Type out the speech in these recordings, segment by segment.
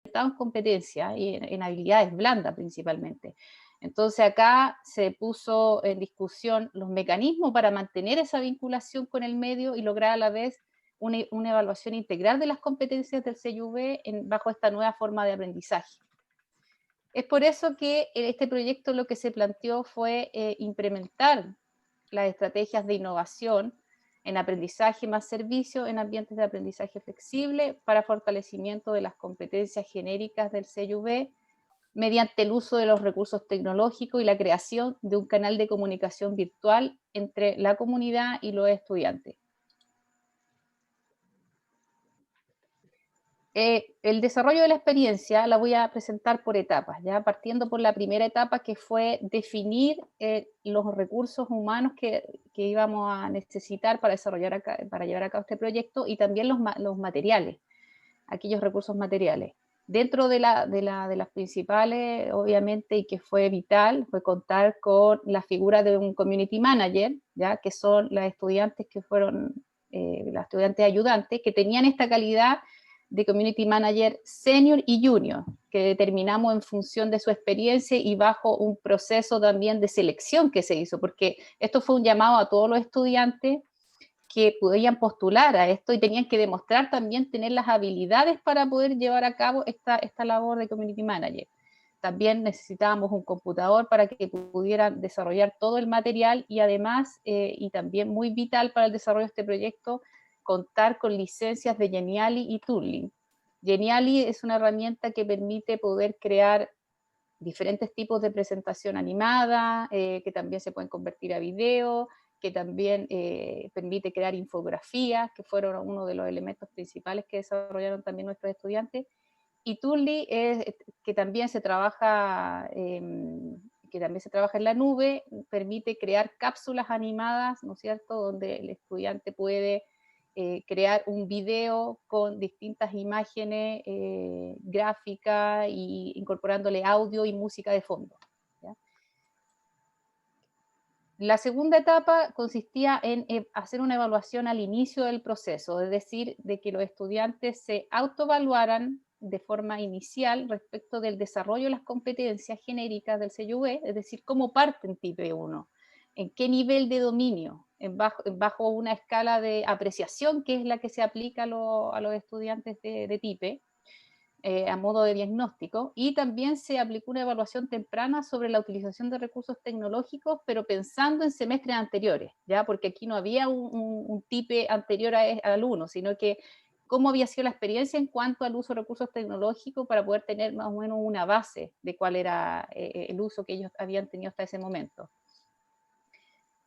en competencias y en habilidades blandas principalmente. Entonces acá se puso en discusión los mecanismos para mantener esa vinculación con el medio y lograr a la vez una evaluación integral de las competencias del CYV bajo esta nueva forma de aprendizaje. Es por eso que en este proyecto lo que se planteó fue implementar las estrategias de innovación en aprendizaje más servicio en ambientes de aprendizaje flexible para fortalecimiento de las competencias genéricas del CYV mediante el uso de los recursos tecnológicos y la creación de un canal de comunicación virtual entre la comunidad y los estudiantes. El desarrollo de la experiencia la voy a presentar por etapas, ya partiendo por la primera etapa, que fue definir los recursos humanos que íbamos a necesitar para llevar a cabo este proyecto, y también los materiales, aquellos recursos materiales. Dentro de las principales, obviamente, y que fue vital, fue contar con la figura de un community manager, ya que son las estudiantes que fueron, las estudiantes ayudantes, que tenían esta calidad de community manager senior y junior, que determinamos en función de su experiencia y bajo un proceso también de selección que se hizo, porque esto fue un llamado a todos los estudiantes que podían postular a esto y tenían que demostrar también tener las habilidades para poder llevar a cabo esta labor de community manager. También necesitábamos un computador para que pudieran desarrollar todo el material y además, y también muy vital para el desarrollo de este proyecto, contar con licencias de Geniali y Toonly. Geniali es una herramienta que permite poder crear diferentes tipos de presentación animada, que también se pueden convertir a video, que también permite crear infografías, que fueron uno de los elementos principales que desarrollaron también nuestros estudiantes. Y Toonly, que también se trabaja en la nube, permite crear cápsulas animadas, ¿no es cierto?, donde el estudiante puede crear un video con distintas imágenes gráficas y incorporándole audio y música de fondo, ¿ya? La segunda etapa consistía en hacer una evaluación al inicio del proceso, es decir, de que los estudiantes se autoevaluaran de forma inicial respecto del desarrollo de las competencias genéricas del CYV, es decir, cómo parten TIPE 1, en qué nivel de dominio, bajo una escala de apreciación que es la que se aplica a los estudiantes de TIPE, a modo de diagnóstico, y también se aplicó una evaluación temprana sobre la utilización de recursos tecnológicos, pero pensando en semestres anteriores, ¿ya? Porque aquí no había un TIPE anterior al 1, sino que cómo había sido la experiencia en cuanto al uso de recursos tecnológicos para poder tener más o menos una base de cuál era el uso que ellos habían tenido hasta ese momento.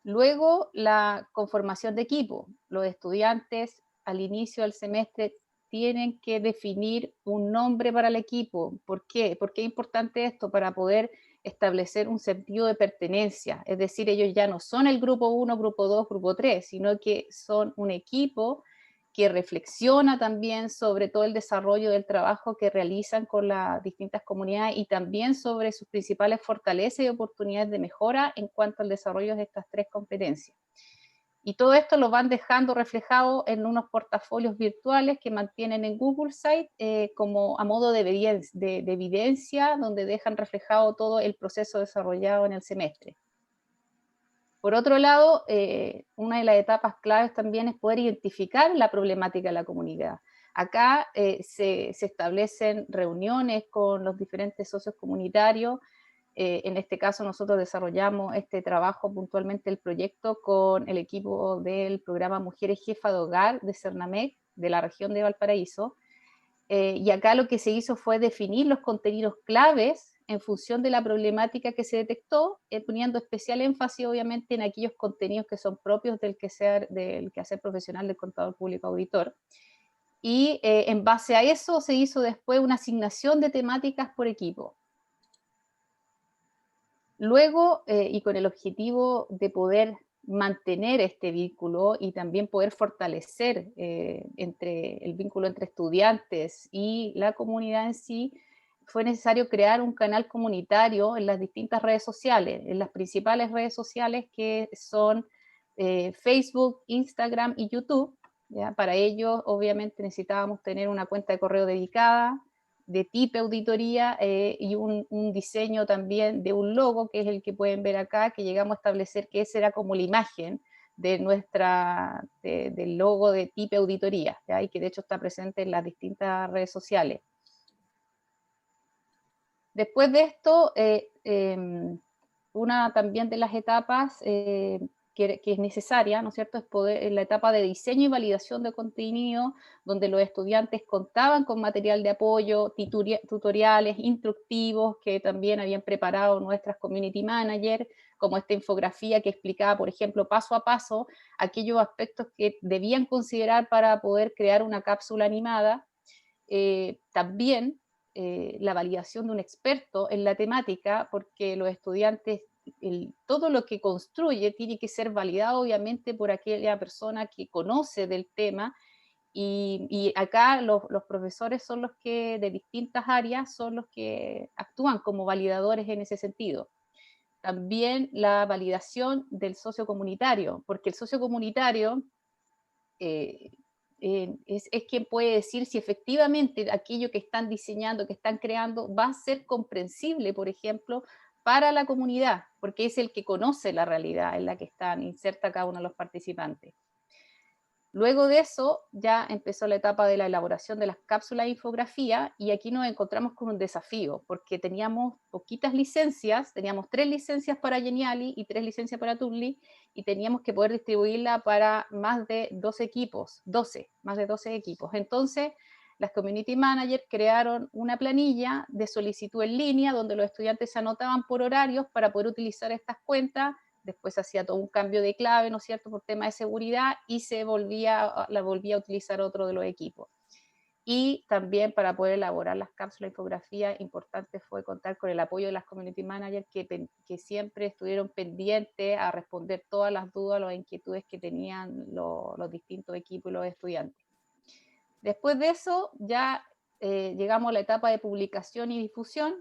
Luego, la conformación de equipo. Los estudiantes al inicio del semestre tienen que definir un nombre para el equipo. ¿Por qué? ¿Por qué es importante esto? Para poder establecer un sentido de pertenencia. Es decir, ellos ya no son el grupo 1, grupo 2, grupo 3, sino que son un equipo que reflexiona también sobre todo el desarrollo del trabajo que realizan con las distintas comunidades y también sobre sus principales fortalezas y oportunidades de mejora en cuanto al desarrollo de estas tres competencias. Y todo esto lo van dejando reflejado en unos portafolios virtuales que mantienen en Google Site como a modo de evidencia, donde dejan reflejado todo el proceso desarrollado en el semestre. Por otro lado, una de las etapas claves también es poder identificar la problemática de la comunidad. Acá se establecen reuniones con los diferentes socios comunitarios. En este caso nosotros desarrollamos este trabajo puntualmente el proyecto con el equipo del programa Mujeres Jefa de Hogar de Cernamec, de la región de Valparaíso. Y acá lo que se hizo fue definir los contenidos claves en función de la problemática que se detectó, poniendo especial énfasis obviamente en aquellos contenidos que son propios del quehacer profesional del contador público auditor. Y en base a eso se hizo después una asignación de temáticas por equipo. Luego, y con el objetivo de poder mantener este vínculo y también poder fortalecer el vínculo entre estudiantes y la comunidad en sí, fue necesario crear un canal comunitario en las distintas redes sociales, en las principales redes sociales que son Facebook, Instagram y YouTube, ¿ya? Para ello, obviamente, necesitábamos tener una cuenta de correo dedicada, de tipo auditoría y un diseño también de un logo, que es el que pueden ver acá, que llegamos a establecer que esa era como la imagen de del logo de tipo auditoría, ¿ya? Y que de hecho está presente en las distintas redes sociales. Después de esto, una también de las etapas que es necesaria, ¿no es cierto?, es la etapa de diseño y validación de contenido, donde los estudiantes contaban con material de apoyo, tutoriales, instructivos, que también habían preparado nuestras community managers, como esta infografía que explicaba, por ejemplo, paso a paso, aquellos aspectos que debían considerar para poder crear una cápsula animada. También la validación de un experto en la temática, porque los estudiantes, todo lo que construye tiene que ser validado obviamente por aquella persona que conoce del tema, y acá los profesores son los que, de distintas áreas, son los que actúan como validadores en ese sentido. También la validación del socio comunitario, porque el socio comunitario eh, es quien puede decir si efectivamente aquello que están diseñando, que están creando, va a ser comprensible, por ejemplo, para la comunidad, porque es el que conoce la realidad en la que están inserta cada uno de los participantes. Luego de eso ya empezó la etapa de la elaboración de las cápsulas de infografía, y aquí nos encontramos con un desafío, porque teníamos poquitas licencias, teníamos 3 licencias para Geniali y 3 licencias para Toonly, y teníamos que poder distribuirla para más de 12 equipos, más de 12 equipos. Entonces, las community managers crearon una planilla de solicitud en línea, donde los estudiantes se anotaban por horarios para poder utilizar estas cuentas. Después hacía todo un cambio de clave, ¿no es cierto?, por tema de seguridad, y la volvía a utilizar otro de los equipos. Y también para poder elaborar las cápsulas de infografía, importante fue contar con el apoyo de las community managers que siempre estuvieron pendientes a responder todas las dudas, las inquietudes que tenían los distintos equipos y los estudiantes. Después de eso ya llegamos a la etapa de publicación y difusión.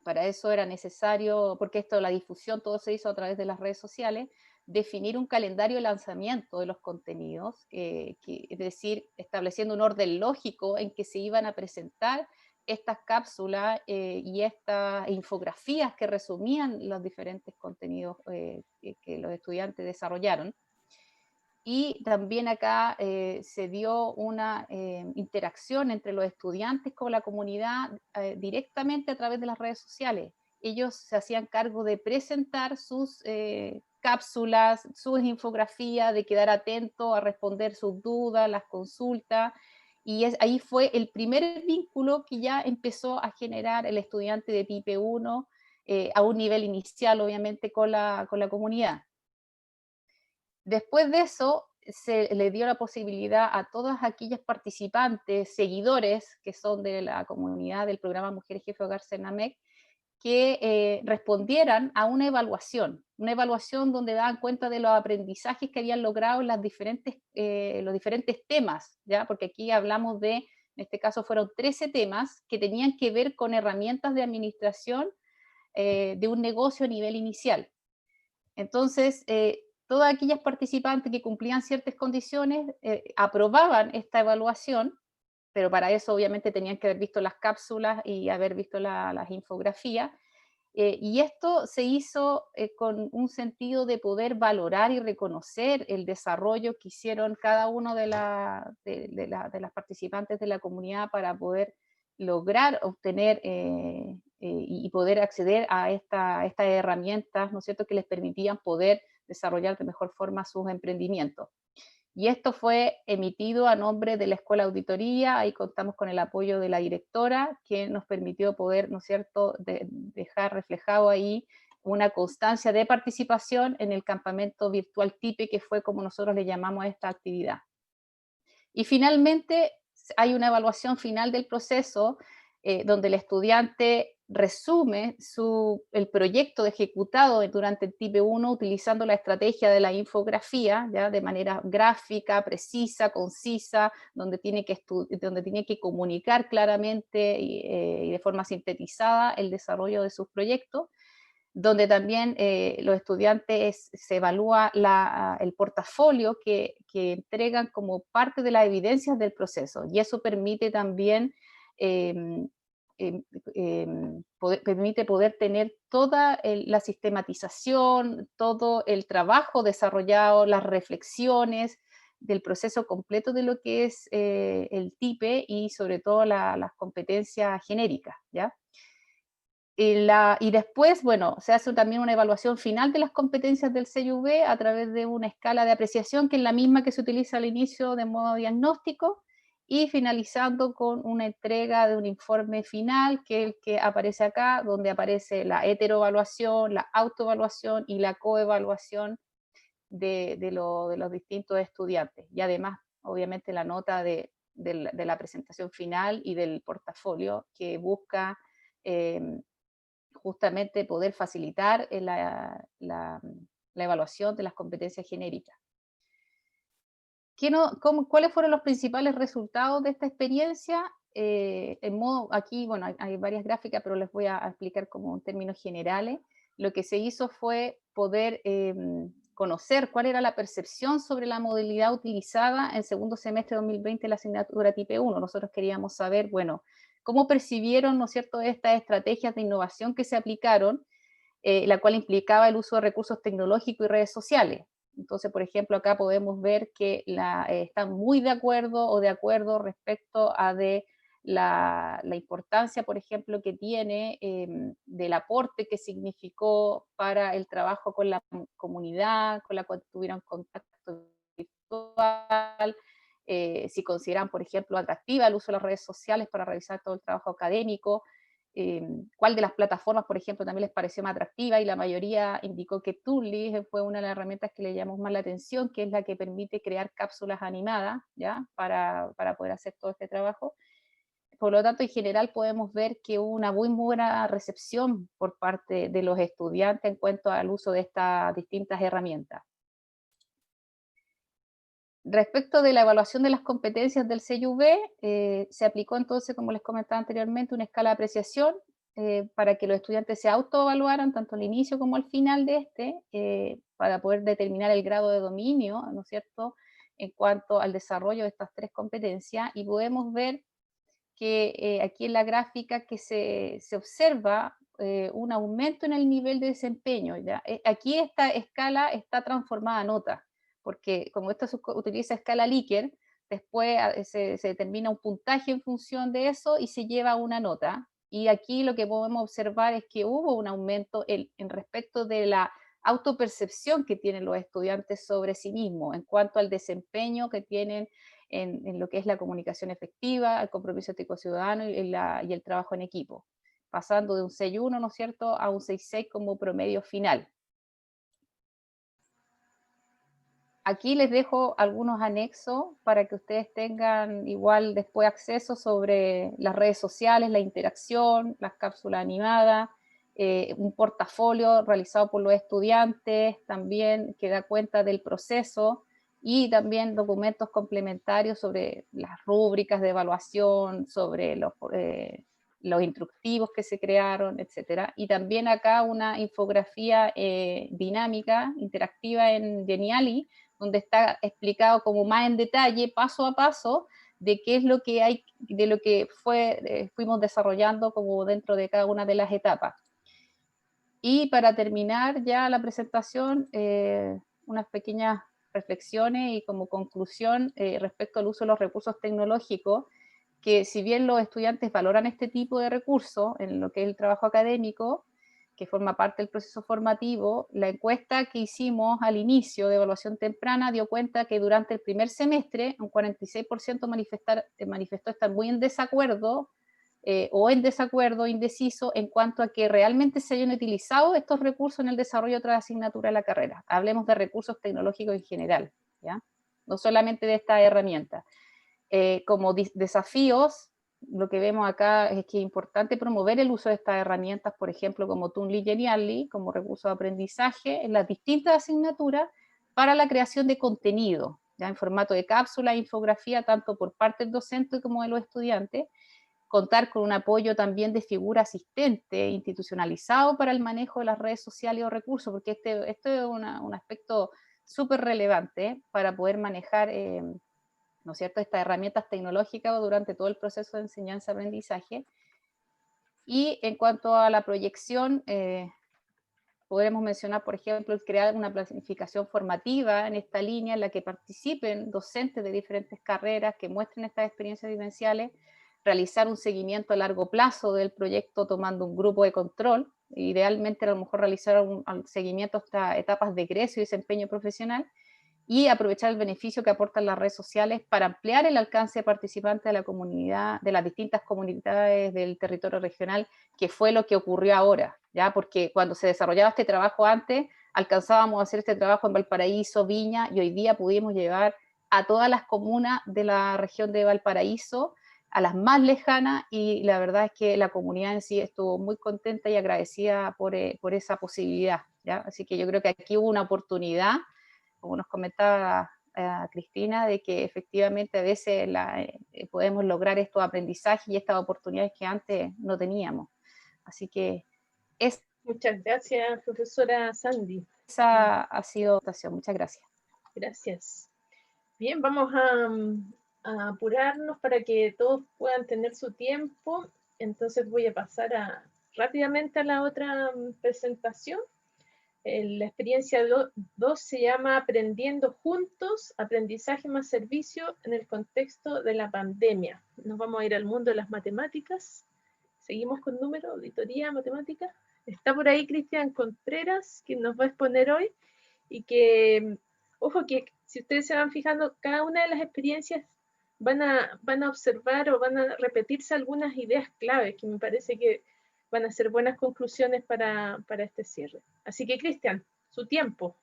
Para eso era necesario, porque esto, la difusión, todo se hizo a través de las redes sociales, definir un calendario de lanzamiento de los contenidos, es decir, estableciendo un orden lógico en que se iban a presentar estas cápsulas y estas infografías que resumían los diferentes contenidos que los estudiantes desarrollaron. Y también acá se dio una interacción entre los estudiantes con la comunidad directamente a través de las redes sociales. Ellos se hacían cargo de presentar sus cápsulas, sus infografías, de quedar atentos a responder sus dudas, las consultas, y ahí fue el primer vínculo que ya empezó a generar el estudiante de PIPE 1 a un nivel inicial, obviamente, con la comunidad. Después de eso, se le dio la posibilidad a todas aquellas participantes, seguidores, que son de la comunidad del programa Mujeres Jefe Hogar CENAMEC, que respondieran a una evaluación donde daban cuenta de los aprendizajes que habían logrado en los diferentes temas, ¿ya? Porque aquí hablamos en este caso fueron 13 temas que tenían que ver con herramientas de administración de un negocio a nivel inicial. Entonces, todas aquellas participantes que cumplían ciertas condiciones aprobaban esta evaluación, pero para eso obviamente tenían que haber visto las cápsulas y haber visto las infografías. Y esto se hizo con un sentido de poder valorar y reconocer el desarrollo que hicieron cada uno de las participantes de la comunidad para poder lograr obtener y poder acceder a estas herramientas, ¿no es cierto?, que les permitían poder desarrollar de mejor forma sus emprendimientos. Y esto fue emitido a nombre de la Escuela de Auditoría. Ahí contamos con el apoyo de la directora, que nos permitió poder, ¿no es cierto?, dejar reflejado ahí una constancia de participación en el campamento virtual TIPE, que fue como nosotros le llamamos a esta actividad. Y finalmente hay una evaluación final del proceso donde el estudiante resume el proyecto ejecutado durante el TIPE 1 utilizando la estrategia de la infografía, ¿ya? De manera gráfica, precisa, concisa, donde tiene que comunicar claramente y de forma sintetizada el desarrollo de sus proyectos, donde también los estudiantes se evalúa el portafolio que entregan como parte de las evidencias del proceso, y eso permite también permite poder tener toda la sistematización, todo el trabajo desarrollado, las reflexiones del proceso completo de lo que es el TIPE y sobre todo las competencias genéricas, ¿ya? Y después, bueno, se hace también una evaluación final de las competencias del CYV a través de una escala de apreciación, que es la misma que se utiliza al inicio de modo diagnóstico, y finalizando con una entrega de un informe final, que es el que aparece acá, donde aparece la heteroevaluación, la autoevaluación y la coevaluación de los distintos estudiantes. Y además, obviamente, la nota de la presentación final y del portafolio que busca justamente poder facilitar la evaluación de las competencias genéricas. ¿Cuáles fueron los principales resultados de esta experiencia? Aquí, bueno, hay varias gráficas, pero les voy a explicar como en términos generales. Lo que se hizo fue poder conocer cuál era la percepción sobre la modalidad utilizada en segundo semestre de 2020 en la asignatura TIPE 1. Nosotros queríamos saber, bueno, cómo percibieron, ¿no es cierto?, estas estrategias de innovación que se aplicaron, la cual implicaba el uso de recursos tecnológicos y redes sociales. Entonces, por ejemplo, acá podemos ver que están muy de acuerdo o de acuerdo respecto a la importancia, por ejemplo, que tiene del aporte que significó para el trabajo con la comunidad, con la cual tuvieron contacto virtual, si consideran, por ejemplo, atractiva el uso de las redes sociales para realizar todo el trabajo académico, cuál de las plataformas, por ejemplo, también les pareció más atractiva, y la mayoría indicó que Toonly fue una de las herramientas que le llamó más la atención, que es la que permite crear cápsulas animadas, ¿ya? Para poder hacer todo este trabajo. Por lo tanto, en general podemos ver que hubo una muy buena recepción por parte de los estudiantes en cuanto al uso de estas distintas herramientas. Respecto de la evaluación de las competencias del CYV, se aplicó entonces, como les comentaba anteriormente, una escala de apreciación para que los estudiantes se autoevaluaran tanto al inicio como al final de para poder determinar el grado de dominio, ¿no es cierto?, en cuanto al desarrollo de estas tres competencias. Y podemos ver que aquí en la gráfica que se observa un aumento en el nivel de desempeño, ¿ya? Aquí esta escala está transformada a nota, porque como esto se utiliza escala Likert, después se determina un puntaje en función de eso y se lleva una nota. Y aquí lo que podemos observar es que hubo un aumento en respecto de la autopercepción que tienen los estudiantes sobre sí mismos, en cuanto al desempeño que tienen en lo que es la comunicación efectiva, el compromiso ético ciudadano y el trabajo en equipo, pasando de un 6.1, ¿no es cierto?, a un 6.6 como promedio final. Aquí les dejo algunos anexos para que ustedes tengan igual después acceso sobre las redes sociales, la interacción, las cápsulas animadas, un portafolio realizado por los estudiantes también que da cuenta del proceso, y también documentos complementarios sobre las rúbricas de evaluación, sobre los instructivos que se crearon, etcétera. Y también acá una infografía dinámica, interactiva en Geniali, donde está explicado como más en detalle, paso a paso, de qué es lo que hay, de lo que fuimos desarrollando como dentro de cada una de las etapas. Y para terminar ya la presentación, unas pequeñas reflexiones y como conclusión respecto al uso de los recursos tecnológicos, que si bien los estudiantes valoran este tipo de recursos en lo que es el trabajo académico, que forma parte del proceso formativo, la encuesta que hicimos al inicio de evaluación temprana dio cuenta que durante el primer semestre un 46% manifestó estar muy en desacuerdo o en desacuerdo, indeciso, en cuanto a que realmente se hayan utilizado estos recursos en el desarrollo de otras asignaturas de la carrera. Hablemos de recursos tecnológicos en general, ¿ya? No solamente de esta herramienta. Como desafíos, lo que vemos acá es que es importante promover el uso de estas herramientas, por ejemplo, como Toonly y Genially, como recurso de aprendizaje en las distintas asignaturas para la creación de contenido, ya en formato de cápsula e infografía, tanto por parte del docente como de los estudiantes. Contar con un apoyo también de figura asistente institucionalizado para el manejo de las redes sociales o recursos, porque este es un aspecto súper relevante para poder manejar ¿no es cierto?, estas herramientas tecnológicas durante todo el proceso de enseñanza-aprendizaje. Y en cuanto a la proyección, podremos mencionar, por ejemplo, el crear una planificación formativa en esta línea en la que participen docentes de diferentes carreras que muestren estas experiencias vivenciales, realizar un seguimiento a largo plazo del proyecto tomando un grupo de control, idealmente a lo mejor realizar un seguimiento hasta etapas de egreso y desempeño profesional, y aprovechar el beneficio que aportan las redes sociales para ampliar el alcance de participantes de la comunidad, de las distintas comunidades del territorio regional, que fue lo que ocurrió ahora, ¿ya? Porque cuando se desarrollaba este trabajo antes, alcanzábamos a hacer este trabajo en Valparaíso, Viña, y hoy día pudimos llevar a todas las comunas de la región de Valparaíso, a las más lejanas, y la verdad es que la comunidad en sí estuvo muy contenta y agradecida por esa posibilidad, ¿ya? Así que yo creo que aquí hubo una oportunidad, como nos comentaba Cristina, de que efectivamente a veces podemos lograr estos aprendizajes y estas oportunidades que antes no teníamos. Así que muchas gracias, profesora Sandy. Esa ha sido la presentación. Muchas gracias. Gracias. Bien, vamos a apurarnos para que todos puedan tener su tiempo. Entonces voy a pasar rápidamente a la otra presentación. La experiencia 2 se llama Aprendiendo Juntos, Aprendizaje más Servicio en el contexto de la pandemia. Nos vamos a ir al mundo de las matemáticas. Seguimos con número, auditoría, matemática. Está por ahí Cristian Contreras, que nos va a exponer hoy, y que, ojo, que si ustedes se van fijando, cada una de las experiencias van a observar o van a repetirse algunas ideas claves, que me parece que van a ser buenas conclusiones para este cierre. Así que, Cristian, su tiempo.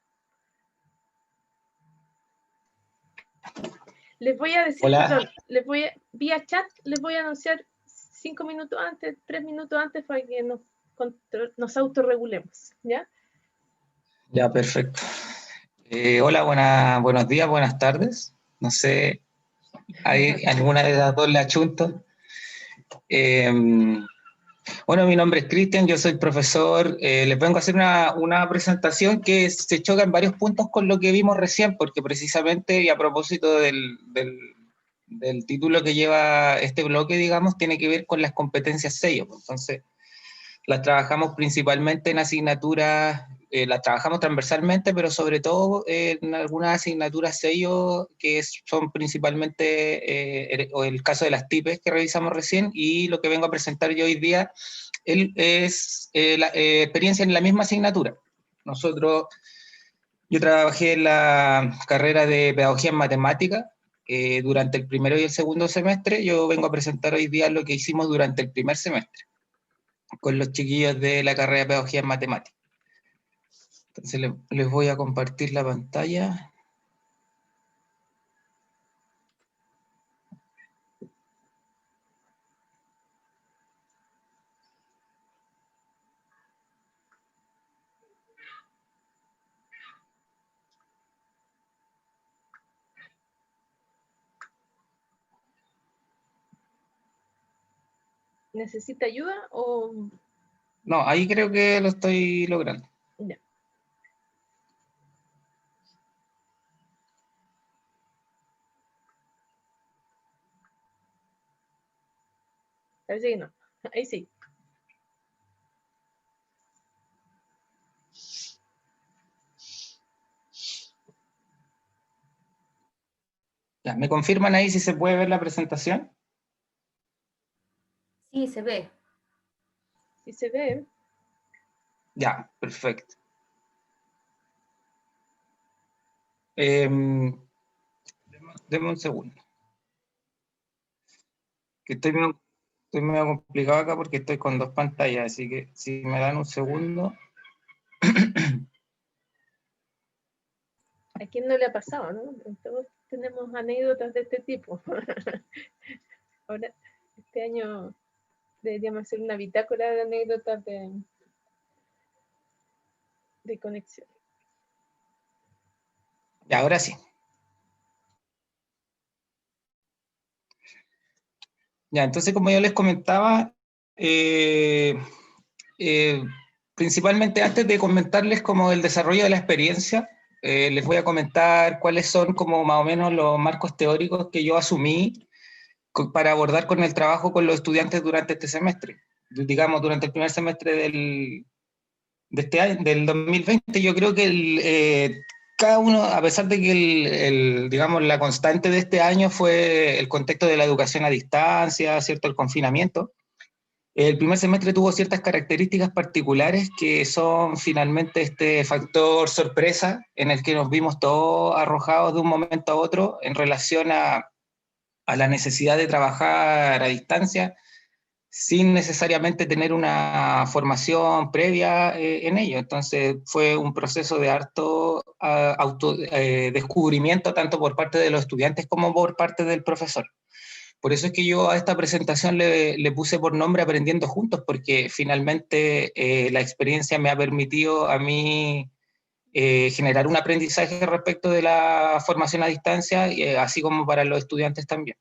Les voy a decir, perdón, vía chat les voy a anunciar 5 minutos antes, 3 minutos antes, para que nos autorregulemos, ¿ya? Ya, perfecto. Hola, buenos días, buenas tardes. No sé, ¿hay alguna de las dos le achunto? Bueno, mi nombre es Cristian, yo soy profesor. Les vengo a hacer una presentación que se choca en varios puntos con lo que vimos recién, porque precisamente, y a propósito del título que lleva este bloque, digamos, tiene que ver con las competencias sello. Entonces, las trabajamos principalmente en asignaturas, las trabajamos transversalmente, pero sobre todo en algunas asignaturas sello que son principalmente el caso de las TIPES que revisamos recién, y lo que vengo a presentar yo hoy día es la experiencia en la misma asignatura. Yo trabajé en la carrera de Pedagogía en Matemática durante el primero y el segundo semestre. Yo vengo a presentar hoy día lo que hicimos durante el primer semestre con los chiquillos de la carrera de Pedagogía en Matemática. Entonces les voy a compartir la pantalla. ¿Necesita ayuda o...? No, ahí creo que lo estoy logrando. Ya. Parece que no. Ahí sí. Ya, ¿me confirman ahí si se puede ver la presentación? Sí, se ve. Sí se ve. Ya, perfecto. Deme un segundo. Que estoy medio complicado acá porque estoy con dos pantallas, así que si me dan un segundo. ¿A quién no le ha pasado, no? Todos tenemos anécdotas de este tipo. Ahora, este año deberíamos hacer una bitácora de anécdotas de conexión. Y ahora sí. Ya, entonces, como yo les comentaba, principalmente antes de comentarles como el desarrollo de la experiencia, les voy a comentar cuáles son como más o menos los marcos teóricos que yo asumí para abordar con el trabajo con los estudiantes durante este semestre. Digamos, durante el primer semestre de este año, del 2020, yo creo que cada uno, a pesar de que digamos, la constante de este año fue el contexto de la educación a distancia, ¿cierto? El confinamiento. El primer semestre tuvo ciertas características particulares que son finalmente este factor sorpresa en el que nos vimos todos arrojados de un momento a otro en relación a la necesidad de trabajar a distancia sin necesariamente tener una formación previa en ello. Entonces fue un proceso de harto descubrimiento tanto por parte de los estudiantes como por parte del profesor. Por eso es que yo a esta presentación le puse por nombre Aprendiendo Juntos, porque finalmente la experiencia me ha permitido a mí generar un aprendizaje respecto de la formación a distancia, así como para los estudiantes también.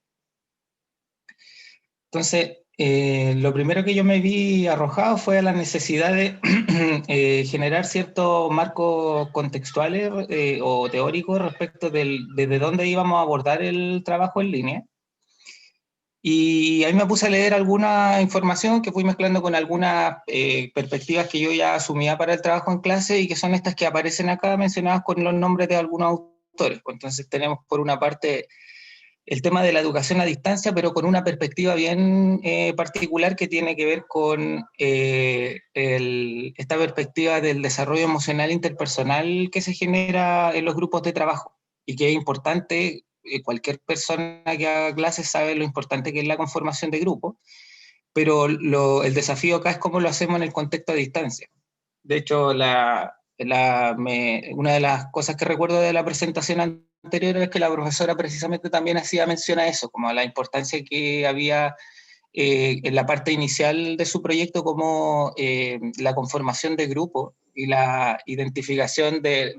Entonces, lo primero que yo me vi arrojado fue a la necesidad de generar ciertos marcos contextuales o teóricos respecto de dónde íbamos a abordar el trabajo en línea. Y ahí me puse a leer alguna información que fui mezclando con algunas perspectivas que yo ya asumía para el trabajo en clase y que son estas que aparecen acá mencionadas con los nombres de algunos autores. Entonces tenemos por una parte el tema de la educación a distancia, pero con una perspectiva bien particular que tiene que ver con esta perspectiva del desarrollo emocional interpersonal que se genera en los grupos de trabajo y que es importante. Cualquier persona que haga clases sabe lo importante que es la conformación de grupos, pero el desafío acá es cómo lo hacemos en el contexto a distancia. De hecho, una de las cosas que recuerdo de la presentación anterior es que la profesora precisamente también hacía mención a eso, como a la importancia que había en la parte inicial de su proyecto, como la conformación de grupos y la identificación de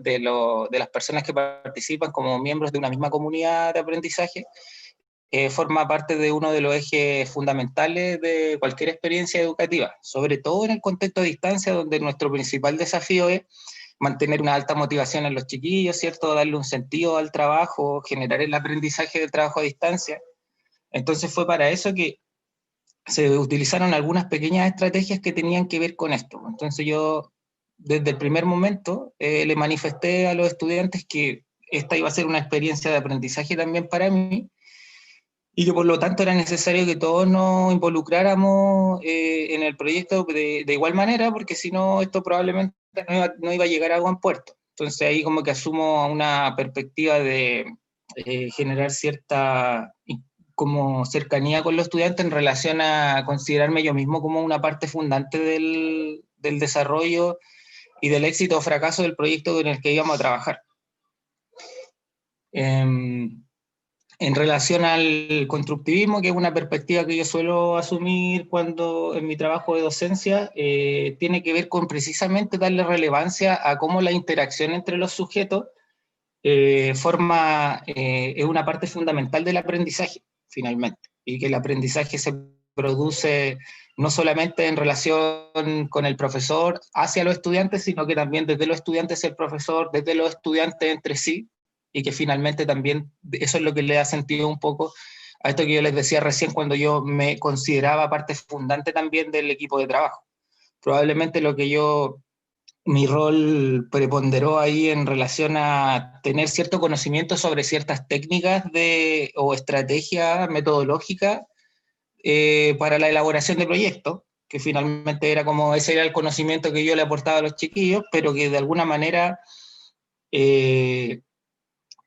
las personas que participan como miembros de una misma comunidad de aprendizaje, forma parte de uno de los ejes fundamentales de cualquier experiencia educativa, sobre todo en el contexto a distancia, donde nuestro principal desafío es mantener una alta motivación en los chiquillos, ¿cierto? Darle un sentido al trabajo, generar el aprendizaje del trabajo a distancia. Entonces fue para eso que se utilizaron algunas pequeñas estrategias que tenían que ver con esto. Entonces yo, desde el primer momento, le manifesté a los estudiantes que esta iba a ser una experiencia de aprendizaje también para mí, y que por lo tanto era necesario que todos nos involucráramos en el proyecto de igual manera, porque si no, esto probablemente no iba a llegar a buen puerto. Entonces ahí como que asumo una perspectiva de generar cierta como cercanía con los estudiantes en relación a considerarme yo mismo como una parte fundante del desarrollo y del éxito o fracaso del proyecto en el que íbamos a trabajar. En relación al constructivismo, que es una perspectiva que yo suelo asumir cuando en mi trabajo de docencia, tiene que ver con precisamente darle relevancia a cómo la interacción entre los sujetos es una parte fundamental del aprendizaje, finalmente, y que el aprendizaje se produce no solamente en relación con el profesor hacia los estudiantes, sino que también desde los estudiantes hacia el profesor, desde los estudiantes entre sí, y que finalmente también eso es lo que le da sentido un poco a esto que yo les decía recién cuando yo me consideraba parte fundante también del equipo de trabajo. Probablemente mi rol preponderó ahí en relación a tener cierto conocimiento sobre ciertas técnicas o estrategias metodológicas para la elaboración de proyectos, que finalmente ese era el conocimiento que yo le aportaba a los chiquillos, pero que de alguna manera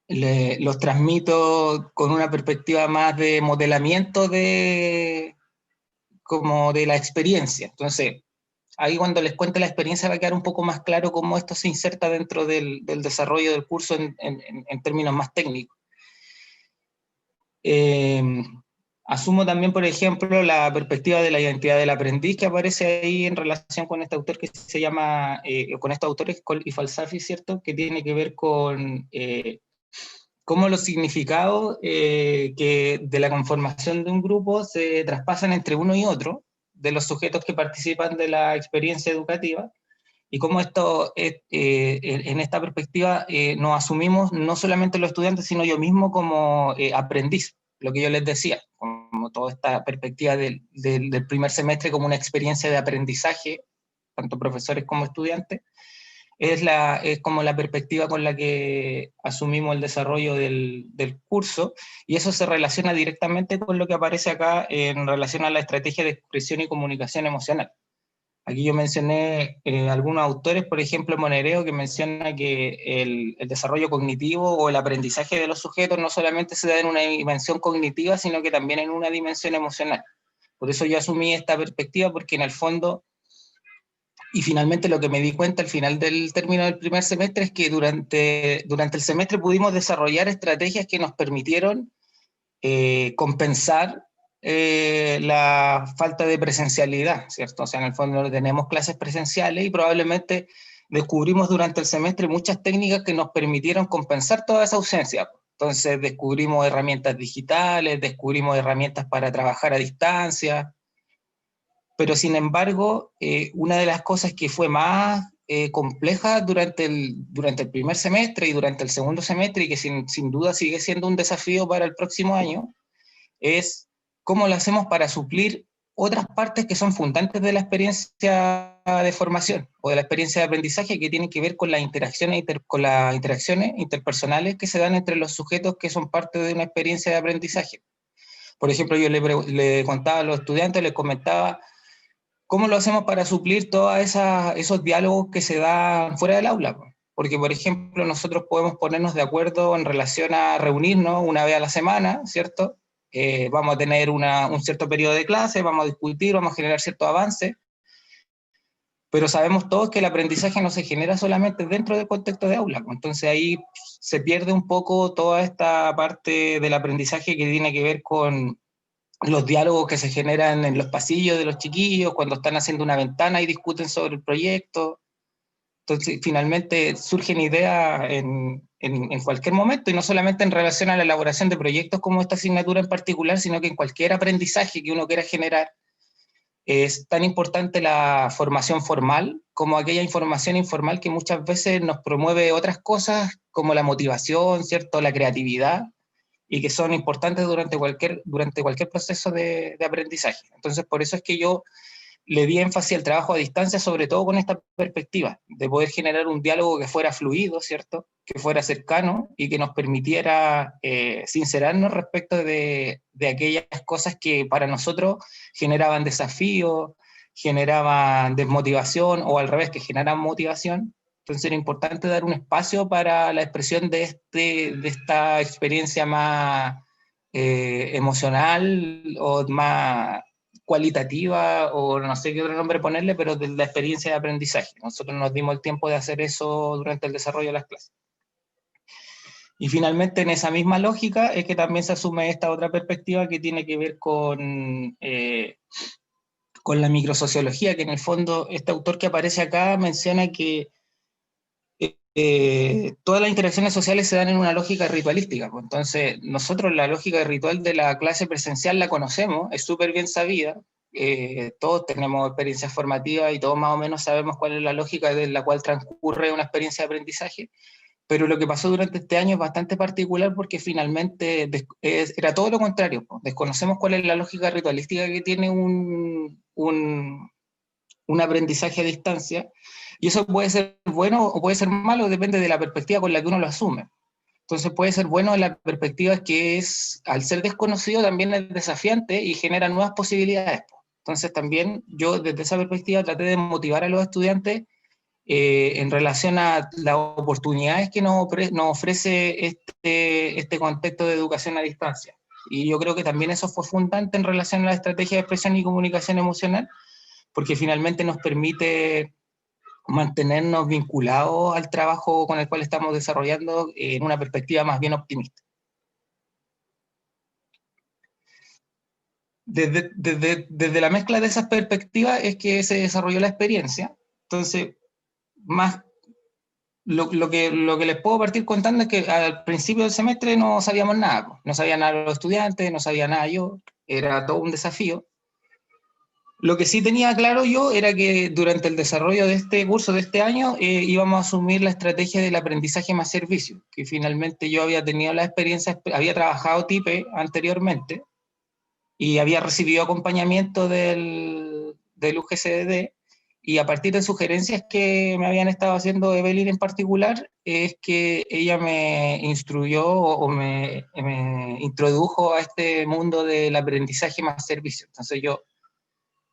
los transmito con una perspectiva más de modelamiento como de la experiencia. Entonces, ahí cuando les cuente la experiencia va a quedar un poco más claro cómo esto se inserta dentro del desarrollo del curso en términos más técnicos. Asumo también, por ejemplo, la perspectiva de la identidad del aprendiz que aparece ahí en relación con este autor que se llama, con estos autores, Cole y Falsafi, ¿cierto? Que tiene que ver con cómo los significados que de la conformación de un grupo se traspasan entre uno y otro, de los sujetos que participan de la experiencia educativa, y cómo esto, en esta perspectiva, nos asumimos no solamente los estudiantes, sino yo mismo como aprendiz, lo que yo les decía, como toda esta perspectiva del primer semestre como una experiencia de aprendizaje, tanto profesores como estudiantes, es como la perspectiva con la que asumimos el desarrollo del curso, y eso se relaciona directamente con lo que aparece acá en relación a la estrategia de expresión y comunicación emocional. Aquí yo mencioné algunos autores, por ejemplo, Monereo, que menciona que el desarrollo cognitivo o el aprendizaje de los sujetos no solamente se da en una dimensión cognitiva, sino que también en una dimensión emocional. Por eso yo asumí esta perspectiva, porque en el fondo, y finalmente lo que me di cuenta al final del término del primer semestre es que durante el semestre pudimos desarrollar estrategias que nos permitieron compensar la falta de presencialidad, ¿cierto? O sea, en el fondo tenemos clases presenciales y probablemente descubrimos durante el semestre muchas técnicas que nos permitieron compensar toda esa ausencia. Entonces descubrimos herramientas digitales, descubrimos herramientas para trabajar a distancia, pero sin embargo, una de las cosas que fue más compleja durante el primer semestre y durante el segundo semestre, y que sin duda sigue siendo un desafío para el próximo año, es cómo lo hacemos para suplir otras partes que son fundantes de la experiencia de formación o de la experiencia de aprendizaje, que tienen que ver con las interacciones interpersonales que se dan entre los sujetos que son parte de una experiencia de aprendizaje. Por ejemplo, yo le contaba a los estudiantes, les comentaba cómo lo hacemos para suplir todos esos diálogos que se dan fuera del aula. Porque, por ejemplo, nosotros podemos ponernos de acuerdo en relación a reunirnos una vez a la semana, ¿cierto? Vamos a tener un cierto periodo de clase, vamos a discutir, vamos a generar ciertos avances, pero sabemos todos que el aprendizaje no se genera solamente dentro del contexto de aula. Entonces ahí se pierde un poco toda esta parte del aprendizaje que tiene que ver con los diálogos que se generan en los pasillos de los chiquillos, cuando están haciendo una ventana y discuten sobre el proyecto. Entonces, finalmente surgen ideas en cualquier momento, y no solamente en relación a la elaboración de proyectos como esta asignatura en particular, sino que en cualquier aprendizaje que uno quiera generar. Es tan importante la formación formal como aquella información informal que muchas veces nos promueve otras cosas, como la motivación, ¿cierto?, la creatividad, y que son importantes durante cualquier proceso de aprendizaje. Entonces, por eso es que yo le di énfasis al trabajo a distancia, sobre todo con esta perspectiva, de poder generar un diálogo que fuera fluido, ¿cierto?, que fuera cercano y que nos permitiera sincerarnos respecto de aquellas cosas que para nosotros generaban desafío, generaban desmotivación, o al revés, que generaban motivación. Entonces era importante dar un espacio para la expresión de esta experiencia más emocional o más cualitativa, o no sé qué otro nombre ponerle, pero de la experiencia de aprendizaje. Nosotros nos dimos el tiempo de hacer eso durante el desarrollo de las clases. Y finalmente, en esa misma lógica, es que también se asume esta otra perspectiva que tiene que ver con la microsociología, que en el fondo este autor que aparece acá menciona que todas las interacciones sociales se dan en una lógica ritualística. Entonces, nosotros la lógica ritual de la clase presencial la conocemos, es súper bien sabida, todos tenemos experiencias formativas y todos más o menos sabemos cuál es la lógica de la cual transcurre una experiencia de aprendizaje, pero lo que pasó durante este año es bastante particular porque finalmente era todo lo contrario. Desconocemos cuál es la lógica ritualística que tiene un aprendizaje a distancia, y eso puede ser bueno o puede ser malo, depende de la perspectiva con la que uno lo asume. Entonces puede ser bueno en la perspectiva que es, al ser desconocido, también es desafiante y genera nuevas posibilidades. Entonces también yo desde esa perspectiva traté de motivar a los estudiantes en relación a las oportunidades que nos ofrece este contexto de educación a distancia. Y yo creo que también eso fue fundante en relación a la estrategia de expresión y comunicación emocional, porque finalmente nos permite mantenernos vinculados al trabajo con el cual estamos desarrollando en una perspectiva más bien optimista. Desde la mezcla de esas perspectivas es que se desarrolló la experiencia. Entonces, lo que les puedo partir contando es que al principio del semestre no sabíamos nada. No sabía nada los estudiantes, no sabía nada yo, era todo un desafío. Lo que sí tenía claro yo era que durante el desarrollo de este curso de este año íbamos a asumir la estrategia del aprendizaje más servicio, que finalmente yo había tenido la experiencia, había trabajado TIPE anteriormente y había recibido acompañamiento del UGCDD, y a partir de sugerencias que me habían estado haciendo Evelyn en particular, es que ella me instruyó o me introdujo a este mundo del aprendizaje más servicio. Entonces yo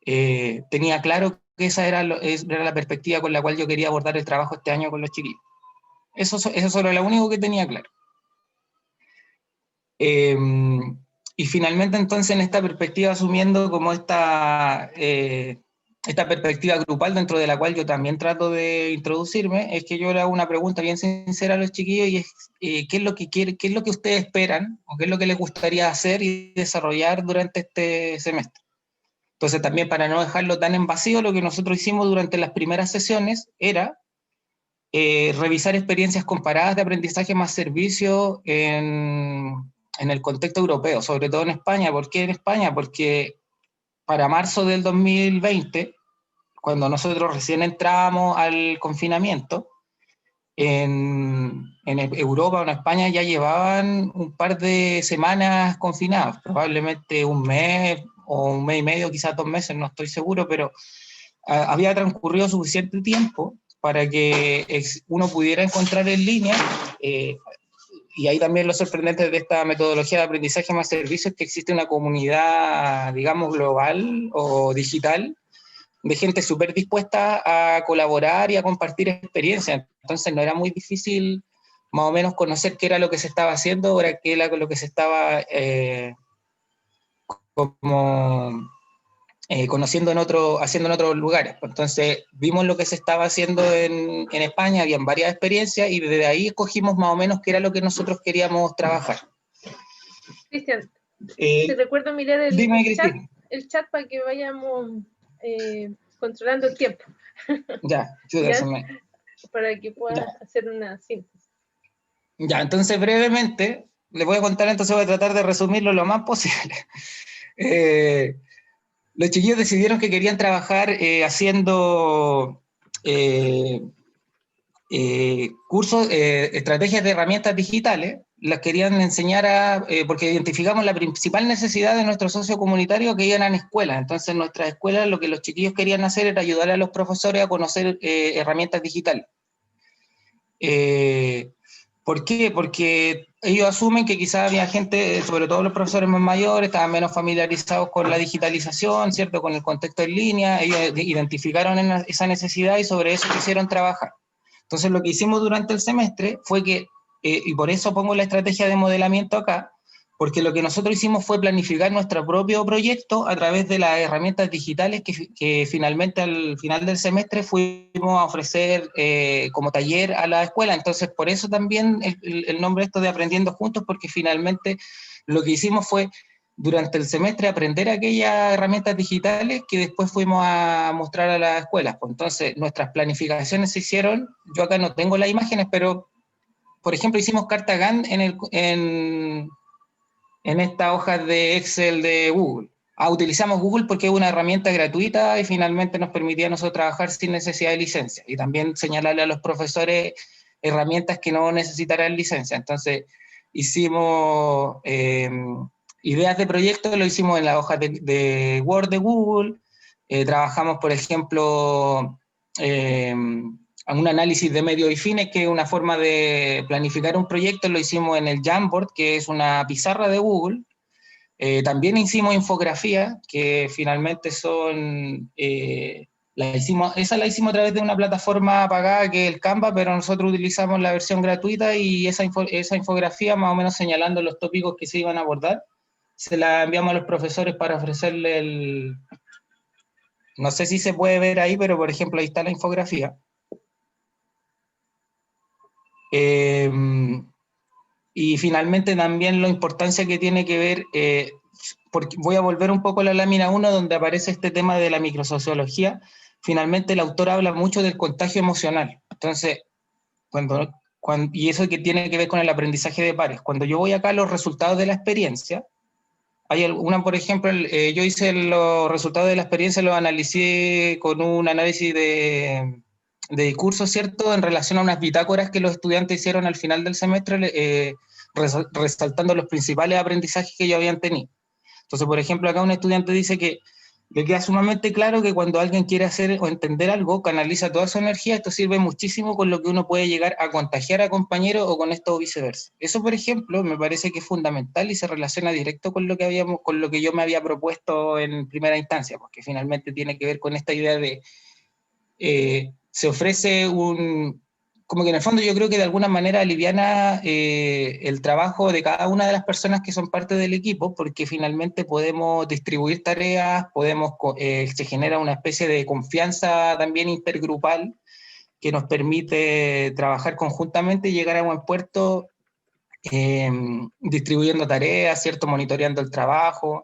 tenía claro que esa era la perspectiva con la cual yo quería abordar el trabajo este año con los chiquillos. Eso era lo único que tenía claro. Y finalmente entonces en esta perspectiva, asumiendo como esta perspectiva grupal dentro de la cual yo también trato de introducirme, es que yo le hago una pregunta bien sincera a los chiquillos, y es ¿qué es lo que quieren, qué es lo que ustedes esperan, o qué es lo que les gustaría hacer y desarrollar durante este semestre? Entonces también, para no dejarlo tan en vacío, lo que nosotros hicimos durante las primeras sesiones era revisar experiencias comparadas de aprendizaje más servicio en el contexto europeo, sobre todo en España. ¿Por qué en España? Porque para marzo del 2020, cuando nosotros recién entramos al confinamiento, en Europa o en España ya llevaban un par de semanas confinados, probablemente un mes o un mes y medio, quizás 2 meses, no estoy seguro, pero había transcurrido suficiente tiempo para que uno pudiera encontrar en línea, y ahí también lo sorprendente de esta metodología de aprendizaje más servicios, que existe una comunidad, digamos, global o digital, de gente súper dispuesta a colaborar y a compartir experiencias. Entonces no era muy difícil más o menos conocer qué era lo que se estaba haciendo, o qué era lo que se estaba conociendo haciendo en otros lugares. Entonces vimos lo que se estaba haciendo en España, habían varias experiencias, y desde ahí escogimos más o menos qué era lo que nosotros queríamos trabajar. Cristian, te recuerdo mirar el chat para que vayamos controlando el tiempo. Ya, para que puedas hacer una síntesis. Ya, entonces brevemente les voy a contar, entonces voy a tratar de resumirlo lo más posible. Los chiquillos decidieron que querían trabajar haciendo cursos, estrategias de herramientas digitales. Las querían enseñar porque identificamos la principal necesidad de nuestro socio comunitario, que iban a escuelas. Entonces en nuestras escuelas lo que los chiquillos querían hacer era ayudar a los profesores a conocer herramientas digitales. ¿Por qué? Porque ellos asumen que quizás había gente, sobre todo los profesores más mayores, estaban menos familiarizados con la digitalización, ¿cierto? Con el contexto en línea. Ellos identificaron esa necesidad y sobre eso quisieron trabajar. Entonces lo que hicimos durante el semestre fue que, y por eso pongo la estrategia de modelamiento acá, porque lo que nosotros hicimos fue planificar nuestro propio proyecto a través de las herramientas digitales que finalmente al final del semestre fuimos a ofrecer como taller a la escuela. Entonces por eso también el nombre esto de Aprendiendo Juntos, porque finalmente lo que hicimos fue durante el semestre aprender aquellas herramientas digitales que después fuimos a mostrar a las escuelas. Pues entonces nuestras planificaciones se hicieron, yo acá no tengo las imágenes, pero por ejemplo hicimos carta Gantt en estas hojas de Excel de Google. Utilizamos Google porque es una herramienta gratuita y finalmente nos permitía a nosotros trabajar sin necesidad de licencia, y también señalarle a los profesores herramientas que no necesitaran licencia. Entonces hicimos ideas de proyectos, lo hicimos en la hoja de Word de Google. Trabajamos, por ejemplo, un análisis de medios y fines, que es una forma de planificar un proyecto, lo hicimos en el Jamboard, que es una pizarra de Google. También hicimos infografía, que finalmente son, la hicimos a través de una plataforma pagada que es el Canva, pero nosotros utilizamos la versión gratuita, y esa infografía, más o menos señalando los tópicos que se iban a abordar, se la enviamos a los profesores para ofrecerle no sé si se puede ver ahí, pero por ejemplo ahí está la infografía. Y finalmente también la importancia que tiene que ver, porque voy a volver un poco a la lámina 1, donde aparece este tema de la microsociología. Finalmente el autor habla mucho del contagio emocional. Entonces, y eso que tiene que ver con el aprendizaje de pares. Cuando yo voy acá a los resultados de la experiencia, Hay alguna, por ejemplo, yo hice los resultados de la experiencia, los analicé con un análisis de discurso, ¿cierto?, en relación a unas bitácoras que los estudiantes hicieron al final del semestre, resaltando los principales aprendizajes que ellos habían tenido. Entonces, por ejemplo, acá un estudiante dice que le queda sumamente claro que cuando alguien quiere hacer o entender algo, canaliza toda su energía. Esto sirve muchísimo con lo que uno puede llegar a contagiar a compañeros o con esto o viceversa. Eso, por ejemplo, me parece que es fundamental y se relaciona directo con lo que yo me había propuesto en primera instancia, porque finalmente tiene que ver con esta idea de se ofrece como que en el fondo yo creo que de alguna manera aliviana el trabajo de cada una de las personas que son parte del equipo, porque finalmente podemos distribuir tareas, se genera una especie de confianza también intergrupal que nos permite trabajar conjuntamente y llegar a buen puerto, distribuyendo tareas, ¿cierto?, monitoreando el trabajo.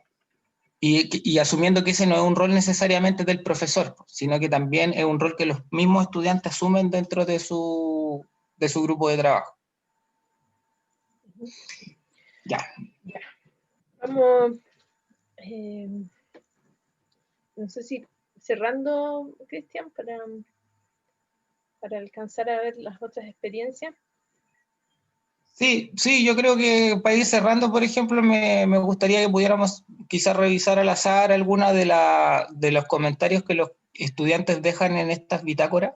Y asumiendo que ese no es un rol necesariamente del profesor, sino que también es un rol que los mismos estudiantes asumen dentro de su grupo de trabajo. Ya. Vamos, no sé si cerrando, Cristian, para alcanzar a ver las otras experiencias. Sí, yo creo que para ir cerrando, por ejemplo, me gustaría que pudiéramos quizás revisar al azar alguna de los comentarios que los estudiantes dejan en estas bitácoras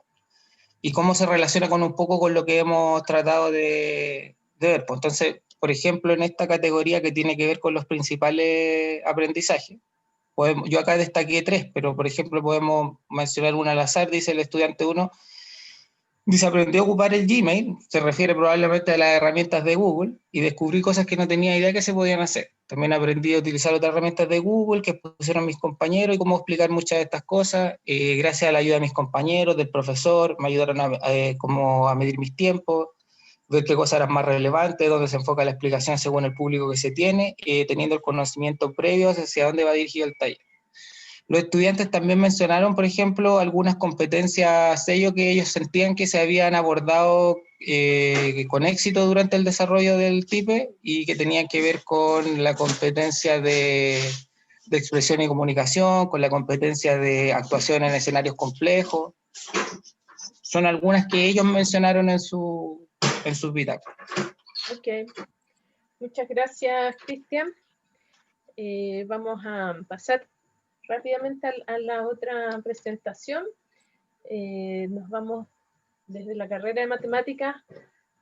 y cómo se relaciona con un poco con lo que hemos tratado de ver. Pues entonces, por ejemplo, en esta categoría que tiene que ver con los principales aprendizajes, yo acá destaqué 3, pero por ejemplo podemos mencionar una al azar. Dice el estudiante 1, dice, aprendí a ocupar el Gmail, se refiere probablemente a las herramientas de Google, y descubrí cosas que no tenía idea que se podían hacer. También aprendí a utilizar otras herramientas de Google que pusieron mis compañeros y cómo explicar muchas de estas cosas. Gracias a la ayuda de mis compañeros, del profesor, me ayudaron a medir mis tiempos, ver qué cosas eran más relevantes, dónde se enfoca la explicación según el público que se tiene, teniendo el conocimiento previo hacia dónde va dirigido el taller. Los estudiantes también mencionaron, por ejemplo, algunas competencias sello que ellos sentían que se habían abordado con éxito durante el desarrollo del TIPE y que tenían que ver con la competencia de expresión y comunicación, con la competencia de actuación en escenarios complejos. Son algunas que ellos mencionaron en sus bitácoras. Ok, muchas gracias, Cristian. Vamos a pasar rápidamente a la otra presentación. Nos vamos desde la carrera de matemáticas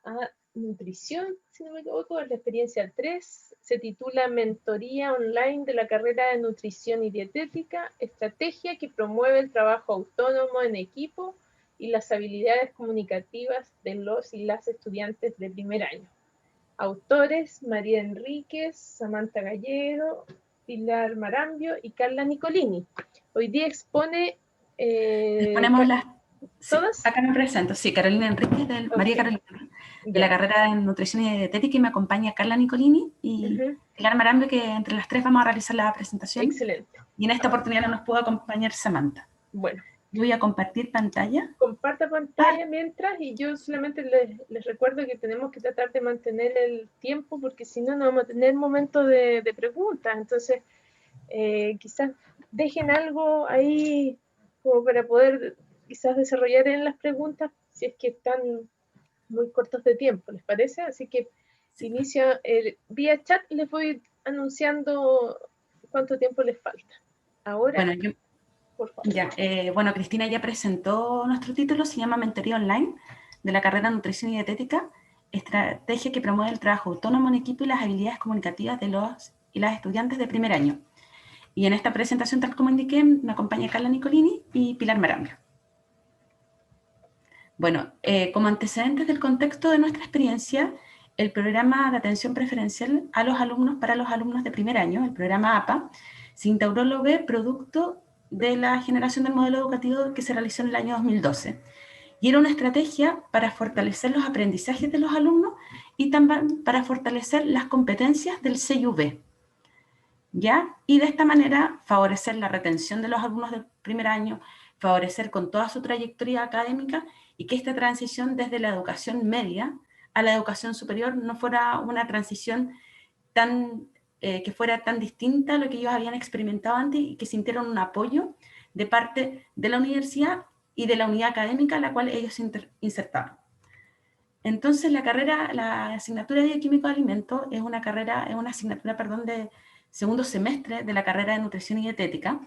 a nutrición, si no me equivoco, es la experiencia 3. Se titula Mentoría online de la carrera de nutrición y dietética, estrategia que promueve el trabajo autónomo en equipo y las habilidades comunicativas de los y las estudiantes de primer año. Autores: María Enríquez, Samantha Gallego, Pilar Marambio y Carla Nicolini. Hoy día expone... Exponemos las... ¿Todas? Sí, acá me presento, sí, Carolina Enríquez, María Carolina, de la carrera de Nutrición y Dietética, y me acompaña Carla Nicolini y Pilar Marambio, que entre las 3 vamos a realizar la presentación. Excelente. Y en esta oportunidad no nos pudo acompañar Samantha. Bueno. Yo voy a compartir pantalla. Comparta pantalla mientras, y yo solamente les recuerdo que tenemos que tratar de mantener el tiempo, porque si no, no vamos a tener momento de preguntas. Entonces, quizás dejen algo ahí como para poder quizás desarrollar en las preguntas, si es que están muy cortos de tiempo, ¿les parece? Así que inicia vía chat, les voy anunciando cuánto tiempo les falta. Ahora, bueno, por favor. Ya, bueno, Cristina ya presentó nuestro título, se llama Mentoría Online de la carrera de Nutrición y Dietética, estrategia que promueve el trabajo autónomo en equipo y las habilidades comunicativas de los y las estudiantes de primer año. Y en esta presentación, tal como indiqué, me acompaña Carla Nicolini y Pilar Marambio. Bueno, como antecedentes del contexto de nuestra experiencia, el programa de atención preferencial a los alumnos para los alumnos de primer año, el programa APA, se instauró producto de la generación del modelo educativo que se realizó en el año 2012. Y era una estrategia para fortalecer los aprendizajes de los alumnos y también para fortalecer las competencias del CIUB. ¿Ya? Y de esta manera favorecer la retención de los alumnos del primer año, favorecer con toda su trayectoria académica y que esta transición desde la educación media a la educación superior no fuera una transición tan que fuera tan distinta a lo que ellos habían experimentado antes y que sintieron un apoyo de parte de la universidad y de la unidad académica a la cual ellos se insertaron. Entonces la asignatura de Bioquímico de Alimentos es una asignatura, perdón, de segundo semestre de la carrera de Nutrición y Dietética,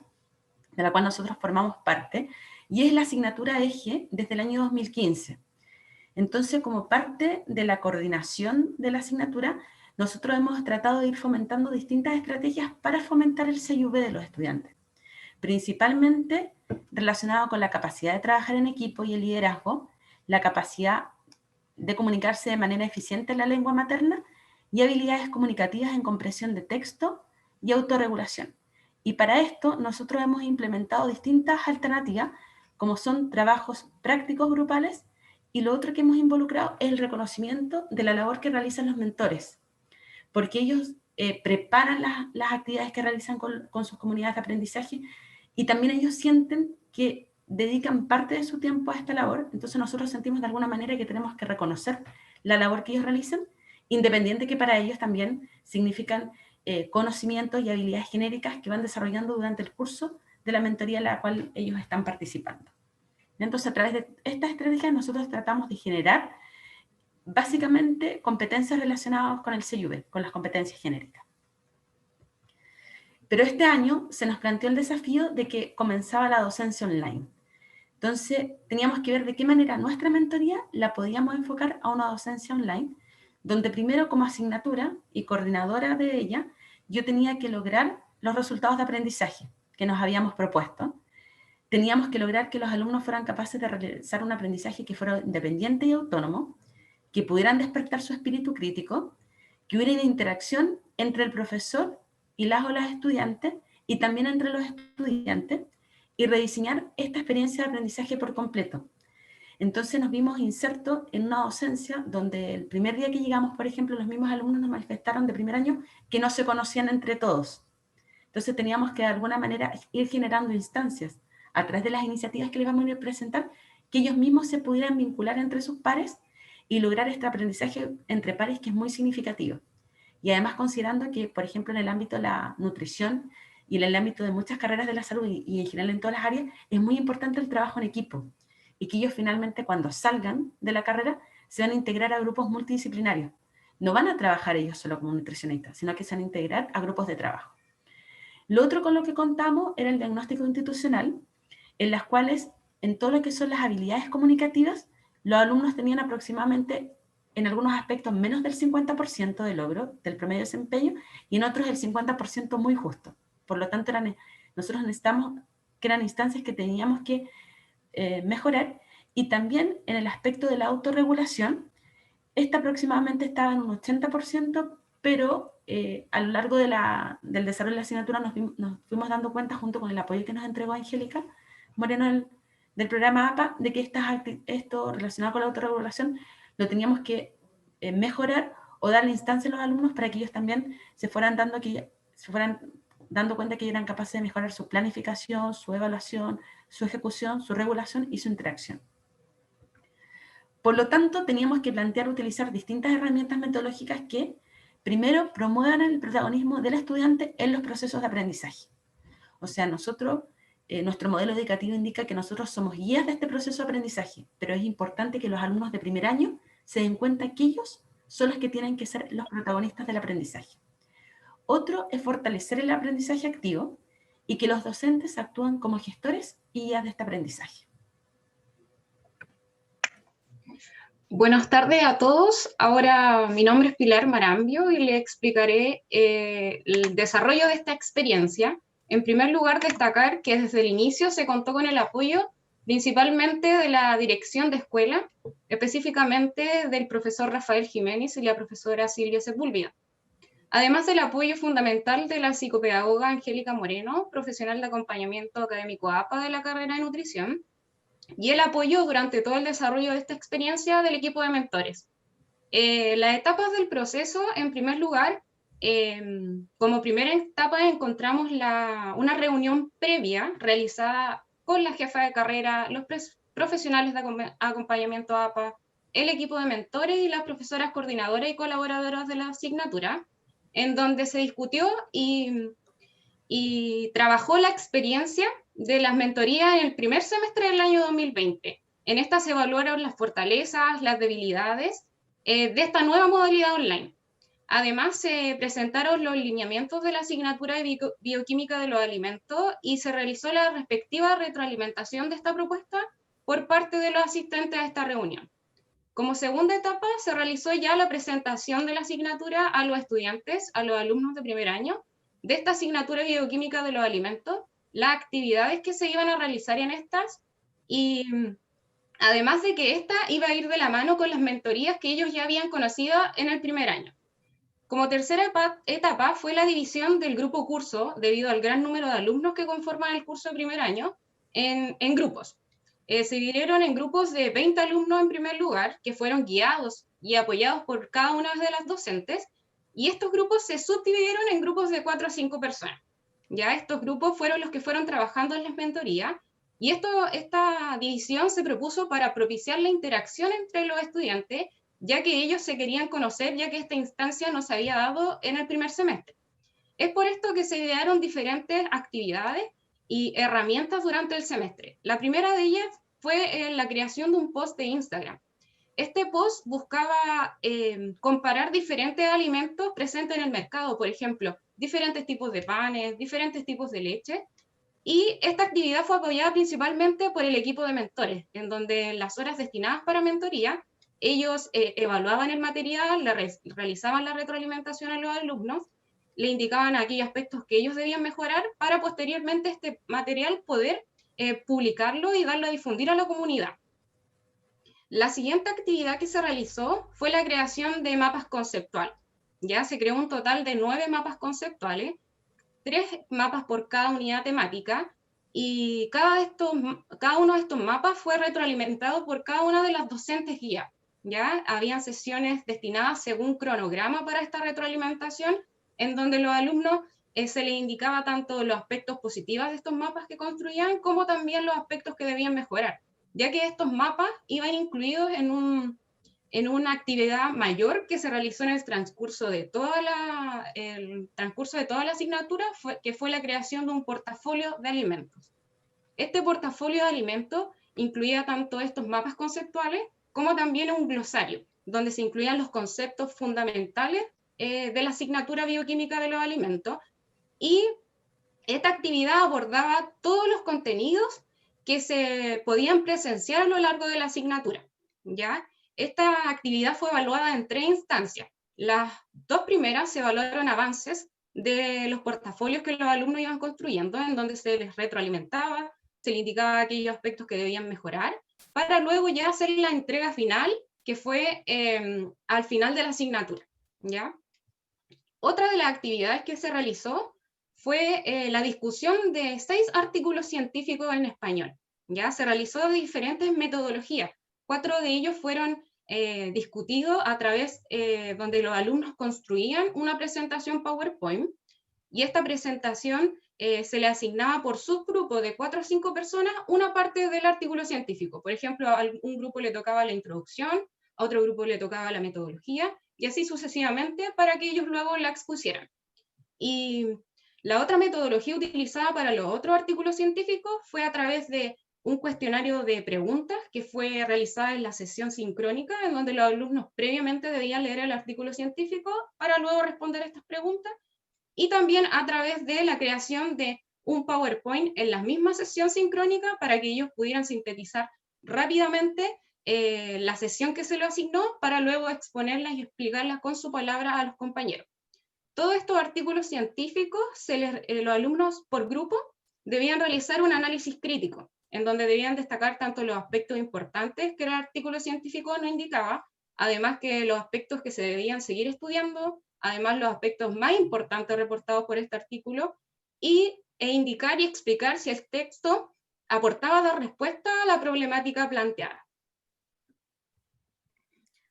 de la cual nosotros formamos parte, y es la asignatura eje desde el año 2015. Entonces, como parte de la coordinación de la asignatura, nosotros hemos tratado de ir fomentando distintas estrategias para fomentar el CIV de los estudiantes, principalmente relacionado con la capacidad de trabajar en equipo y el liderazgo, la capacidad de comunicarse de manera eficiente en la lengua materna y habilidades comunicativas en comprensión de texto y autorregulación. Y para esto nosotros hemos implementado distintas alternativas, como son trabajos prácticos grupales, y lo otro que hemos involucrado es el reconocimiento de la labor que realizan los mentores, porque ellos preparan las actividades que realizan con sus comunidades de aprendizaje, y también ellos sienten que dedican parte de su tiempo a esta labor. Entonces nosotros sentimos de alguna manera que tenemos que reconocer la labor que ellos realizan, independiente que para ellos también significan conocimientos y habilidades genéricas que van desarrollando durante el curso de la mentoría en la cual ellos están participando. Entonces, a través de estas estrategias nosotros tratamos de generar básicamente competencias relacionadas con el CIV, con las competencias genéricas. Pero este año se nos planteó el desafío de que comenzaba la docencia online. Entonces, teníamos que ver de qué manera nuestra mentoría la podíamos enfocar a una docencia online, donde primero como asignatura y coordinadora de ella, yo tenía que lograr los resultados de aprendizaje que nos habíamos propuesto. Teníamos que lograr que los alumnos fueran capaces de realizar un aprendizaje que fuera independiente y autónomo, que pudieran despertar su espíritu crítico, que hubiera una interacción entre el profesor y las o las estudiantes, y también entre los estudiantes, y rediseñar esta experiencia de aprendizaje por completo. Entonces nos vimos insertos en una docencia donde el primer día que llegamos, por ejemplo, los mismos alumnos nos manifestaron de primer año que no se conocían entre todos. Entonces teníamos que de alguna manera ir generando instancias a través de las iniciativas que les vamos a ir a presentar, que ellos mismos se pudieran vincular entre sus pares y lograr este aprendizaje entre pares que es muy significativo. Y además considerando que, por ejemplo, en el ámbito de la nutrición y en el ámbito de muchas carreras de la salud y en general en todas las áreas, es muy importante el trabajo en equipo, y que ellos finalmente cuando salgan de la carrera se van a integrar a grupos multidisciplinarios. No van a trabajar ellos solo como nutricionistas, sino que se van a integrar a grupos de trabajo. Lo otro con lo que contamos era el diagnóstico institucional, en las cuales, en todo lo que son las habilidades comunicativas, los alumnos tenían aproximadamente, en algunos aspectos, menos del 50% de logro del promedio de desempeño, y en otros el 50% muy justo. Por lo tanto, nosotros necesitamos que eran instancias que teníamos que mejorar, y también en el aspecto de la autorregulación, esta aproximadamente estaba en un 80%, pero a lo largo del desarrollo de la asignatura nos fuimos dando cuenta, junto con el apoyo que nos entregó Angélica Moreno del programa APA, de que esto relacionado con la autorregulación lo teníamos que mejorar o darle instancia a los alumnos para que ellos también se fueran dando cuenta que eran capaces de mejorar su planificación, su evaluación, su ejecución, su regulación y su interacción. Por lo tanto, teníamos que plantear utilizar distintas herramientas metodológicas que, primero, promuevan el protagonismo del estudiante en los procesos de aprendizaje. O sea, nuestro modelo educativo indica que nosotros somos guías de este proceso de aprendizaje, pero es importante que los alumnos de primer año se den cuenta que ellos son los que tienen que ser los protagonistas del aprendizaje. Otro es fortalecer el aprendizaje activo y que los docentes actúen como gestores y guías de este aprendizaje. Buenas tardes a todos. Ahora mi nombre es Pilar Marambio y le explicaré el desarrollo de esta experiencia. En primer lugar, destacar que desde el inicio se contó con el apoyo principalmente de la dirección de escuela, específicamente del profesor Rafael Jiménez y la profesora Silvia Sepúlveda. Además del apoyo fundamental de la psicopedagoga Angélica Moreno, profesional de acompañamiento académico APA de la carrera de nutrición, y el apoyo durante todo el desarrollo de esta experiencia del equipo de mentores. Las etapas del proceso, en primer lugar, como primera etapa encontramos una reunión previa realizada con la jefa de carrera, los profesionales de acompañamiento APA, el equipo de mentores y las profesoras coordinadoras y colaboradoras de la asignatura, en donde se discutió y trabajó la experiencia de las mentorías en el primer semestre del año 2020. En esta se evaluaron las fortalezas, las debilidades de esta nueva modalidad online. Además, se presentaron los lineamientos de la asignatura de bioquímica de los alimentos y se realizó la respectiva retroalimentación de esta propuesta por parte de los asistentes a esta reunión. Como segunda etapa, se realizó ya la presentación de la asignatura a los estudiantes, a los alumnos de primer año, de esta asignatura de bioquímica de los alimentos, las actividades que se iban a realizar en estas, y además de que esta iba a ir de la mano con las mentorías que ellos ya habían conocido en el primer año. Como tercera etapa fue la división del grupo curso, debido al gran número de alumnos que conforman el curso de primer año, en grupos. Se dividieron en grupos de 20 alumnos en primer lugar, que fueron guiados y apoyados por cada una de las docentes, y estos grupos se subdividieron en grupos de 4 a 5 personas. Ya estos grupos fueron los que fueron trabajando en las mentorías, y esta división se propuso para propiciar la interacción entre los estudiantes, ya que ellos se querían conocer, ya que esta instancia no se había dado en el primer semestre. Es por esto que se idearon diferentes actividades y herramientas durante el semestre. La primera de ellas fue la creación de un post de Instagram. Este post buscaba comparar diferentes alimentos presentes en el mercado, por ejemplo, diferentes tipos de panes, diferentes tipos de leche, y esta actividad fue apoyada principalmente por el equipo de mentores, en donde en las horas destinadas para mentoría, ellos evaluaban el material, realizaban la retroalimentación a los alumnos, le indicaban aquellos aspectos que ellos debían mejorar para posteriormente este material poder publicarlo y darlo a difundir a la comunidad. La siguiente actividad que se realizó fue la creación de mapas conceptuales. Ya se creó un total de 9 mapas conceptuales, 3 mapas por cada unidad temática, y cada uno de estos mapas fue retroalimentado por cada una de las docentes guías. ¿Ya? Habían sesiones destinadas según cronograma para esta retroalimentación, en donde los alumnos se les indicaba tanto los aspectos positivos de estos mapas que construían, como también los aspectos que debían mejorar, ya que estos mapas iban incluidos en una actividad mayor que se realizó en el transcurso de toda la asignatura, que fue la creación de un portafolio de alimentos. Este portafolio de alimentos incluía tanto estos mapas conceptuales como también un glosario, donde se incluían los conceptos fundamentales de la asignatura bioquímica de los alimentos, y esta actividad abordaba todos los contenidos que se podían presenciar a lo largo de la asignatura. ¿Ya? Esta actividad fue evaluada en 3 instancias. Las 2 primeras se evaluaron avances de los portafolios que los alumnos iban construyendo, en donde se les retroalimentaba, se les indicaba aquellos aspectos que debían mejorar, para luego ya hacer la entrega final, que fue al final de la asignatura. ¿Ya? Otra de las actividades que se realizó fue la discusión de 6 artículos científicos en español. ¿Ya? Se realizó de diferentes metodologías. 4 de ellos fueron discutidos a través donde los alumnos construían una presentación PowerPoint, y esta presentación se le asignaba por subgrupo de 4 a 5 personas una parte del artículo científico. Por ejemplo, a un grupo le tocaba la introducción, a otro grupo le tocaba la metodología, y así sucesivamente para que ellos luego la expusieran. Y la otra metodología utilizada para los otros artículos científicos fue a través de un cuestionario de preguntas que fue realizada en la sesión sincrónica, en donde los alumnos previamente debían leer el artículo científico para luego responder estas preguntas, y también a través de la creación de un PowerPoint en la misma sesión sincrónica para que ellos pudieran sintetizar rápidamente la sesión que se lo asignó, para luego exponerlas y explicarlas con su palabra a los compañeros. Todos estos artículos científicos, los alumnos por grupo debían realizar un análisis crítico, en donde debían destacar tanto los aspectos importantes que el artículo científico nos indicaba, además que los aspectos que se debían seguir estudiando, además los aspectos más importantes reportados por este artículo, e indicar y explicar si el texto aportaba la respuesta a la problemática planteada.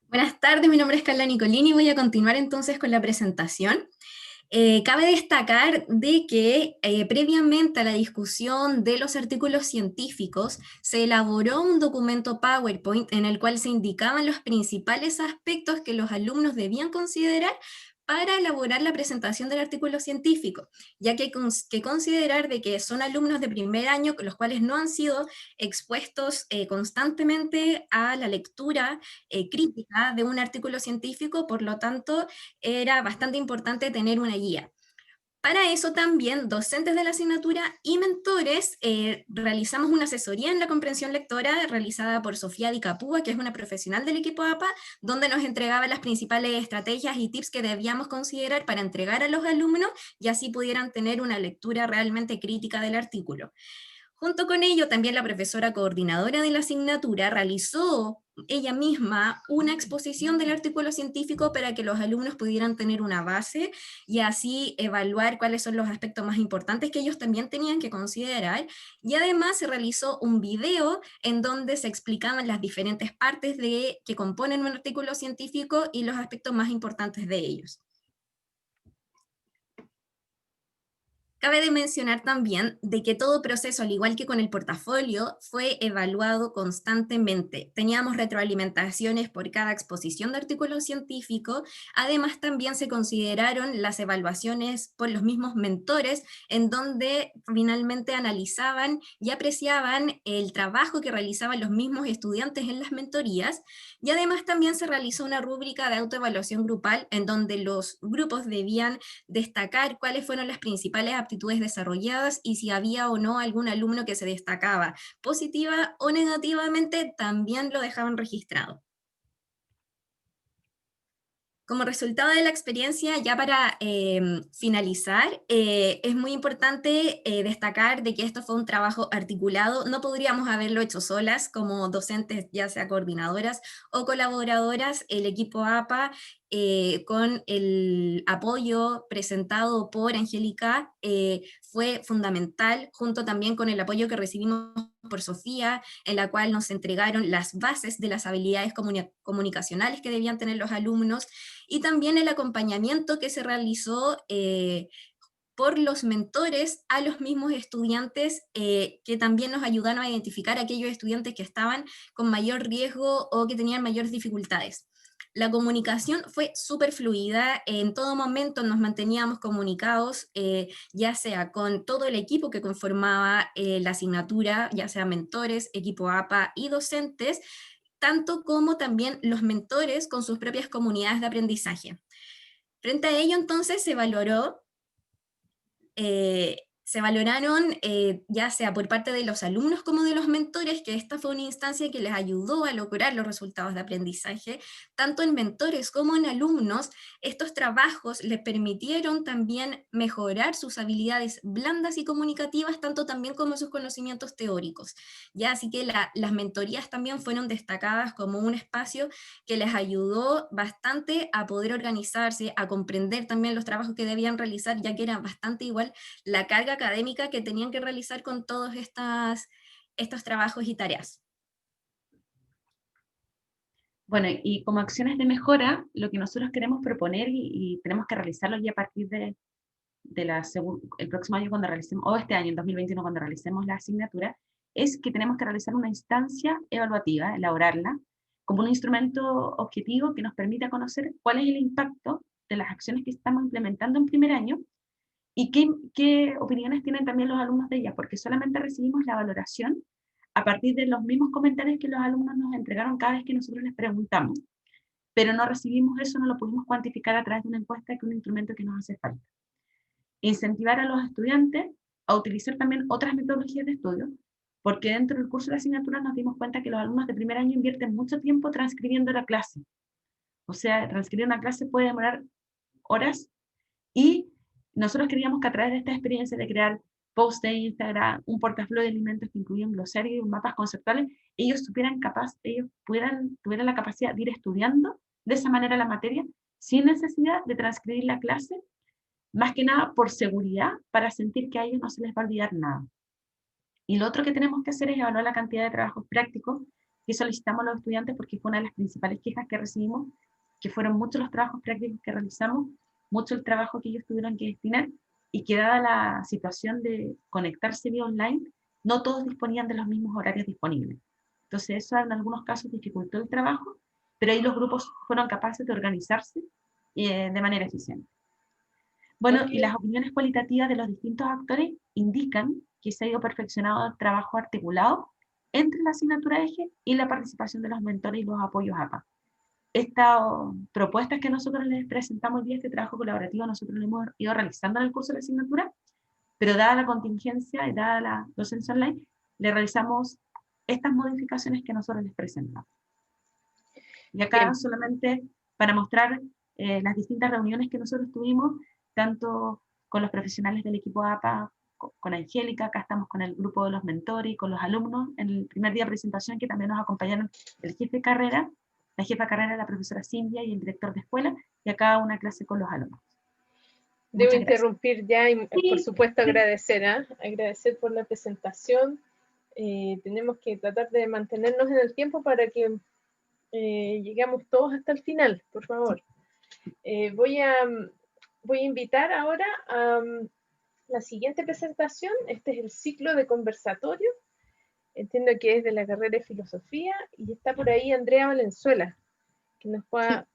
Buenas tardes, mi nombre es Carla Nicolini y voy a continuar entonces con la presentación. Cabe destacar de que previamente a la discusión de los artículos científicos se elaboró un documento PowerPoint en el cual se indicaban los principales aspectos que los alumnos debían considerar para elaborar la presentación del artículo científico, ya que hay que considerar de que son alumnos de primer año, los cuales no han sido expuestos constantemente a la lectura crítica de un artículo científico, por lo tanto, era bastante importante tener una guía. Para eso también, docentes de la asignatura y mentores, realizamos una asesoría en la comprensión lectora realizada por Sofía Di Capua, que es una profesional del equipo APA, donde nos entregaba las principales estrategias y tips que debíamos considerar para entregar a los alumnos y así pudieran tener una lectura realmente crítica del artículo. Junto con ello, también la profesora coordinadora de la asignatura realizó ella misma una exposición del artículo científico para que los alumnos pudieran tener una base y así evaluar cuáles son los aspectos más importantes que ellos también tenían que considerar. Y además se realizó un video en donde se explicaban las diferentes partes que componen un artículo científico y los aspectos más importantes de ellos. Cabe de mencionar también de que todo proceso, al igual que con el portafolio, fue evaluado constantemente. Teníamos retroalimentaciones por cada exposición de artículo científico. Además, también se consideraron las evaluaciones por los mismos mentores, en donde finalmente analizaban y apreciaban el trabajo que realizaban los mismos estudiantes en las mentorías. Y además también se realizó una rúbrica de autoevaluación grupal, en donde los grupos debían destacar cuáles fueron las principales aptitudes desarrolladas y si había o no algún alumno que se destacaba positiva o negativamente, también lo dejaban registrado. Como resultado de la experiencia, ya para finalizar, es muy importante destacar de que esto fue un trabajo articulado. No podríamos haberlo hecho solas como docentes, ya sea coordinadoras o colaboradoras. El equipo APA, con el apoyo presentado por Angélica, fue fundamental, junto también con el apoyo que recibimos por Sofía, en la cual nos entregaron las bases de las habilidades comunicacionales que debían tener los alumnos, y también el acompañamiento que se realizó por los mentores a los mismos estudiantes, que también nos ayudaron a identificar a aquellos estudiantes que estaban con mayor riesgo o que tenían mayores dificultades. La comunicación fue súper fluida, en todo momento nos manteníamos comunicados, ya sea con todo el equipo que conformaba la asignatura, ya sea mentores, equipo APA y docentes, tanto como también los mentores con sus propias comunidades de aprendizaje. Frente a ello, entonces, se valoraron, ya sea por parte de los alumnos como de los mentores, que esta fue una instancia que les ayudó a lograr los resultados de aprendizaje. Tanto en mentores como en alumnos, estos trabajos les permitieron también mejorar sus habilidades blandas y comunicativas, tanto también como sus conocimientos teóricos. Ya, así que las mentorías también fueron destacadas como un espacio que les ayudó bastante a poder organizarse, a comprender también los trabajos que debían realizar, ya que era bastante igual la carga académica que tenían que realizar con todos estos trabajos y tareas. Bueno, y como acciones de mejora, lo que nosotros queremos proponer y tenemos que realizarlo ya a partir de el próximo año cuando realicemos, o este año, en 2021, cuando realicemos la asignatura, es que tenemos que realizar una instancia evaluativa, elaborarla, como un instrumento objetivo que nos permita conocer cuál es el impacto de las acciones que estamos implementando en primer año y qué opiniones tienen también los alumnos de ellas, porque solamente recibimos la valoración a partir de los mismos comentarios que los alumnos nos entregaron cada vez que nosotros les preguntamos, pero no recibimos eso, no lo pudimos cuantificar a través de una encuesta, que es un instrumento que nos hace falta. Incentivar a los estudiantes a utilizar también otras metodologías de estudio, porque dentro del curso de asignatura nos dimos cuenta que los alumnos de primer año invierten mucho tiempo transcribiendo la clase. O sea, transcribir una clase puede demorar horas, y nosotros queríamos que a través de esta experiencia de crear posts de Instagram, un portafolio de alimentos que incluía un glosario y mapas conceptuales, ellos tuvieran la capacidad de ir estudiando de esa manera la materia, sin necesidad de transcribir la clase, más que nada por seguridad, para sentir que a ellos no se les va a olvidar nada. Y lo otro que tenemos que hacer es evaluar la cantidad de trabajos prácticos que solicitamos a los estudiantes, porque fue una de las principales quejas que recibimos, que fueron muchos los trabajos prácticos que realizamos, mucho el trabajo que ellos tuvieron que destinar, y que dada la situación de conectarse vía online, no todos disponían de los mismos horarios disponibles. Entonces eso en algunos casos dificultó el trabajo, pero ahí los grupos fueron capaces de organizarse de manera eficiente. Bueno, y las opiniones cualitativas de los distintos actores indican que se ha ido perfeccionando el trabajo articulado entre la asignatura eje y la participación de los mentores y los apoyos APA. Estas propuestas que nosotros les presentamos hoy día, este trabajo colaborativo, nosotros lo hemos ido realizando en el curso de la asignatura, pero dada la contingencia y dada la docencia online, le realizamos estas modificaciones que nosotros les presentamos. Y acá solamente para mostrar las distintas reuniones que nosotros tuvimos, tanto con los profesionales del equipo APA, con Angélica, acá estamos con el grupo de los mentores y con los alumnos, en el primer día de presentación que también nos acompañaron el jefe de carrera, la jefa de carrera, la profesora Cindia y el director de escuela, y acá una clase con los alumnos. Debo interrumpir ya y por supuesto agradecer, agradecer por la presentación. Tenemos que tratar de mantenernos en el tiempo para que lleguemos todos hasta el final, por favor. Voy a invitar ahora a la siguiente presentación. Este es el ciclo de conversatorio. Entiendo que es de la carrera de filosofía y está por ahí Andrea Valenzuela, que nos pueda,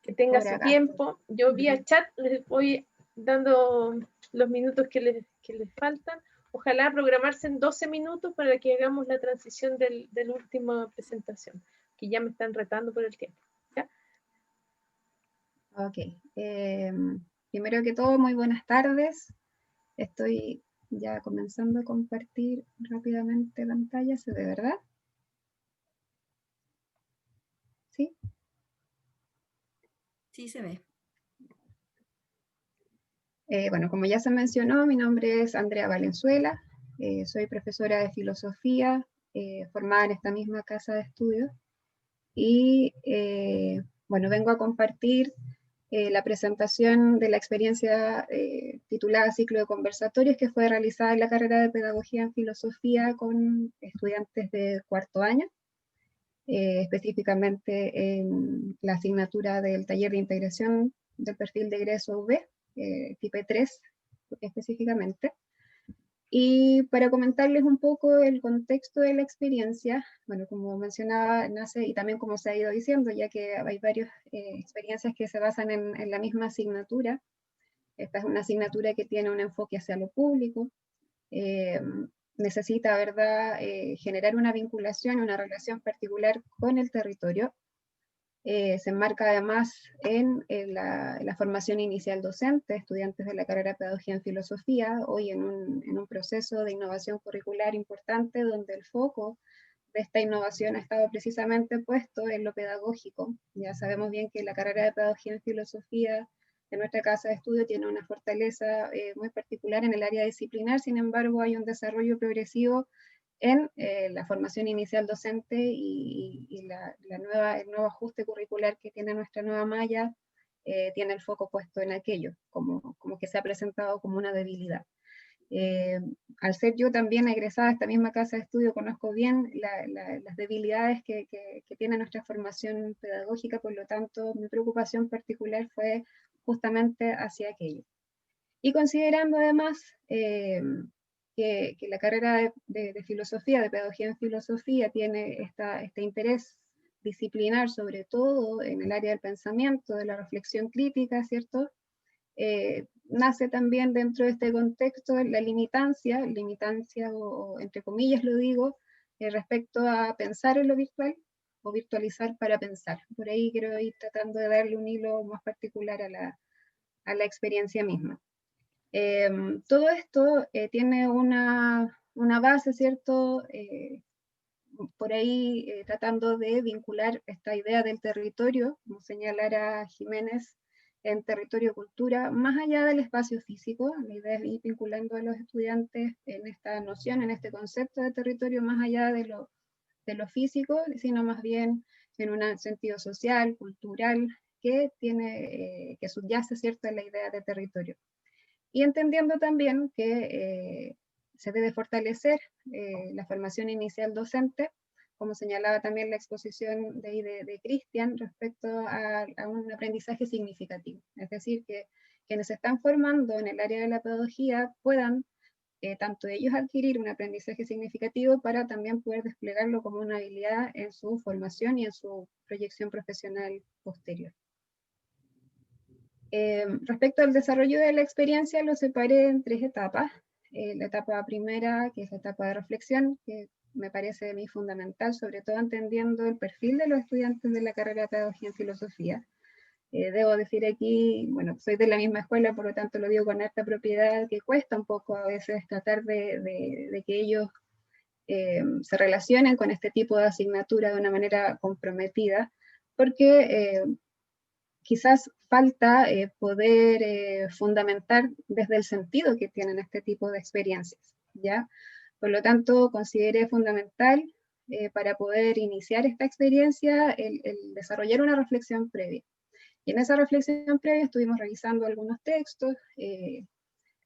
que tenga su tiempo. Yo vía chat les voy dando los minutos que les faltan. Ojalá programarse en 12 minutos para que hagamos la transición de la última presentación, que ya me están retando por el tiempo. ¿Ya? Ok. Primero que todo, muy buenas tardes. Estoy ya comenzando a compartir rápidamente pantalla. ¿Se ve, verdad? ¿Sí? Sí, se ve. Bueno, como ya se mencionó, mi nombre es Andrea Valenzuela. Soy profesora de filosofía, formada en esta misma casa de estudios. Y bueno, vengo a compartir la presentación de la experiencia titulada Ciclo de Conversatorios, que fue realizada en la carrera de Pedagogía en Filosofía con estudiantes de cuarto año, específicamente en la asignatura del taller de integración del perfil de egreso UB, TIPE 3 específicamente. Y para comentarles un poco el contexto de la experiencia, bueno, como mencionaba, nace, y también como se ha ido diciendo, ya que hay varias experiencias que se basan en la misma asignatura. Esta es una asignatura que tiene un enfoque hacia lo público, necesita, ¿verdad?, generar una vinculación, una relación particular con el territorio. Se enmarca además en la formación inicial docente, estudiantes de la carrera de Pedagogía en Filosofía, hoy en un proceso de innovación curricular importante, donde el foco de esta innovación ha estado precisamente puesto en lo pedagógico. Ya sabemos bien que la carrera de Pedagogía en Filosofía de nuestra casa de estudio tiene una fortaleza muy particular en el área disciplinar, sin embargo hay un desarrollo progresivo en la formación inicial docente y el nuevo ajuste curricular que tiene nuestra nueva malla tiene el foco puesto en aquello, como que se ha presentado como una debilidad. Al ser yo también egresada a esta misma casa de estudio, conozco bien las debilidades que tiene nuestra formación pedagógica, por lo tanto mi preocupación particular fue justamente hacia aquello. Y considerando además que la carrera de filosofía, de pedagogía en filosofía, tiene este interés disciplinar, sobre todo en el área del pensamiento, de la reflexión crítica, ¿cierto? Nace también dentro de este contexto la limitancia o entre comillas lo digo, respecto a pensar en lo virtual o virtualizar para pensar. Por ahí quiero ir tratando de darle un hilo más particular a la experiencia misma. Todo esto tiene una base, ¿cierto? Por ahí tratando de vincular esta idea del territorio, como señalara Jiménez, en territorio-cultura, más allá del espacio físico. La idea es ir vinculando a los estudiantes en esta noción, en este concepto de territorio, más allá de lo físico, sino más bien en un sentido social, cultural, que subyace, ¿cierto?, en la idea de territorio. Y entendiendo también que se debe fortalecer la formación inicial docente, como señalaba también la exposición de Cristian, respecto a un aprendizaje significativo. Es decir, que quienes se están formando en el área de la pedagogía puedan tanto ellos adquirir un aprendizaje significativo para también poder desplegarlo como una habilidad en su formación y en su proyección profesional posterior. Respecto al desarrollo de la experiencia, lo separé en 3 etapas. La etapa primera, que es la etapa de reflexión, que me parece a mí fundamental, sobre todo entendiendo el perfil de los estudiantes de la carrera de Pedagogía en Filosofía. Debo decir aquí, bueno, soy de la misma escuela, por lo tanto lo digo con harta propiedad, que cuesta un poco a veces tratar de que ellos se relacionen con este tipo de asignatura de una manera comprometida, porque quizás falta poder fundamentar desde el sentido que tienen este tipo de experiencias, ¿ya? Por lo tanto, consideré fundamental para poder iniciar esta experiencia el desarrollar una reflexión previa. Y en esa reflexión previa estuvimos revisando algunos textos,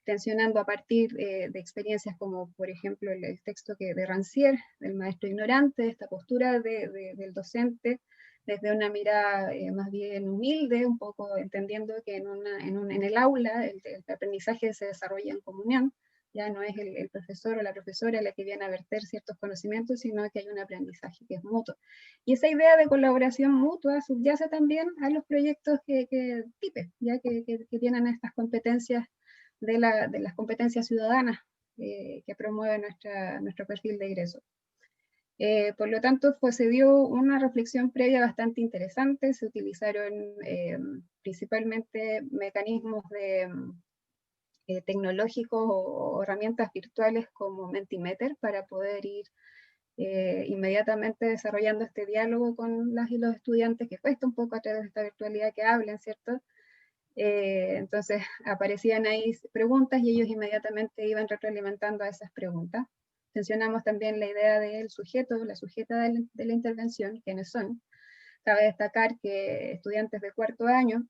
tensionando a partir de experiencias como, por ejemplo, el texto de Rancière, del maestro ignorante, esta postura del docente, desde una mirada más bien humilde, un poco entendiendo que en el aula el aprendizaje se desarrolla en comunión, ya no es el profesor o la profesora la que viene a verter ciertos conocimientos, sino que hay un aprendizaje que es mutuo. Y esa idea de colaboración mutua subyace también a los proyectos TIPE, ya que tienen estas competencias de las competencias ciudadanas que promueve nuestro perfil de egreso. Por lo tanto, se dio una reflexión previa bastante interesante, se utilizaron principalmente mecanismos tecnológicos o herramientas virtuales como Mentimeter para poder ir inmediatamente desarrollando este diálogo con las y los estudiantes, que cuesta un poco a través de esta virtualidad que hablen, ¿cierto? Entonces aparecían ahí preguntas y ellos inmediatamente iban retroalimentando a esas preguntas. Mencionamos también la idea del sujeto, la sujeta de la intervención, quiénes son. Cabe destacar que estudiantes de 4º año,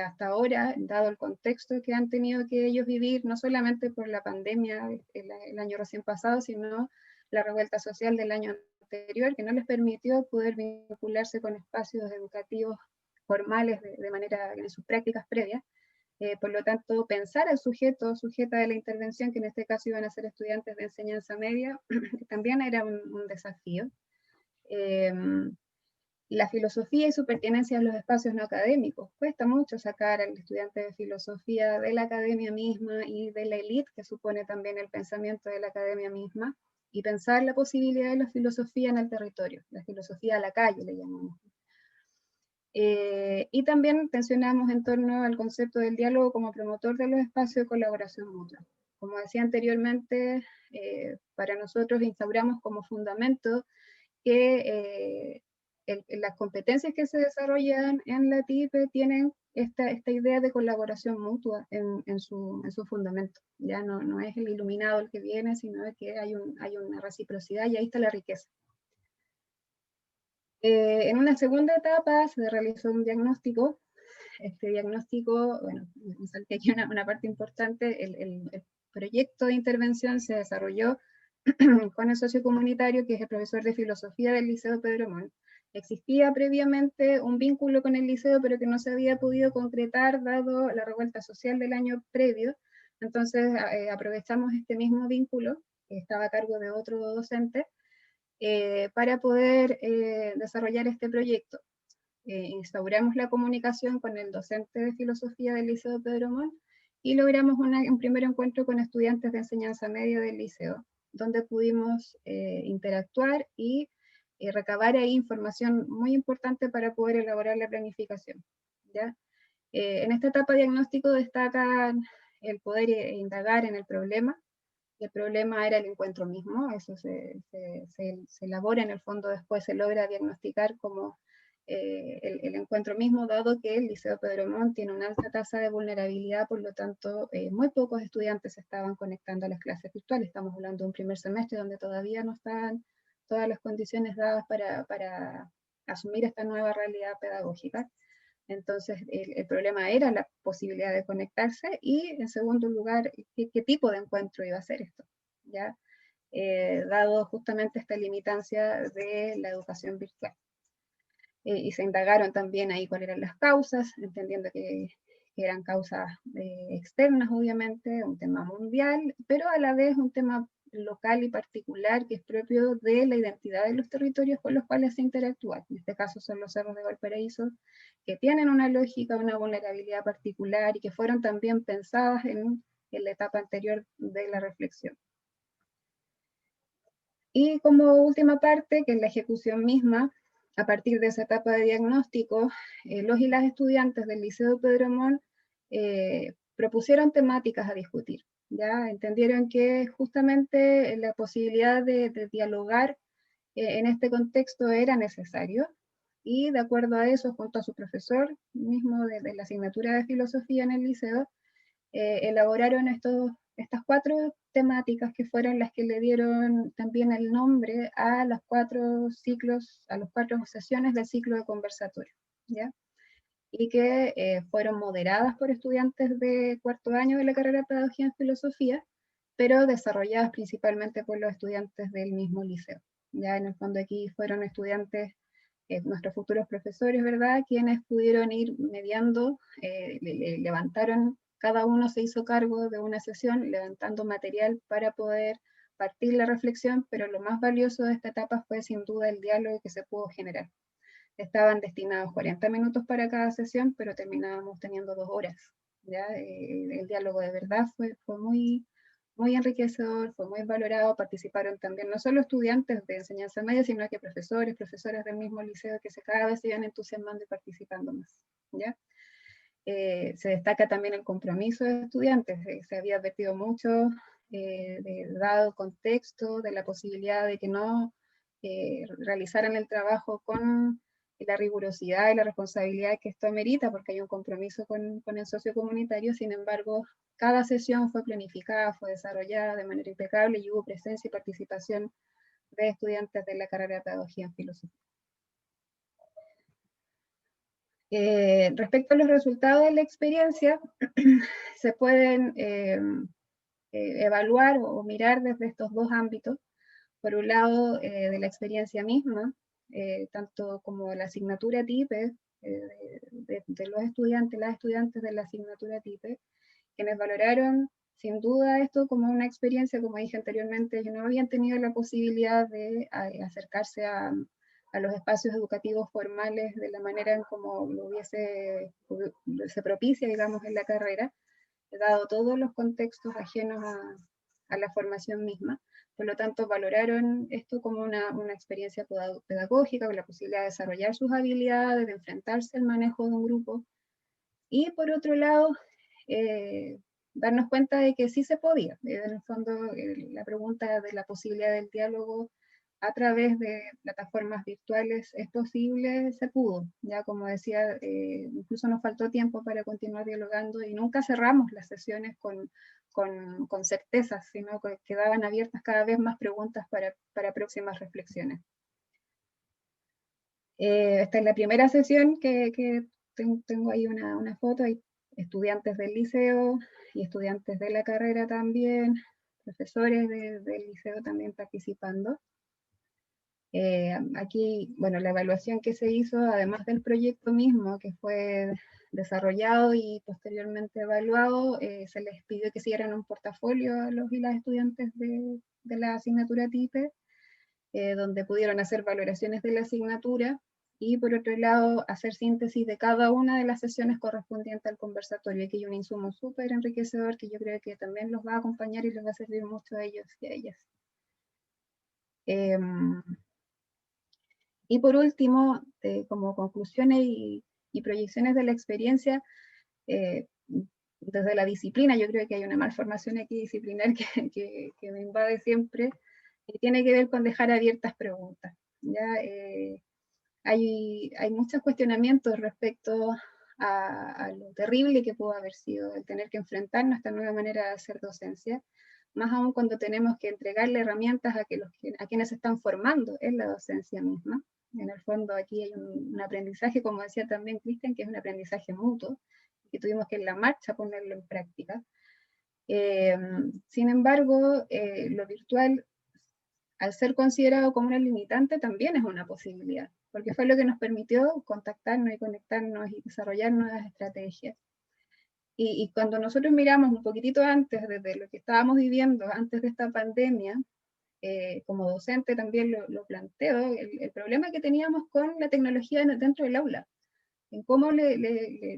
hasta ahora, dado el contexto que han tenido que ellos vivir, no solamente por la pandemia el año recién pasado, sino la revuelta social del año anterior, que no les permitió poder vincularse con espacios educativos formales de manera en sus prácticas previas. Por lo tanto, pensar al sujeto, sujeta de la intervención, que en este caso iban a ser estudiantes de enseñanza media, también era un desafío. La filosofía y su pertenencia a los espacios no académicos. Cuesta mucho sacar al estudiante de filosofía de la academia misma y de la élite, que supone también el pensamiento de la academia misma, y pensar la posibilidad de la filosofía en el territorio, la filosofía a la calle le llamamos. Y también tensionamos en torno al concepto del diálogo como promotor de los espacios de colaboración mutua. Como decía anteriormente, para nosotros instauramos como fundamento que las competencias que se desarrollan en la TIPE tienen esta idea de colaboración mutua en su fundamento. Ya no es el iluminado el que viene, sino que hay una reciprocidad y ahí está la riqueza. En una segunda etapa se realizó un diagnóstico. Este diagnóstico, bueno, me salté aquí una parte importante, el proyecto de intervención se desarrolló con el socio comunitario, que es el profesor de filosofía del Liceo Pedro Montt. Existía previamente un vínculo con el liceo, pero que no se había podido concretar dado la revuelta social del año previo. Entonces aprovechamos este mismo vínculo, que estaba a cargo de otro docente, para poder desarrollar este proyecto. Instauramos la comunicación con el docente de filosofía del Liceo Pedro Montt y logramos un primer encuentro con estudiantes de enseñanza media del liceo, donde pudimos interactuar y recabar ahí información muy importante para poder elaborar la planificación, ¿ya? En esta etapa diagnóstico destacan el poder indagar en el problema. El problema era el encuentro mismo, eso se elabora en el fondo, después se logra diagnosticar como el encuentro mismo, dado que el Liceo Pedro Montt tiene una alta tasa de vulnerabilidad, por lo tanto muy pocos estudiantes se estaban conectando a las clases virtuales. Estamos hablando de un primer semestre donde todavía no están todas las condiciones dadas para asumir esta nueva realidad pedagógica. Entonces el problema era la posibilidad de conectarse y, en segundo lugar, qué tipo de encuentro iba a ser esto, ¿ya? Dado justamente esta limitancia de la educación virtual. Y se indagaron también ahí cuáles eran las causas, entendiendo que eran causas externas, obviamente, un tema mundial, pero a la vez un tema local y particular que es propio de la identidad de los territorios con los cuales se interactúa. En este caso son los cerros de Valparaíso, que tienen una lógica, una vulnerabilidad particular y que fueron también pensadas en la etapa anterior de la reflexión. Y como última parte, que es la ejecución misma, a partir de esa etapa de diagnóstico, los y las estudiantes del Liceo Pedro Montt propusieron temáticas a discutir. ¿Ya? Entendieron que justamente la posibilidad de dialogar en este contexto era necesario, y de acuerdo a eso, junto a su profesor mismo de la asignatura de filosofía en el liceo, elaboraron estas 4 temáticas que fueron las que le dieron también el nombre a los 4 ciclos, a las 4 sesiones del ciclo de conversatorio, ¿ya? Y que fueron moderadas por estudiantes de 4º año de la carrera de Pedagogía en Filosofía, pero desarrolladas principalmente por los estudiantes del mismo liceo. Ya en el fondo aquí fueron estudiantes, nuestros futuros profesores, ¿verdad?, quienes pudieron ir mediando, levantaron, cada uno se hizo cargo de una sesión, levantando material para poder partir la reflexión, pero lo más valioso de esta etapa fue sin duda el diálogo que se pudo generar. Estaban destinados 40 minutos para cada sesión, pero terminábamos teniendo 2 horas. ¿Ya? El diálogo de verdad fue muy, muy enriquecedor, fue muy valorado. Participaron también no solo estudiantes de enseñanza media, sino que profesores, profesoras del mismo liceo que cada vez se iban entusiasmando y participando más. ¿Ya? Se destaca también el compromiso de estudiantes. Se había advertido mucho, dado el contexto, de la posibilidad de que no realizaran el trabajo con la rigurosidad y la responsabilidad que esto amerita, porque hay un compromiso con el socio comunitario. Sin embargo, cada sesión fue planificada, fue desarrollada de manera impecable y hubo presencia y participación de estudiantes de la carrera de Pedagogía en Filosofía. Respecto a los resultados de la experiencia, se pueden evaluar o mirar desde estos 2 ámbitos. Por un lado, de la experiencia misma, tanto como la asignatura TIPE, de los estudiantes, las estudiantes de la asignatura TIPE, quienes valoraron sin duda esto como una experiencia, como dije anteriormente, que no habían tenido la posibilidad de acercarse a los espacios educativos formales de la manera en como se propicia, digamos, en la carrera, dado todos los contextos ajenos a la formación misma. Por lo tanto, valoraron esto como una experiencia pedagógica, con la posibilidad de desarrollar sus habilidades, de enfrentarse al manejo de un grupo. Y por otro lado, darnos cuenta de que sí se podía. En el fondo, la pregunta de la posibilidad del diálogo a través de plataformas virtuales es posible, se pudo. Ya como decía, incluso nos faltó tiempo para continuar dialogando y nunca cerramos las sesiones con certezas, sino que quedaban abiertas cada vez más preguntas para próximas reflexiones. Esta es la primera sesión que tengo ahí una foto, hay estudiantes del liceo y estudiantes de la carrera también, profesores del liceo también participando. Aquí, bueno, la evaluación que se hizo, además del proyecto mismo que fue desarrollado y posteriormente evaluado, se les pidió que siguieran un portafolio a los y las estudiantes de la asignatura TIPE, donde pudieron hacer valoraciones de la asignatura y por otro lado hacer síntesis de cada una de las sesiones correspondientes al conversatorio. Aquí hay un insumo súper enriquecedor que yo creo que también los va a acompañar y les va a servir mucho a ellos y a ellas. Y por último, como conclusiones y proyecciones de la experiencia, desde la disciplina, yo creo que hay una malformación aquí disciplinar que me invade siempre, y tiene que ver con dejar abiertas preguntas. ¿Ya? Hay muchos cuestionamientos respecto a lo terrible que pudo haber sido el tener que enfrentarnos a esta nueva manera de hacer docencia, más aún cuando tenemos que entregarle herramientas a quienes se están formando en la docencia misma. En el fondo aquí hay un aprendizaje, como decía también Cristian, que es un aprendizaje mutuo, que tuvimos que en la marcha ponerlo en práctica. Sin embargo, lo virtual, al ser considerado como una limitante, también es una posibilidad, porque fue lo que nos permitió contactarnos y conectarnos y desarrollar nuevas estrategias. Y cuando nosotros miramos un poquitito antes, desde lo que estábamos viviendo antes de esta pandemia, como docente también lo planteo, el problema que teníamos con la tecnología dentro del aula, en cómo le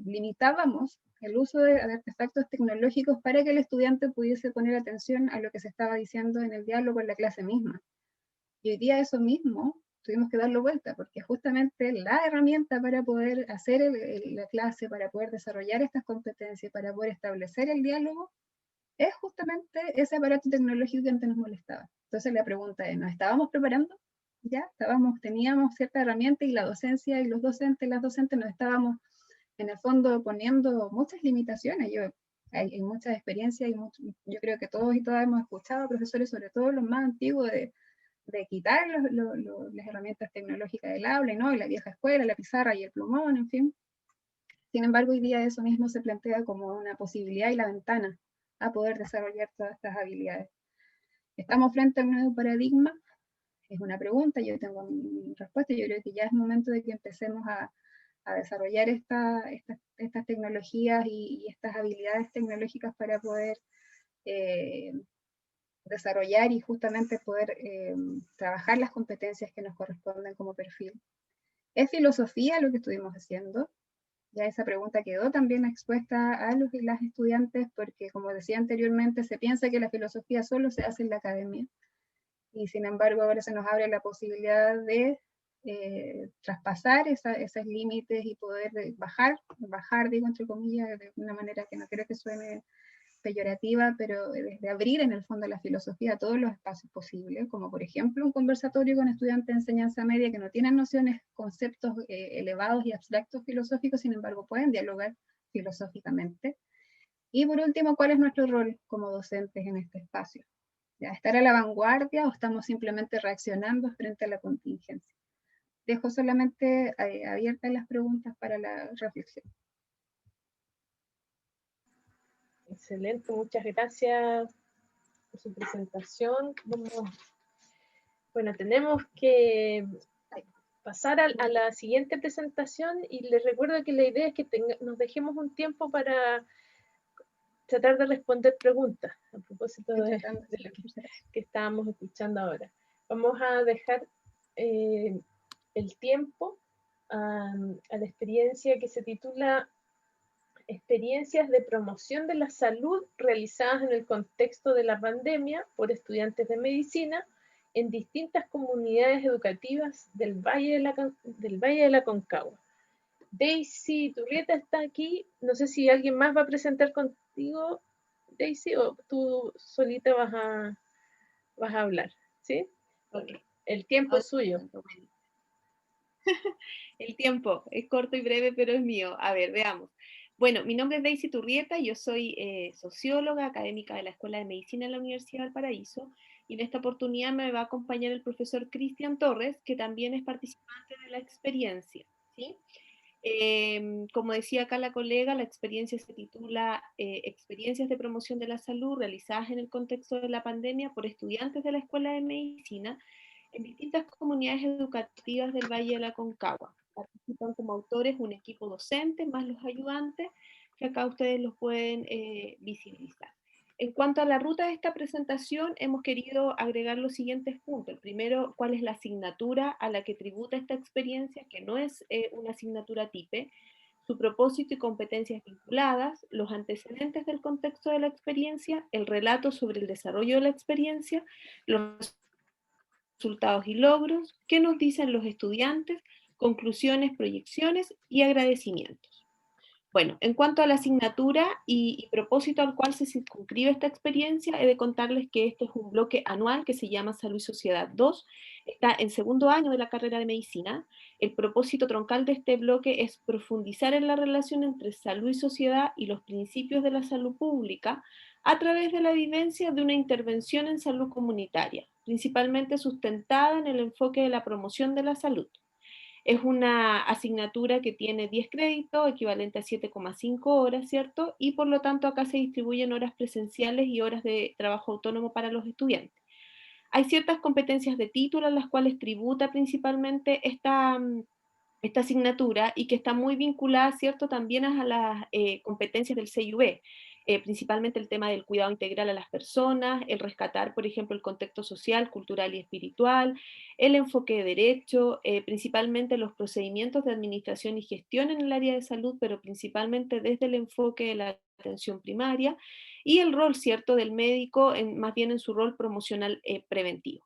limitábamos el uso de artefactos tecnológicos para que el estudiante pudiese poner atención a lo que se estaba diciendo en el diálogo en la clase misma. Y hoy día eso mismo tuvimos que darlo vuelta, porque justamente la herramienta para poder hacer la clase, para poder desarrollar estas competencias, para poder establecer el diálogo, es justamente ese aparato tecnológico que antes nos molestaba. Entonces la pregunta es, ¿nos estábamos preparando? ¿Ya? Teníamos cierta herramienta y la docencia y los docentes, las docentes nos estábamos en el fondo poniendo muchas limitaciones. Hay muchas experiencias y yo creo que todos y todas hemos escuchado a profesores, sobre todo los más antiguos, de quitar las herramientas tecnológicas del aula, ¿no? Y la vieja escuela, la pizarra y el plumón, en fin. Sin embargo, hoy día eso mismo se plantea como una posibilidad y la ventana a poder desarrollar todas estas habilidades. ¿Estamos frente a un nuevo paradigma? Es una pregunta, yo tengo mi respuesta. Yo creo que ya es momento de que empecemos a desarrollar estas tecnologías y estas habilidades tecnológicas para poder desarrollar y justamente poder trabajar las competencias que nos corresponden como perfil. ¿Es filosofía lo que estuvimos haciendo? Ya esa pregunta quedó también expuesta a los y las estudiantes, porque como decía anteriormente, se piensa que la filosofía solo se hace en la academia, y sin embargo ahora se nos abre la posibilidad de traspasar esos límites y poder bajar, digo entre comillas, de una manera que no creo que suene peyorativa, pero desde abrir en el fondo la filosofía a todos los espacios posibles, como por ejemplo un conversatorio con estudiantes de enseñanza media que no tienen nociones, conceptos elevados y abstractos filosóficos, sin embargo pueden dialogar filosóficamente. Y por último, ¿cuál es nuestro rol como docentes en este espacio? ¿Ya estar a la vanguardia o estamos simplemente reaccionando frente a la contingencia? Dejo solamente abiertas las preguntas para la reflexión. Excelente, muchas gracias por su presentación. Bueno, tenemos que pasar a la siguiente presentación y les recuerdo que la idea es que nos dejemos un tiempo para tratar de responder preguntas a propósito de lo que estábamos escuchando ahora. Vamos a dejar el tiempo a la experiencia que se titula Experiencias de promoción de la salud realizadas en el contexto de la pandemia por estudiantes de medicina en distintas comunidades educativas del Valle de la Concagua. Daisy Turrieta está aquí. No sé si alguien más va a presentar contigo, Daisy, o tú solita vas a hablar, ¿sí? Okay. El tiempo es suyo. El tiempo es corto y breve, pero es mío. A ver, veamos. Bueno, mi nombre es Daisy Turrieta, yo soy socióloga académica de la Escuela de Medicina de la Universidad de Valparaíso, y en esta oportunidad me va a acompañar el profesor Cristian Torres, que también es participante de la experiencia, ¿sí? Como decía acá la colega, la experiencia se titula Experiencias de promoción de la salud realizadas en el contexto de la pandemia por estudiantes de la Escuela de Medicina en distintas comunidades educativas del Valle de la Concagua. Participan como autores un equipo docente más los ayudantes, que acá ustedes los pueden visibilizar. En cuanto a la ruta de esta presentación, hemos querido agregar los siguientes puntos. El primero, cuál es la asignatura a la que tributa esta experiencia, que no es una asignatura TIPE, su propósito y competencias vinculadas, los antecedentes del contexto de la experiencia, el relato sobre el desarrollo de la experiencia, los resultados y logros, qué nos dicen los estudiantes, conclusiones, proyecciones y agradecimientos. Bueno, en cuanto a la asignatura y propósito al cual se circunscribe esta experiencia, he de contarles que este es un bloque anual que se llama Salud y Sociedad 2, está en segundo año de la carrera de medicina. El propósito troncal de este bloque es profundizar en la relación entre salud y sociedad y los principios de la salud pública a través de la vivencia de una intervención en salud comunitaria, principalmente sustentada en el enfoque de la promoción de la salud. Es una asignatura que tiene 10 créditos, equivalente a 7,5 horas, ¿cierto? Y por lo tanto acá se distribuyen horas presenciales y horas de trabajo autónomo para los estudiantes. Hay ciertas competencias de título a las cuales tributa principalmente esta asignatura y que está muy vinculada, ¿cierto?, también a las competencias del CIUB. principalmente el tema del cuidado integral a las personas, el rescatar, por ejemplo, el contexto social, cultural y espiritual, el enfoque de derecho, principalmente los procedimientos de administración y gestión en el área de salud, pero principalmente desde el enfoque de la atención primaria, y el rol, ¿cierto?, del médico, más bien en su rol promocional preventivo.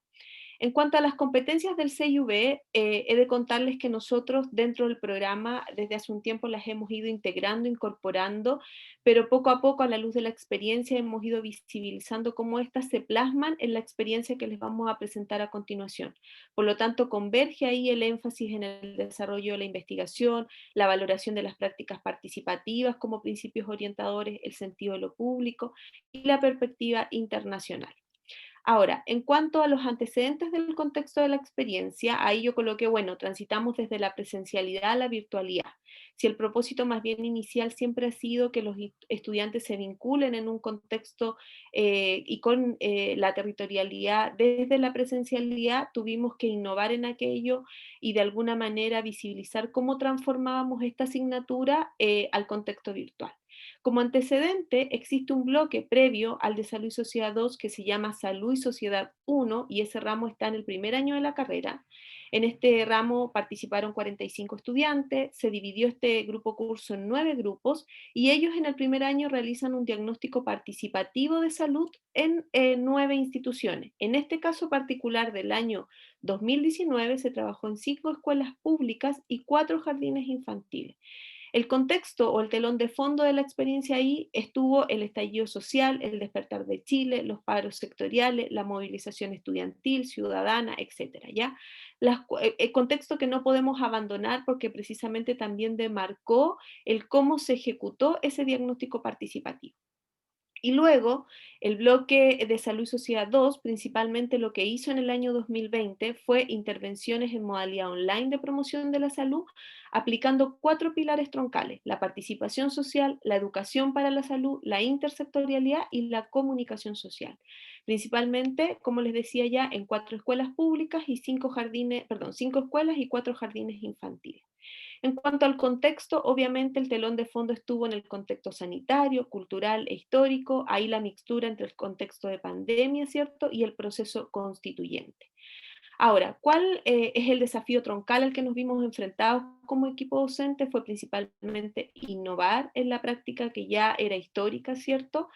En cuanto a las competencias del CIV, he de contarles que nosotros dentro del programa desde hace un tiempo las hemos ido integrando, incorporando, pero poco a poco a la luz de la experiencia hemos ido visibilizando cómo éstas se plasman en la experiencia que les vamos a presentar a continuación. Por lo tanto, converge ahí el énfasis en el desarrollo de la investigación, la valoración de las prácticas participativas como principios orientadores, el sentido de lo público y la perspectiva internacional. Ahora, en cuanto a los antecedentes del contexto de la experiencia, ahí yo coloqué, bueno, transitamos desde la presencialidad a la virtualidad. Si el propósito más bien inicial siempre ha sido que los estudiantes se vinculen en un contexto y con la territorialidad desde la presencialidad, tuvimos que innovar en aquello y de alguna manera visibilizar cómo transformábamos esta asignatura al contexto virtual. Como antecedente, existe un bloque previo al de Salud y Sociedad 2 que se llama Salud y Sociedad 1 y ese ramo está en el primer año de la carrera. En este ramo participaron 45 estudiantes, se dividió este grupo curso en 9 grupos y ellos en el primer año realizan un diagnóstico participativo de salud en 9 instituciones. En este caso particular del año 2019 se trabajó en 5 escuelas públicas y 4 jardines infantiles. El contexto o el telón de fondo de la experiencia ahí estuvo el estallido social, el despertar de Chile, los paros sectoriales, la movilización estudiantil, ciudadana, etcétera, ¿ya? El contexto que no podemos abandonar porque precisamente también demarcó el cómo se ejecutó ese diagnóstico participativo. Y luego, el bloque de Salud y Sociedad 2, principalmente lo que hizo en el año 2020 fue intervenciones en modalidad online de promoción de la salud, aplicando 4 pilares troncales: la participación social, la educación para la salud, la intersectorialidad y la comunicación social. Principalmente, como les decía ya, en 4 escuelas públicas y 5 escuelas y 4 jardines infantiles. En cuanto al contexto, obviamente el telón de fondo estuvo en el contexto sanitario, cultural e histórico, ahí la mixtura entre el contexto de pandemia, ¿cierto?, y el proceso constituyente. Ahora, ¿cuál es el desafío troncal al que nos vimos enfrentados como equipo docente? Fue principalmente innovar en la práctica que ya era histórica, ¿cierto?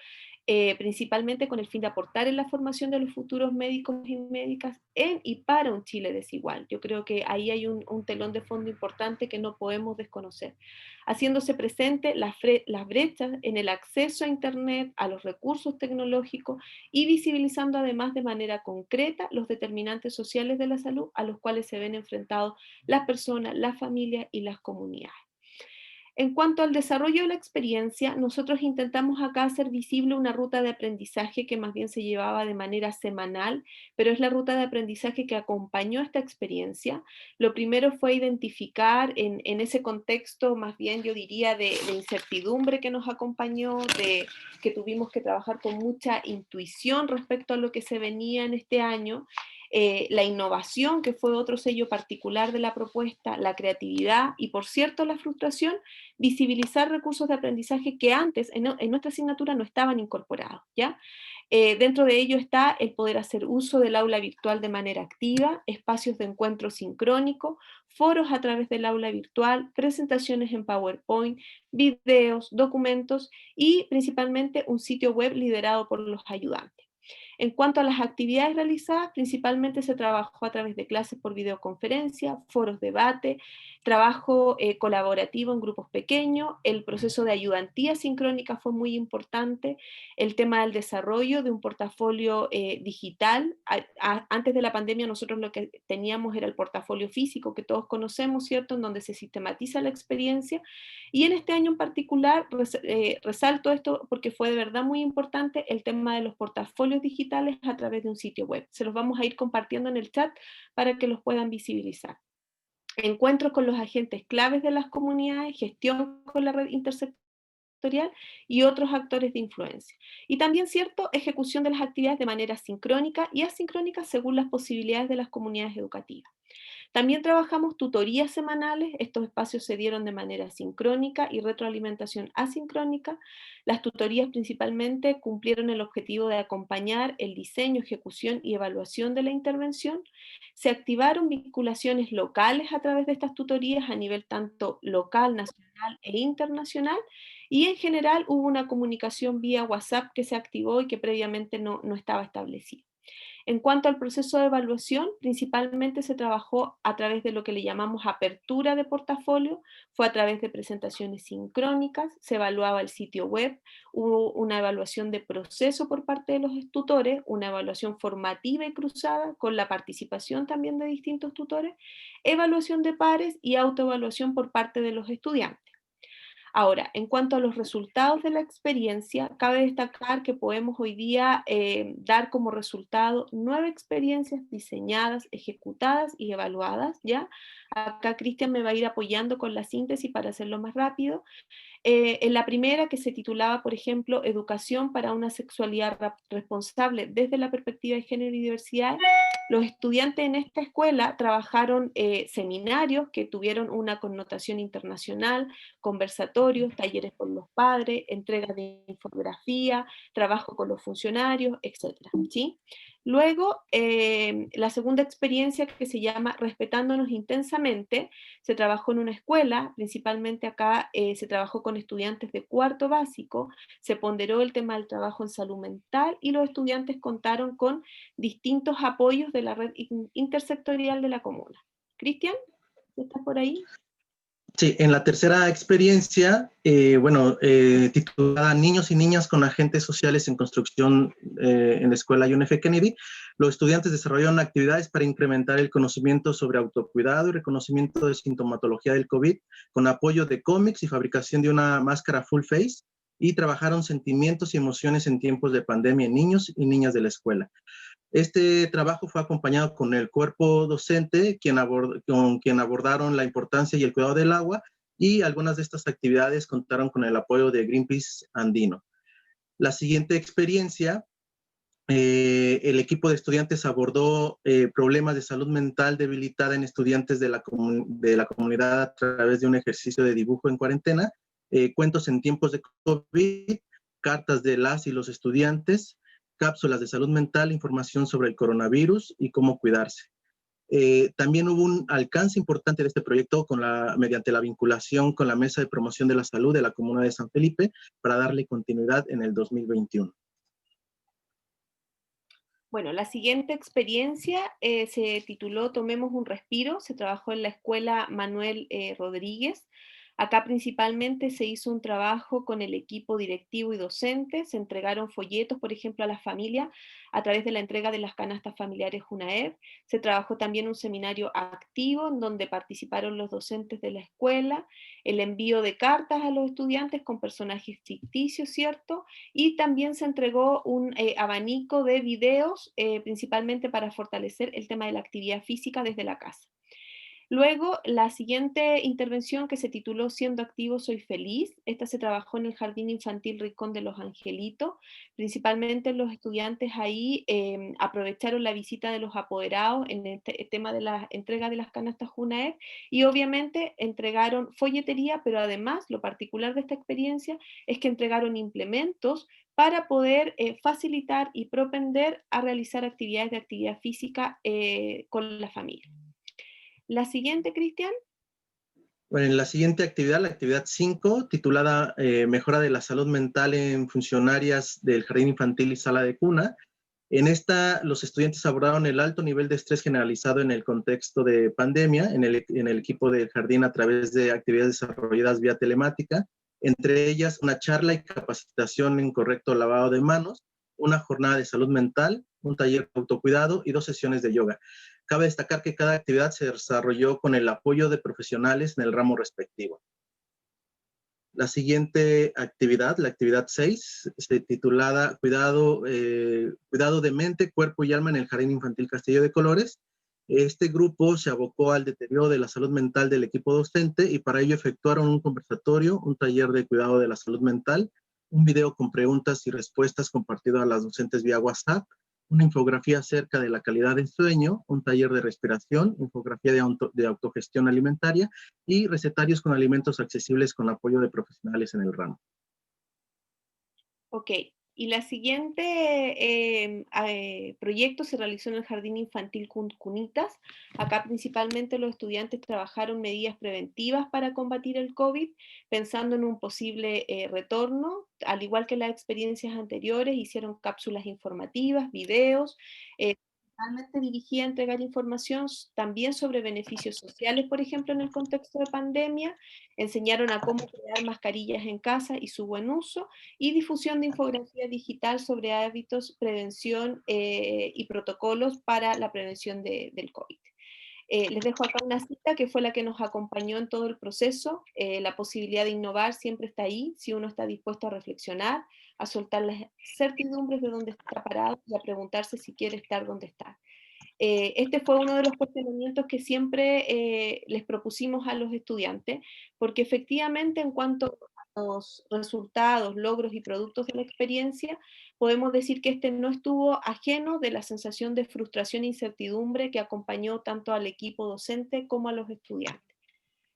Principalmente con el fin de aportar en la formación de los futuros médicos y médicas en y para un Chile desigual. Yo creo que ahí hay un telón de fondo importante que no podemos desconocer, haciéndose presente las brechas en el acceso a Internet, a los recursos tecnológicos y visibilizando además de manera concreta los determinantes sociales de la salud a los cuales se ven enfrentados las personas, las familias y las comunidades. En cuanto al desarrollo de la experiencia, nosotros intentamos acá hacer visible una ruta de aprendizaje que más bien se llevaba de manera semanal, pero es la ruta de aprendizaje que acompañó esta experiencia. Lo primero fue identificar en ese contexto, más bien yo diría de incertidumbre que nos acompañó, de que tuvimos que trabajar con mucha intuición respecto a lo que se venía en este año. La innovación, que fue otro sello particular de la propuesta, la creatividad y, por cierto, la frustración, visibilizar recursos de aprendizaje que antes en nuestra asignatura no estaban incorporados, ¿ya? Dentro de ello está el poder hacer uso del aula virtual de manera activa, espacios de encuentro sincrónico, foros a través del aula virtual, presentaciones en PowerPoint, videos, documentos y principalmente un sitio web liderado por los ayudantes. En cuanto a las actividades realizadas, principalmente se trabajó a través de clases por videoconferencia, foros de debate, trabajo colaborativo en grupos pequeños, el proceso de ayudantía sincrónica fue muy importante, el tema del desarrollo de un portafolio digital. Antes de la pandemia nosotros lo que teníamos era el portafolio físico que todos conocemos, ¿cierto?, en donde se sistematiza la experiencia, y en este año en particular resalto esto porque fue de verdad muy importante el tema de los portafolios digitales a través de un sitio web. Se los vamos a ir compartiendo en el chat para que los puedan visibilizar. Encuentros con los agentes claves de las comunidades, gestión con la red intersectorial y otros actores de influencia. Y también, cierto, ejecución de las actividades de manera sincrónica y asincrónica según las posibilidades de las comunidades educativas. También trabajamos tutorías semanales, estos espacios se dieron de manera sincrónica y retroalimentación asincrónica. Las tutorías principalmente cumplieron el objetivo de acompañar el diseño, ejecución y evaluación de la intervención. Se activaron vinculaciones locales a través de estas tutorías a nivel tanto local, nacional e internacional, y en general hubo una comunicación vía WhatsApp que se activó y que previamente no estaba establecida. En cuanto al proceso de evaluación, principalmente se trabajó a través de lo que le llamamos apertura de portafolio, fue a través de presentaciones sincrónicas, se evaluaba el sitio web, hubo una evaluación de proceso por parte de los tutores, una evaluación formativa y cruzada con la participación también de distintos tutores, evaluación de pares y autoevaluación por parte de los estudiantes. Ahora, en cuanto a los resultados de la experiencia, cabe destacar que podemos hoy día dar como resultado 9 experiencias diseñadas, ejecutadas y evaluadas, ¿ya? Acá Cristian me va a ir apoyando con la síntesis para hacerlo más rápido. En la primera, que se titulaba, por ejemplo, Educación para una sexualidad responsable desde la perspectiva de género y diversidad, los estudiantes en esta escuela trabajaron seminarios que tuvieron una connotación internacional, conversatorios, talleres con los padres, entregas de infografía, trabajo con los funcionarios, etc. ¿Sí? Luego, la segunda experiencia, que se llama Respetándonos Intensamente, se trabajó en una escuela, principalmente acá se trabajó con estudiantes de cuarto básico, se ponderó el tema del trabajo en salud mental y los estudiantes contaron con distintos apoyos de la red intersectorial de la comuna. Cristian, ¿estás por ahí? Sí, en la tercera experiencia, titulada Niños y Niñas con Agentes Sociales en Construcción en la Escuela John F. Kennedy, los estudiantes desarrollaron actividades para incrementar el conocimiento sobre autocuidado y reconocimiento de sintomatología del COVID, con apoyo de cómics y fabricación de una máscara full face, y trabajaron sentimientos y emociones en tiempos de pandemia en niños y niñas de la escuela. Este trabajo fue acompañado con el cuerpo docente, con quien abordaron la importancia y el cuidado del agua, y algunas de estas actividades contaron con el apoyo de Greenpeace Andino. La siguiente experiencia, el equipo de estudiantes abordó problemas de salud mental debilitada en estudiantes de la comunidad a través de un ejercicio de dibujo en cuarentena, cuentos en tiempos de COVID, cartas de las y los estudiantes, cápsulas de salud mental, información sobre el coronavirus y cómo cuidarse. También hubo un alcance importante de este proyecto mediante la vinculación con la Mesa de Promoción de la Salud de la Comuna de San Felipe para darle continuidad en el 2021. Bueno, la siguiente experiencia se tituló Tomemos un respiro, se trabajó en la escuela Manuel Rodríguez. Acá principalmente se hizo un trabajo con el equipo directivo y docente, se entregaron folletos, por ejemplo, a las familias a través de la entrega de las canastas familiares UNAER. Se trabajó también un seminario activo en donde participaron los docentes de la escuela, el envío de cartas a los estudiantes con personajes ficticios, ¿cierto? Y también se entregó un abanico de videos, principalmente para fortalecer el tema de la actividad física desde la casa. Luego, la siguiente intervención, que se tituló Siendo activo soy feliz, esta se trabajó en el Jardín Infantil Rincón de los Angelitos. Principalmente los estudiantes ahí aprovecharon la visita de los apoderados en el tema de la entrega de las canastas UNAER, y obviamente entregaron folletería, pero además lo particular de esta experiencia es que entregaron implementos para poder facilitar y propender a realizar actividades de actividad física con la familia. La siguiente, Cristian. Bueno, en la siguiente actividad, la actividad 5, titulada Mejora de la salud mental en funcionarias del jardín infantil y sala de cuna. En esta, los estudiantes abordaron el alto nivel de estrés generalizado en el contexto de pandemia, en el equipo del jardín a través de actividades desarrolladas vía telemática, entre ellas una charla y capacitación en correcto lavado de manos, una jornada de salud mental, un taller de autocuidado y 2 sesiones de yoga. Cabe destacar que cada actividad se desarrolló con el apoyo de profesionales en el ramo respectivo. La siguiente actividad, la actividad 6, titulada Cuidado de mente, cuerpo y alma en el Jardín Infantil Castillo de Colores. Este grupo se abocó al deterioro de la salud mental del equipo docente y para ello efectuaron un conversatorio, un taller de cuidado de la salud mental, un video con preguntas y respuestas compartido a las docentes vía WhatsApp, una infografía acerca de la calidad del sueño, un taller de respiración, infografía de autogestión alimentaria y recetarios con alimentos accesibles con apoyo de profesionales en el ramo. Ok, y la siguiente proyecto se realizó en el Jardín Infantil Cunitas. Acá principalmente los estudiantes trabajaron medidas preventivas para combatir el COVID, pensando en un posible retorno. Al igual que las experiencias anteriores, hicieron cápsulas informativas, videos, principalmente dirigida a entregar información también sobre beneficios sociales, por ejemplo, en el contexto de pandemia. Enseñaron a cómo crear mascarillas en casa y su buen uso, y difusión de infografía digital sobre hábitos, prevención y protocolos para la prevención del COVID. Les dejo acá una cita que fue la que nos acompañó en todo el proceso. La posibilidad de innovar siempre está ahí, si uno está dispuesto a reflexionar, a soltar las certidumbres de dónde está parado y a preguntarse si quiere estar donde está. Este fue uno de los cuestionamientos que siempre les propusimos a los estudiantes, porque efectivamente en cuanto a los resultados, logros y productos de la experiencia, podemos decir que este no estuvo ajeno de la sensación de frustración e incertidumbre que acompañó tanto al equipo docente como a los estudiantes.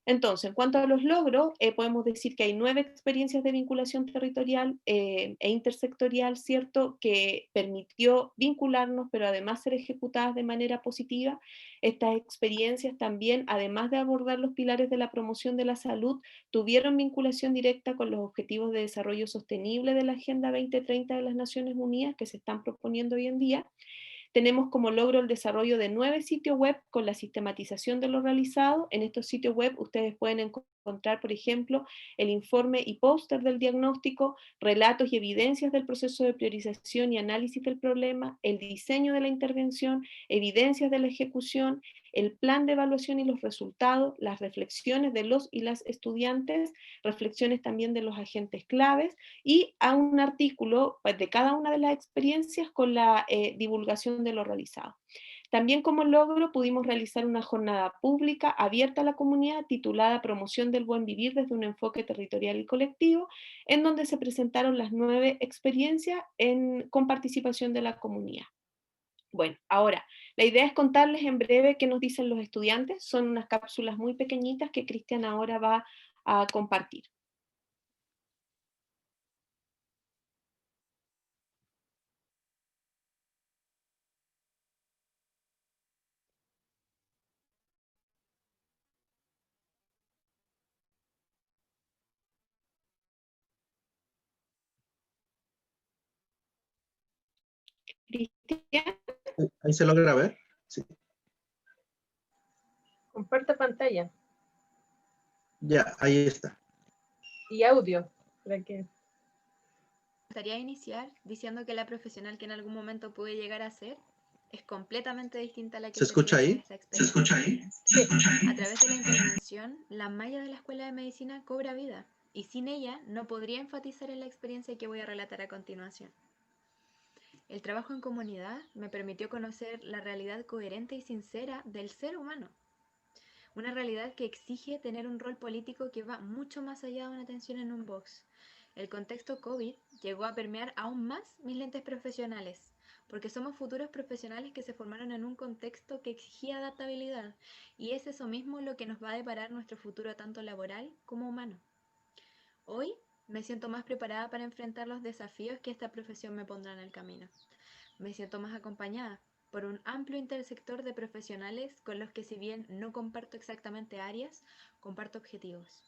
Entonces, en cuanto a los logros, podemos decir que hay 9 experiencias de vinculación territorial e intersectorial, ¿cierto?, que permitió vincularnos, pero además ser ejecutadas de manera positiva. Estas experiencias también, además de abordar los pilares de la promoción de la salud, tuvieron vinculación directa con los objetivos de desarrollo sostenible de la Agenda 2030 de las Naciones Unidas que se están proponiendo hoy en día. Tenemos como logro el desarrollo de 9 sitios web con la sistematización de lo realizado. En estos sitios web ustedes pueden encontrar, por ejemplo, el informe y póster del diagnóstico, relatos y evidencias del proceso de priorización y análisis del problema, el diseño de la intervención, evidencias de la ejecución, el plan de evaluación y los resultados, las reflexiones de los y las estudiantes, reflexiones también de los agentes claves, y a un artículo de cada una de las experiencias con la divulgación de lo realizado. También como logro pudimos realizar una jornada pública abierta a la comunidad titulada Promoción del Buen Vivir desde un enfoque territorial y colectivo, en donde se presentaron las 9 experiencias con participación de la comunidad. Bueno, ahora, la idea es contarles en breve qué nos dicen los estudiantes. Son unas cápsulas muy pequeñitas que Cristian ahora va a compartir. Cristian, ¿Ahí se logra ver? Sí. Comparta pantalla Ya, ahí está. y audio. Para que... Me gustaría iniciar diciendo que la profesional que en algún momento pude llegar a ser es completamente distinta a la que ¿Se escucha ahí? esta experiencia. ¿Se escucha ahí? A través de la intervención, la malla de la Escuela de Medicina cobra vida, y sin ella no podría enfatizar en la experiencia que voy a relatar a continuación. El trabajo en comunidad me permitió conocer la realidad coherente y sincera del ser humano. Una realidad que exige tener un rol político que va mucho más allá de una atención en un box. El contexto COVID llegó a permear aún más mis lentes profesionales, porque somos futuros profesionales que se formaron en un contexto que exigía adaptabilidad, y es eso mismo lo que nos va a deparar nuestro futuro tanto laboral como humano. Hoy me siento más preparada para enfrentar los desafíos que esta profesión me pondrá en el camino. Me siento más acompañada por un amplio intersector de profesionales con los que, si bien no comparto exactamente áreas, comparto objetivos.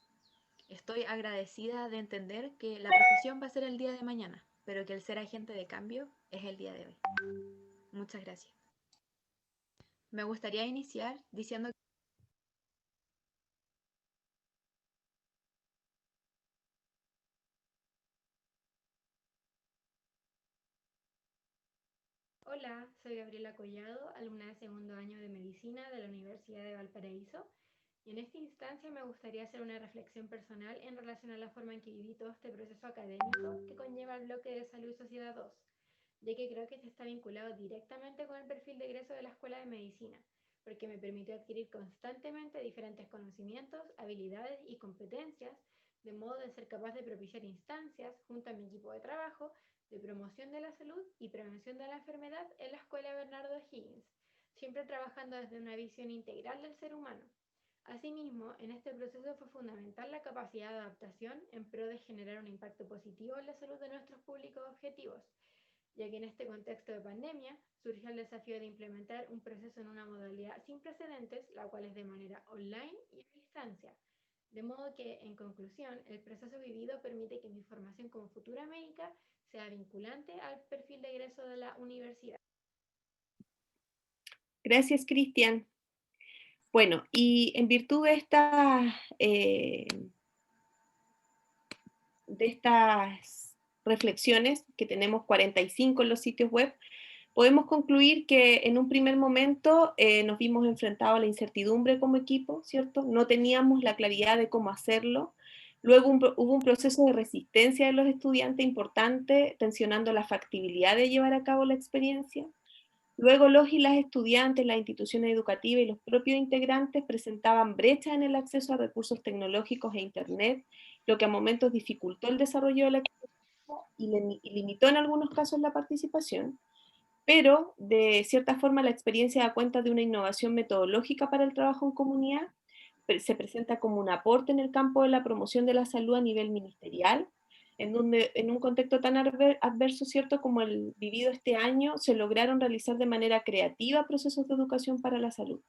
Estoy agradecida de entender que la profesión va a ser el día de mañana, pero que el ser agente de cambio es el día de hoy. Muchas gracias. Me gustaría iniciar diciendo que hola, soy Gabriela Collado, alumna de segundo año de Medicina de la Universidad de Valparaíso, y en esta instancia me gustaría hacer una reflexión personal en relación a la forma en que viví todo este proceso académico que conlleva el bloque de Salud y Sociedad 2, ya que creo que este está vinculado directamente con el perfil de egreso de la Escuela de Medicina, porque me permitió adquirir constantemente diferentes conocimientos, habilidades y competencias, de modo de ser capaz de propiciar instancias, junto a mi equipo de trabajo, de promoción de la salud y prevención de la enfermedad en la Escuela Bernardo Higgins, siempre trabajando desde una visión integral del ser humano. Asimismo, en este proceso fue fundamental la capacidad de adaptación en pro de generar un impacto positivo en la salud de nuestros públicos objetivos, ya que en este contexto de pandemia surgió el desafío de implementar un proceso en una modalidad sin precedentes, la cual es de manera online y a distancia. De modo que, en conclusión, el proceso vivido permite que mi formación como futura médica sea vinculante al perfil de egreso de la universidad. Gracias, Cristian. Bueno, y en virtud de estas reflexiones, que tenemos 45 en los sitios web, podemos concluir que en un primer momento nos vimos enfrentados a la incertidumbre como equipo, ¿cierto? No teníamos la claridad de cómo hacerlo. Luego hubo un proceso de resistencia de los estudiantes importante, tensionando la factibilidad de llevar a cabo la experiencia. Luego los y las estudiantes, las instituciones educativas y los propios integrantes presentaban brechas en el acceso a recursos tecnológicos e Internet, lo que a momentos dificultó el desarrollo de la experiencia y limitó en algunos casos la participación. Pero, de cierta forma, la experiencia da cuenta de una innovación metodológica para el trabajo en comunidad, se presenta como un aporte en el campo de la promoción de la salud a nivel ministerial, en donde en un contexto tan adverso, ¿cierto?, como el vivido este año, se lograron realizar de manera creativa procesos de educación para la salud,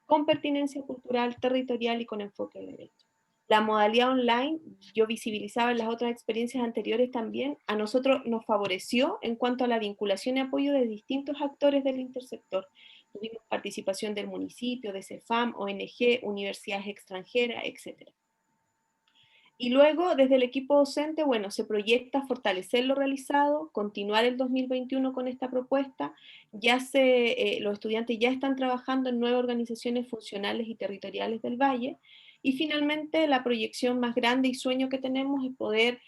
con pertinencia cultural, territorial y con enfoque de derecho. La modalidad online, yo visibilizaba en las otras experiencias anteriores también, a nosotros nos favoreció en cuanto a la vinculación y apoyo de distintos actores del intersector. Tuvimos participación del municipio, de CEFAM, ONG, universidades extranjeras, etc. Y luego, desde el equipo docente, bueno, se proyecta fortalecer lo realizado, continuar el 2021 con esta propuesta. Los estudiantes ya están trabajando en 9 organizaciones funcionales y territoriales del Valle. Y finalmente, la proyección más grande y sueño que tenemos es poder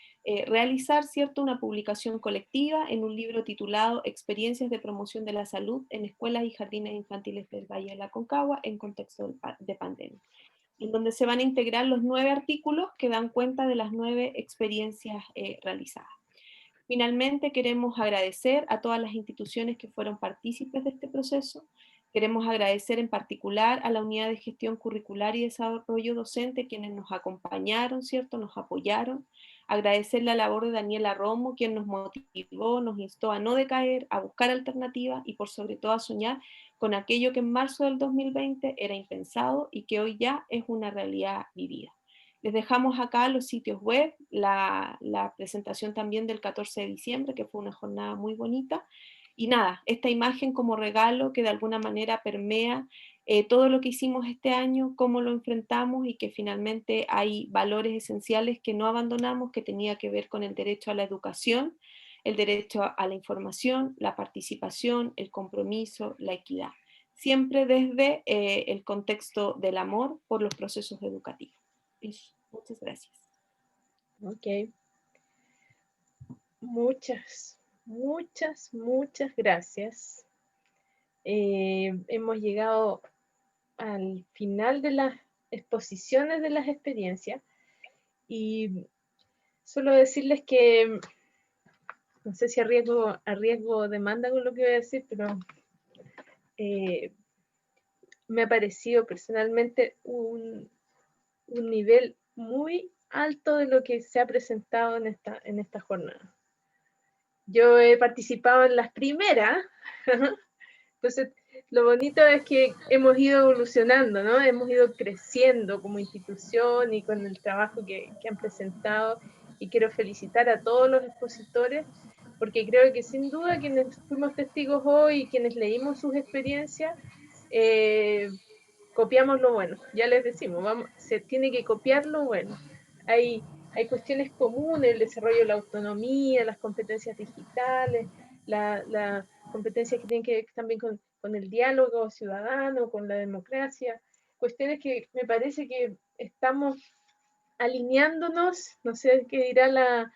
realizar, ¿cierto?, una publicación colectiva en un libro titulado Experiencias de promoción de la salud en escuelas y jardines infantiles del Valle de la Aconcagua en contexto de pandemia, en donde se van a integrar los 9 artículos que dan cuenta de las 9 experiencias realizadas. Finalmente, queremos agradecer a todas las instituciones que fueron partícipes de este proceso. Queremos agradecer en particular a la Unidad de Gestión Curricular y Desarrollo Docente, quienes nos acompañaron, ¿cierto?, nos apoyaron. Agradecer la labor de Daniela Romo, quien nos motivó, nos instó a no decaer, a buscar alternativas y por sobre todo a soñar con aquello que en marzo del 2020 era impensado y que hoy ya es una realidad vivida. Les dejamos acá los sitios web, la presentación también del 14 de diciembre, que fue una jornada muy bonita. Y nada, esta imagen como regalo que de alguna manera permea todo lo que hicimos este año, cómo lo enfrentamos y que finalmente hay valores esenciales que no abandonamos, que tenía que ver con el derecho a la educación, el derecho a la información, la participación, el compromiso, la equidad. Siempre desde el contexto del amor por los procesos educativos. Muchas gracias. Ok. Muchas gracias. Hemos llegado al final de las exposiciones de las experiencias y solo decirles que no sé si arriesgo demanda con lo que voy a decir, pero me ha parecido personalmente un nivel muy alto de lo que se ha presentado en esta jornada. Yo he participado en las primeras, entonces lo bonito es que hemos ido evolucionando, ¿no? Hemos ido creciendo como institución y con el trabajo que han presentado, y quiero felicitar a todos los expositores, porque creo que sin duda quienes fuimos testigos hoy y quienes leímos sus experiencias, copiamos lo bueno. Ya les decimos, se tiene que copiar lo bueno. Hay cuestiones comunes, el desarrollo de la autonomía, las competencias digitales, la competencia que tienen que ver también con el diálogo ciudadano, con la democracia, cuestiones que me parece que estamos alineándonos. No sé qué dirá la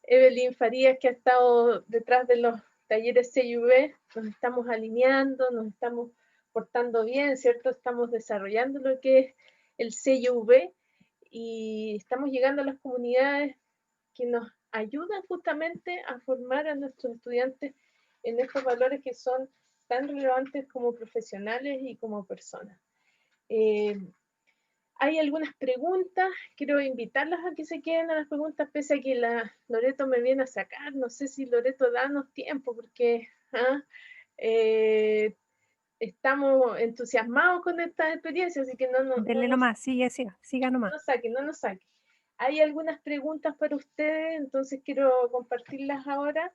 Evelyn Farías, que ha estado detrás de los talleres CIV, nos estamos alineando, nos estamos portando bien, ¿cierto? Estamos desarrollando lo que es el CIV y estamos llegando a las comunidades que nos ayudan justamente a formar a nuestros estudiantes en estos valores que son tan relevantes como profesionales y como personas. Hay algunas preguntas, quiero invitarlas a que se queden a las preguntas, pese a que la Loreto me viene a sacar. No sé si Loreto, danos tiempo, porque estamos entusiasmados con esta experiencia, así que Denle nomás, siga nomás. No nos saque. Hay algunas preguntas para ustedes, entonces quiero compartirlas ahora.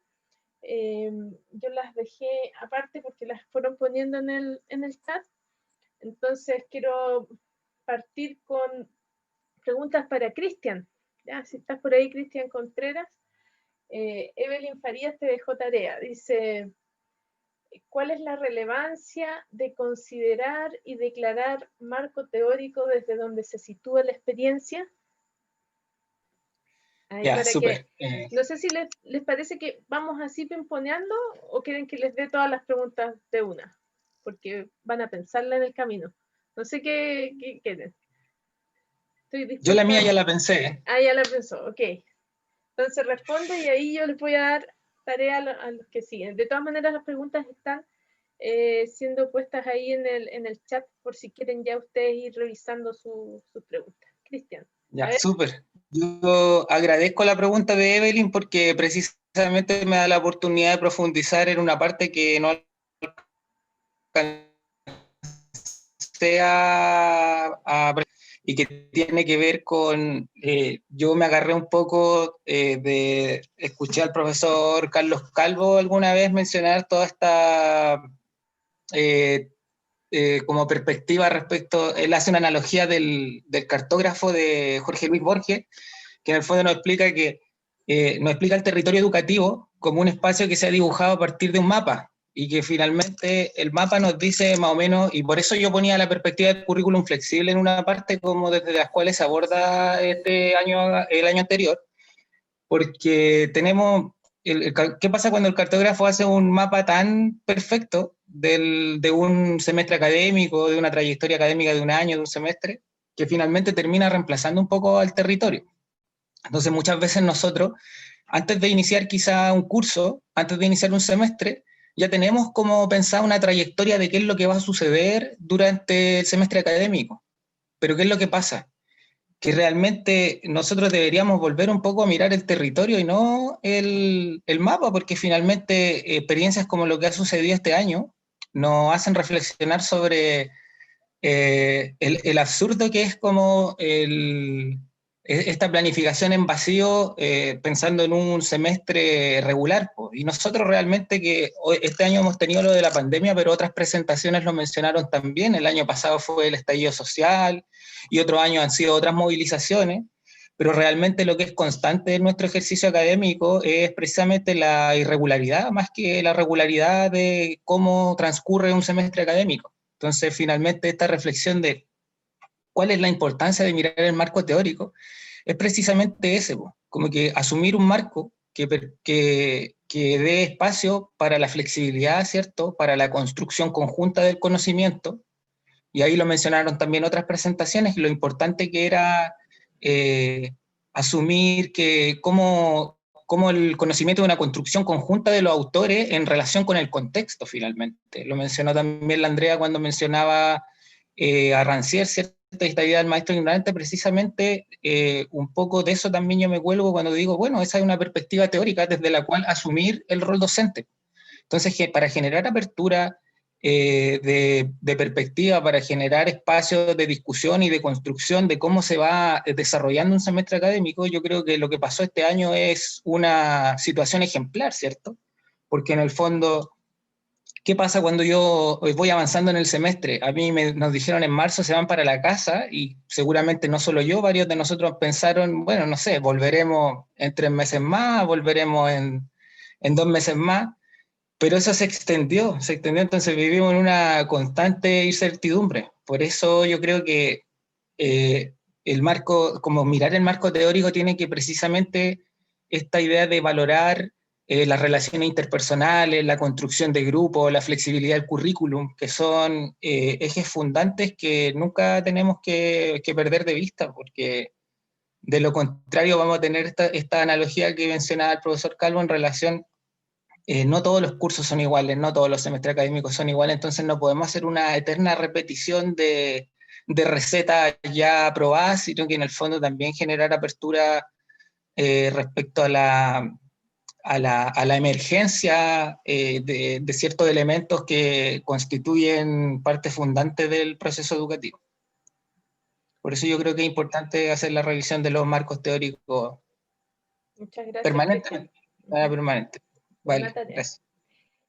Yo las dejé aparte porque las fueron poniendo en el chat. Entonces quiero partir con preguntas para Cristian. Si estás por ahí, Cristian Contreras. Evelyn Farías te dejó tarea. Dice, ¿cuál es la relevancia de considerar y declarar marco teórico desde donde se sitúa la experiencia? Ya, súper. No sé si les parece que vamos así pimponeando o quieren que les dé todas las preguntas de una, porque van a pensarla en el camino. No sé qué quieren. Yo la mía ya la pensé. Ya la pensó, ok. Entonces responde y ahí yo les voy a dar tarea a los que siguen. De todas maneras, las preguntas están siendo puestas ahí en el chat por si quieren ya ustedes ir revisando sus preguntas. Cristian. Ya, súper. Yo agradezco la pregunta de Evelyn porque precisamente me da la oportunidad de profundizar en una parte que no alcancé y que tiene que ver con, yo me agarré un poco escuché al profesor Carlos Calvo alguna vez mencionar toda esta como perspectiva respecto, él hace una analogía del cartógrafo de Jorge Luis Borges, que en el fondo nos explica el territorio educativo como un espacio que se ha dibujado a partir de un mapa, y que finalmente el mapa nos dice más o menos, y por eso yo ponía la perspectiva del currículum flexible en una parte como desde las cuales se aborda el año anterior, porque tenemos, ¿qué pasa cuando el cartógrafo hace un mapa tan perfecto de un semestre académico, de una trayectoria académica de un año, de un semestre, que finalmente termina reemplazando un poco al territorio? Entonces muchas veces nosotros, antes de iniciar quizá un curso, antes de iniciar un semestre, ya tenemos como pensada una trayectoria de qué es lo que va a suceder durante el semestre académico. Pero ¿qué es lo que pasa? Que realmente nosotros deberíamos volver un poco a mirar el territorio y no el mapa, porque finalmente experiencias como lo que ha sucedido este año nos hacen reflexionar sobre el absurdo que es como esta planificación en vacío pensando en un semestre regular. Y nosotros realmente que este año hemos tenido lo de la pandemia, pero otras presentaciones lo mencionaron también. El año pasado fue el estallido social y otros años han sido otras movilizaciones, pero realmente lo que es constante en nuestro ejercicio académico es precisamente la irregularidad, más que la regularidad de cómo transcurre un semestre académico. Entonces, finalmente, esta reflexión de cuál es la importancia de mirar el marco teórico es precisamente ese, como que asumir un marco que dé espacio para la flexibilidad, ¿cierto?, para la construcción conjunta del conocimiento, y ahí lo mencionaron también otras presentaciones, lo importante que era asumir que como el conocimiento de una construcción conjunta de los autores en relación con el contexto, finalmente. Lo mencionó también la Andrea cuando mencionaba a Rancière, ¿cierto?, esta idea del maestro ignorante. Precisamente un poco de eso también yo me cuelgo cuando digo, bueno, esa es una perspectiva teórica desde la cual asumir el rol docente. Entonces, para generar apertura de perspectiva, para generar espacios de discusión y de construcción de cómo se va desarrollando un semestre académico, yo creo que lo que pasó este año es una situación ejemplar, ¿cierto? Porque en el fondo, ¿qué pasa cuando yo voy avanzando en el semestre? A mí nos dijeron en marzo se van para la casa, y seguramente no solo yo, varios de nosotros pensaron, bueno, no sé, volveremos en 3 meses más, volveremos en 2 meses más, pero eso se extendió, entonces vivimos en una constante incertidumbre. Por eso yo creo que el marco, como mirar el marco teórico, tiene que precisamente esta idea de valorar las relaciones interpersonales, la construcción de grupos, la flexibilidad del currículum, que son ejes fundantes que nunca tenemos que perder de vista, porque De lo contrario, vamos a tener esta analogía que mencionaba el profesor Calvo en relación, no todos los cursos son iguales, no todos los semestres académicos son iguales, entonces no podemos hacer una eterna repetición de recetas ya aprobadas, sino que en el fondo también generar apertura respecto a la emergencia de ciertos elementos que constituyen parte fundante del proceso educativo. Por eso yo creo que es importante hacer la revisión de los marcos teóricos. Muchas gracias. Permanentemente. Permanente. Vale, gracias.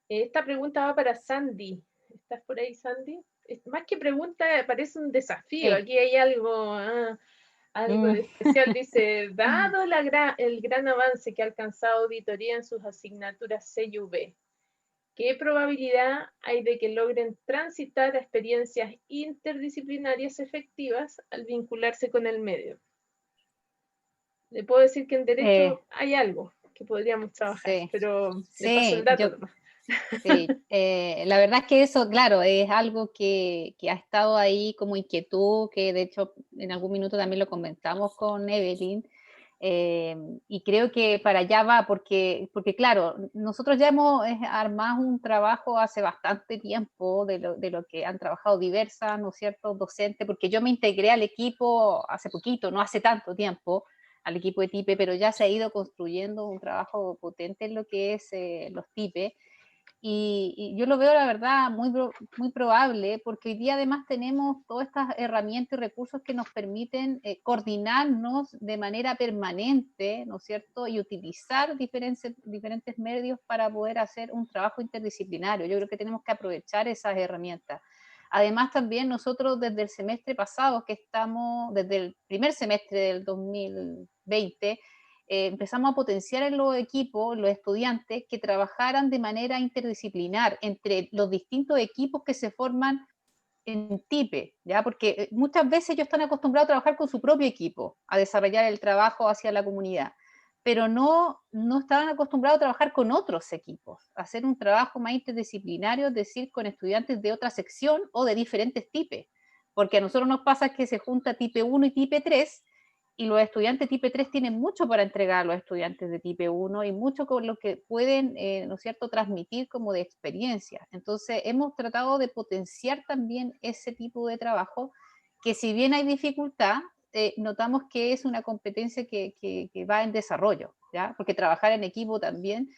Esta pregunta va para Sandy. ¿Estás por ahí, Sandy? Más que pregunta, parece un desafío. Sí. Aquí hay algo de especial. Dice, dado el gran avance que ha alcanzado auditoría en sus asignaturas C y V, ¿qué probabilidad hay de que logren transitar a experiencias interdisciplinarias efectivas al vincularse con el medio? Le puedo decir que en Derecho hay algo que podríamos trabajar, sí, pero le paso el dato nomás. Sí, la verdad es que eso, claro, es algo que ha estado ahí como inquietud, que de hecho en algún minuto también lo comentamos con Evelyn, y creo que para allá va, porque claro, nosotros ya hemos armado un trabajo hace bastante tiempo de lo que han trabajado diversas, ¿no es cierto?, docentes, porque yo me integré al equipo hace poquito, no hace tanto tiempo, al equipo de TIPE, pero ya se ha ido construyendo un trabajo potente en lo que es los TIPE, y yo lo veo, la verdad, muy probable, porque hoy día además tenemos todas estas herramientas y recursos que nos permiten coordinarnos de manera permanente, ¿no es cierto?, y utilizar diferentes medios para poder hacer un trabajo interdisciplinario. Yo creo que tenemos que aprovechar esas herramientas. Además, también nosotros desde el semestre pasado, desde el primer semestre del 2020, empezamos a potenciar en los equipos, los estudiantes, que trabajaran de manera interdisciplinar entre los distintos equipos que se forman en TIPE, ¿ya? Porque muchas veces ellos están acostumbrados a trabajar con su propio equipo, a desarrollar el trabajo hacia la comunidad, pero no estaban acostumbrados a trabajar con otros equipos, a hacer un trabajo más interdisciplinario, es decir, con estudiantes de otra sección o de diferentes TIPE, porque a nosotros nos pasa que se junta TIPE 1 y TIPE 3, y los estudiantes TIPE 3 tienen mucho para entregar a los estudiantes de TIPE 1 y mucho con lo que pueden, ¿no es cierto?, transmitir como de experiencia. Entonces, hemos tratado de potenciar también ese tipo de trabajo, que si bien hay dificultad, notamos que es una competencia que va en desarrollo, ¿ya? Porque trabajar en equipo también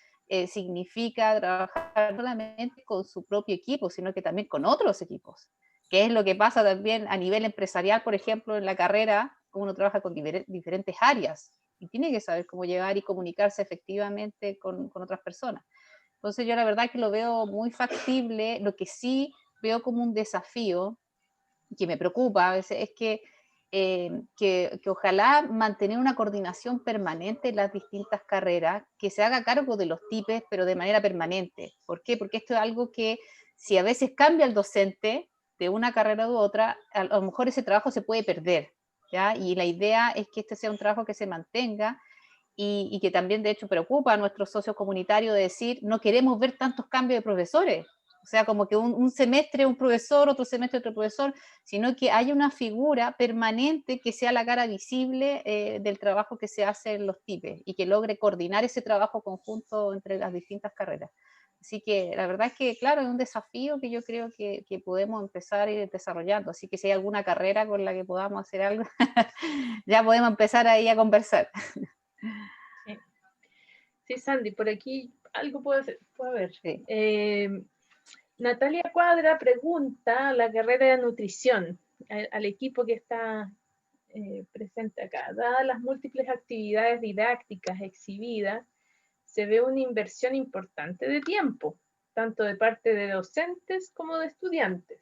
significa trabajar no solamente con su propio equipo, sino que también con otros equipos, que es lo que pasa también a nivel empresarial, por ejemplo, en la carrera. Uno trabaja con diferentes áreas y tiene que saber cómo llegar y comunicarse efectivamente con otras personas. Entonces yo la verdad que lo veo muy factible. Lo que sí veo como un desafío, que me preocupa a veces, es que ojalá mantener una coordinación permanente en las distintas carreras, que se haga cargo de los TIPES, pero de manera permanente. ¿Por qué? Porque esto es algo que si a veces cambia el docente de una carrera u otra, a lo mejor ese trabajo se puede perder, ¿ya? Y la idea es que este sea un trabajo que se mantenga y que también de hecho preocupa a nuestros socios comunitarios de decir, no queremos ver tantos cambios de profesores, o sea, como que un semestre un profesor, otro semestre otro profesor, sino que haya una figura permanente que sea la cara visible del trabajo que se hace en los TIPES y que logre coordinar ese trabajo conjunto entre las distintas carreras. Así que la verdad es que, claro, es un desafío que yo creo que podemos empezar a ir desarrollando. Así que si hay alguna carrera con la que podamos hacer algo, ya podemos empezar ahí a conversar. Sí, Sandy, por aquí algo puede haber. Sí. Natalia Cuadra pregunta la carrera de nutrición al equipo que está presente acá. Dadas las múltiples actividades didácticas exhibidas, se ve una inversión importante de tiempo, tanto de parte de docentes como de estudiantes.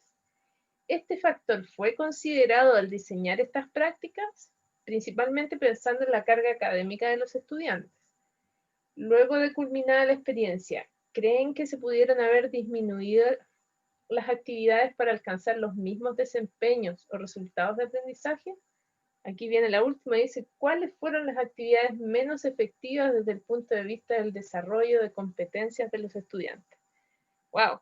¿Este factor fue considerado al diseñar estas prácticas? Principalmente pensando en la carga académica de los estudiantes. Luego de culminada la experiencia, ¿creen que se pudieron haber disminuido las actividades para alcanzar los mismos desempeños o resultados de aprendizaje? Aquí viene la última, dice, ¿cuáles fueron las actividades menos efectivas desde el punto de vista del desarrollo de competencias de los estudiantes? ¡Wow!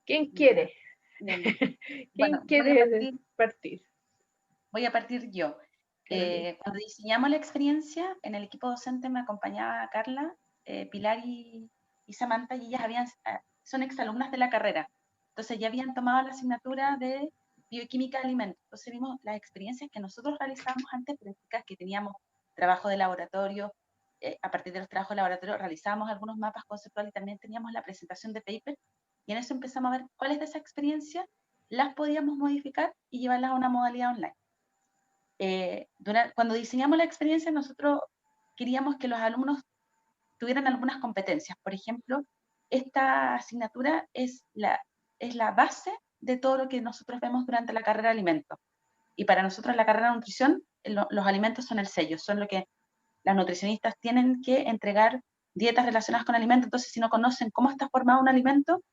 ¿Quién quiere? ¿Quién quiere partir? Voy a partir yo. Cuando diseñamos la experiencia, en el equipo docente me acompañaba Carla, Pilar y Samantha, y ellas son exalumnas de la carrera. Entonces ya habían tomado la asignatura de bioquímica de alimentos. Entonces vimos las experiencias que nosotros realizábamos antes, prácticas que teníamos trabajo de laboratorio. A partir de los trabajos de laboratorio realizábamos algunos mapas conceptuales y también teníamos la presentación de paper, y en eso empezamos a ver cuáles de esas experiencias las podíamos modificar y llevarlas a una modalidad online. Cuando diseñamos la experiencia, nosotros queríamos que los alumnos tuvieran algunas competencias. Por ejemplo, esta asignatura es la base de todo lo que nosotros vemos durante la carrera de alimentos. Y para nosotros en la carrera de nutrición, los alimentos son el sello, son lo que las nutricionistas tienen que entregar, dietas relacionadas con alimentos. Entonces, si no conocen cómo está formado un alimento,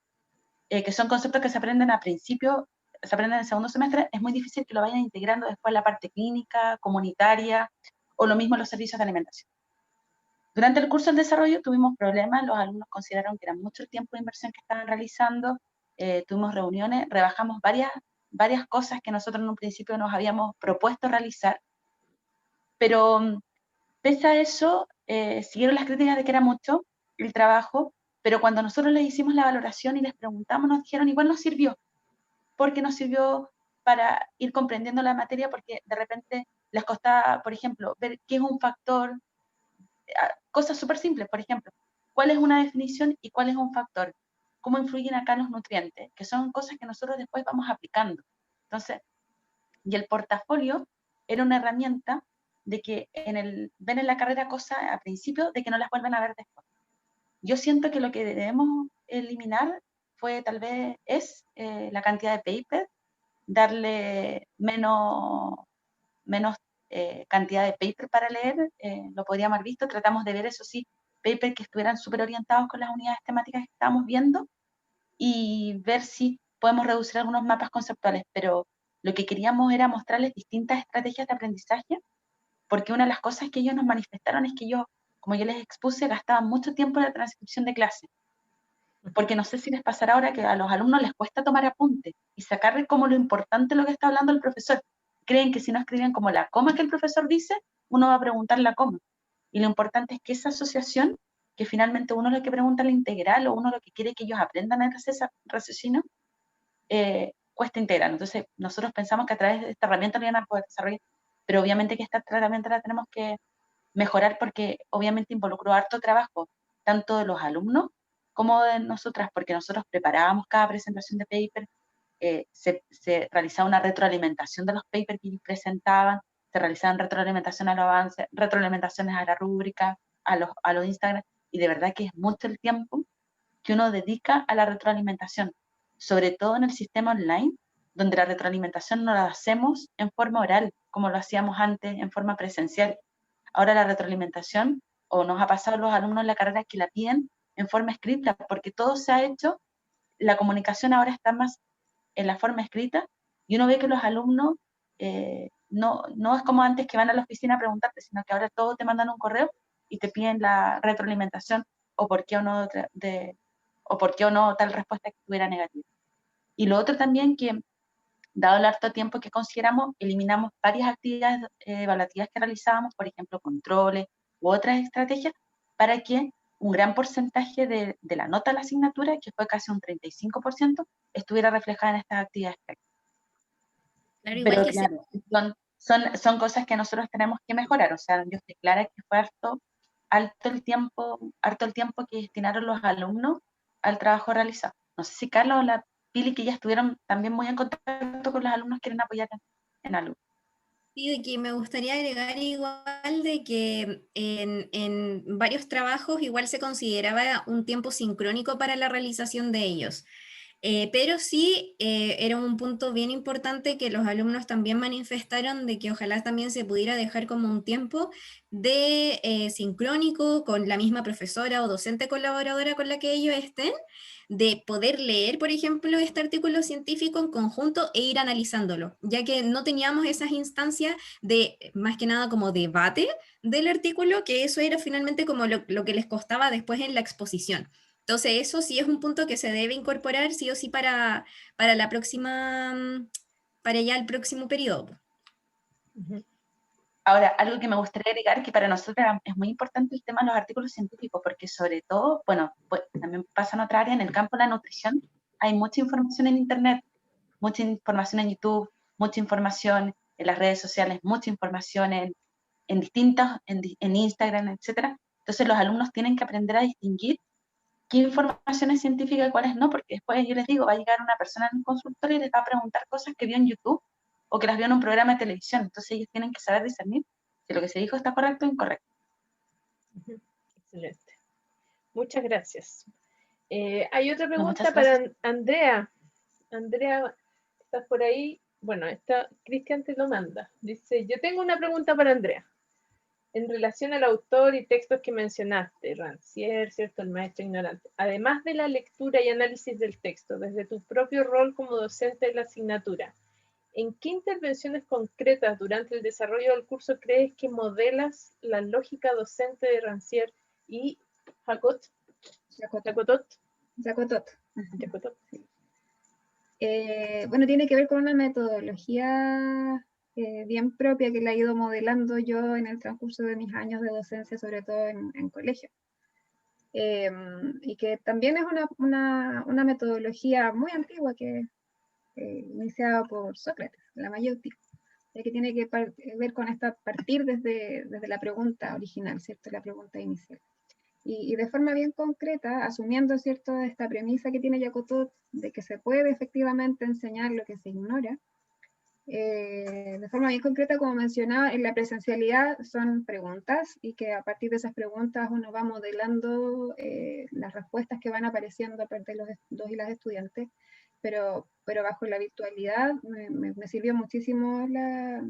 que son conceptos que se aprenden a principio, se aprenden en el segundo semestre, es muy difícil que lo vayan integrando después en la parte clínica, comunitaria, o lo mismo en los servicios de alimentación. Durante el curso del desarrollo tuvimos problemas, los alumnos consideraron que era mucho el tiempo de inversión que estaban realizando, tuvimos reuniones, rebajamos varias cosas que nosotros en un principio nos habíamos propuesto realizar, pero pese a eso, siguieron las críticas de que era mucho el trabajo, pero cuando nosotros les hicimos la valoración y les preguntamos, nos dijeron, igual nos sirvió, porque nos sirvió para ir comprendiendo la materia, porque de repente les costaba, por ejemplo, ver qué es un factor, cosas súper simples, por ejemplo, cuál es una definición y cuál es un factor, cómo influyen acá los nutrientes, que son cosas que nosotros después vamos aplicando. Entonces, y el portafolio era una herramienta de que ven en la carrera cosas a principio de que no las vuelven a ver después. Yo siento que lo que debemos eliminar es la cantidad de paper, darle menos cantidad de paper para leer, lo podríamos haber visto, tratamos de ver, eso sí, paper que estuvieran súper orientados con las unidades temáticas que estábamos viendo, y ver si podemos reducir algunos mapas conceptuales, pero lo que queríamos era mostrarles distintas estrategias de aprendizaje, porque una de las cosas que ellos nos manifestaron es que ellos, como yo les expuse, gastaban mucho tiempo en la transcripción de clase, porque no sé si les pasará ahora que a los alumnos les cuesta tomar apuntes y sacarle como lo importante lo que está hablando el profesor. Creen que si no escriben como la coma que el profesor dice, uno va a preguntar la coma. Y lo importante es que esa asociación, que finalmente uno lo que pregunta la integral, o uno lo que quiere que ellos aprendan el raciocinio, cuesta integrar. Entonces, nosotros pensamos que a través de esta herramienta lo iban a poder desarrollar, pero obviamente que esta herramienta la tenemos que mejorar, porque obviamente involucró harto trabajo, tanto de los alumnos como de nosotras, porque nosotros preparábamos cada presentación de paper, se realizaba una retroalimentación de los papers que ellos presentaban, se realizaban retroalimentación a los avances, retroalimentaciones a la rúbrica, a los Instagram, y de verdad que es mucho el tiempo que uno dedica a la retroalimentación, sobre todo en el sistema online, donde la retroalimentación no la hacemos en forma oral, como lo hacíamos antes en forma presencial. Ahora la retroalimentación, o nos ha pasado a los alumnos en la carrera que la piden en forma escrita, porque todo se ha hecho, la comunicación ahora está más en la forma escrita, y uno ve que los alumnos no es como antes que van a la oficina a preguntarte, sino que ahora todos te mandan un correo y te piden la retroalimentación, o por qué o no tal respuesta que estuviera negativa. Y lo otro también, que dado el harto tiempo que consideramos, eliminamos varias actividades evaluativas que realizábamos, por ejemplo, controles u otras estrategias, para que un gran porcentaje de la nota de la asignatura, que fue casi un 35%, estuviera reflejada en estas actividades prácticas. Claro, igual Pero que claro, son cosas que nosotros tenemos que mejorar. O sea, yo estoy clara que fue harto el tiempo que destinaron los alumnos al trabajo realizado. No sé si Carlos o la Pili, que ya estuvieron también muy en contacto con los alumnos, quieren apoyar en algo. Sí, de que me gustaría agregar igual de que en varios trabajos igual se consideraba un tiempo sincrónico para la realización de ellos. Pero sí era un punto bien importante que los alumnos también manifestaron, de que ojalá también se pudiera dejar como un tiempo de sincrónico con la misma profesora o docente colaboradora con la que ellos estén, de poder leer, por ejemplo, este artículo científico en conjunto e ir analizándolo, ya que no teníamos esas instancias de, más que nada, como debate del artículo, que eso era finalmente como lo que les costaba después en la exposición. Entonces, eso sí es un punto que se debe incorporar sí o sí para la próxima, para ya el próximo periodo. Ahora, algo que me gustaría agregar, que para nosotros es muy importante el tema de los artículos científicos, porque sobre todo, bueno, pues, también pasa en otra área, en el campo de la nutrición, hay mucha información en Internet, mucha información en YouTube, mucha información en las redes sociales, mucha información en distintos, en Instagram, etcétera. Entonces los alumnos tienen que aprender a distinguir qué información es científica y cuáles no, porque después yo les digo, va a llegar una persona en un consultorio y les va a preguntar cosas que vio en YouTube o que las vio en un programa de televisión. Entonces ellos tienen que saber discernir si lo que se dijo está correcto o incorrecto. Excelente. Muchas gracias. Hay otra No, pregunta muchas para gracias. Andrea. Andrea, ¿estás por ahí? Bueno, Cristian te lo manda. Dice, yo tengo una pregunta para Andrea. En relación al autor y textos que mencionaste, Rancière, ¿cierto? El maestro ignorante. Además de la lectura y análisis del texto, desde tu propio rol como docente de la asignatura, ¿en qué intervenciones concretas durante el desarrollo del curso crees que modelas la lógica docente de Rancière y Jacotot? Bueno, tiene que ver con una metodología bien propia que la he ido modelando yo en el transcurso de mis años de docencia, sobre todo en colegio. Y que también es una metodología muy antigua que iniciada por Sócrates, la mayéutica, que tiene que ver con partir desde la pregunta original, ¿cierto? La pregunta inicial. Y de forma bien concreta, asumiendo, ¿cierto?, esta premisa que tiene Jacotot de que se puede efectivamente enseñar lo que se ignora, de forma bien concreta, como mencionaba, en la presencialidad son preguntas y que a partir de esas preguntas uno va modelando las respuestas que van apareciendo a partir de los y las estudiantes, pero bajo la virtualidad me sirvió muchísimo la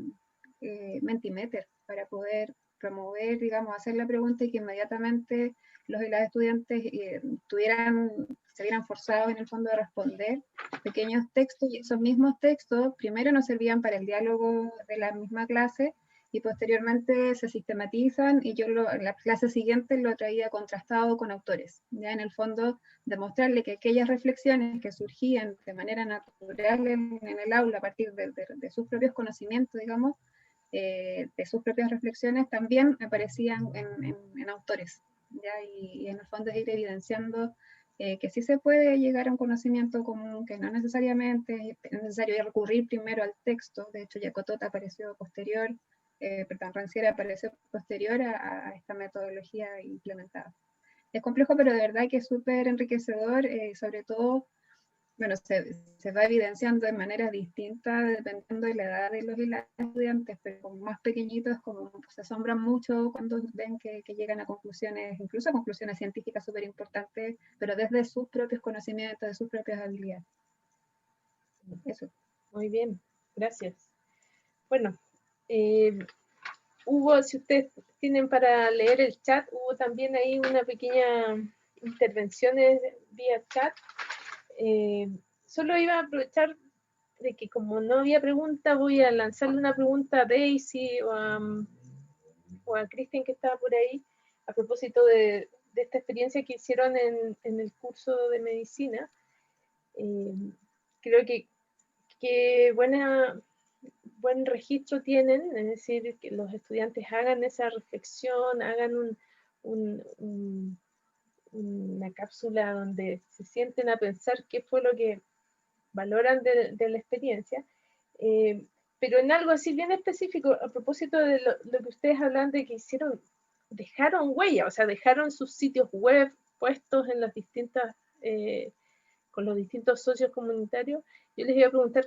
Mentimeter para poder promover, digamos, hacer la pregunta y que inmediatamente los y las estudiantes se vieran forzados en el fondo a responder pequeños textos, y esos mismos textos primero nos servían para el diálogo de la misma clase y posteriormente se sistematizan y yo en la clase siguiente lo traía contrastado con autores, ya en el fondo demostrarle que aquellas reflexiones que surgían de manera natural en el aula a partir de sus propios conocimientos, digamos, de sus propias reflexiones también aparecían en autores, ¿ya? Y en el fondo es ir evidenciando que sí se puede llegar a un conocimiento común, que no necesariamente es necesario recurrir primero al texto. De hecho, Jacotot apareció posterior, Rancière apareció posterior a esta metodología implementada. Es complejo, pero de verdad que es súper enriquecedor, sobre todo, bueno, se va evidenciando de manera distinta dependiendo de la edad de los y las estudiantes, pero como más pequeñitos como se asombran mucho cuando ven que llegan a conclusiones, incluso a conclusiones científicas súper importantes, pero desde sus propios conocimientos, de sus propias habilidades. Eso. Muy bien, gracias. Bueno, hubo, si ustedes tienen para leer el chat, hubo también ahí una pequeña intervención vía chat. Solo iba a aprovechar de que como no había pregunta, voy a lanzarle una pregunta a Daisy o a Cristian que estaba por ahí, a propósito de esta experiencia que hicieron en el curso de medicina. Creo que buen registro tienen, es decir, que los estudiantes hagan esa reflexión, hagan una cápsula donde se sienten a pensar qué fue lo que valoran de la experiencia, pero en algo así bien específico, a propósito de lo que ustedes hablan de que dejaron huella, o sea, dejaron sus sitios web puestos en las distintas, con los distintos socios comunitarios. Yo les iba a preguntar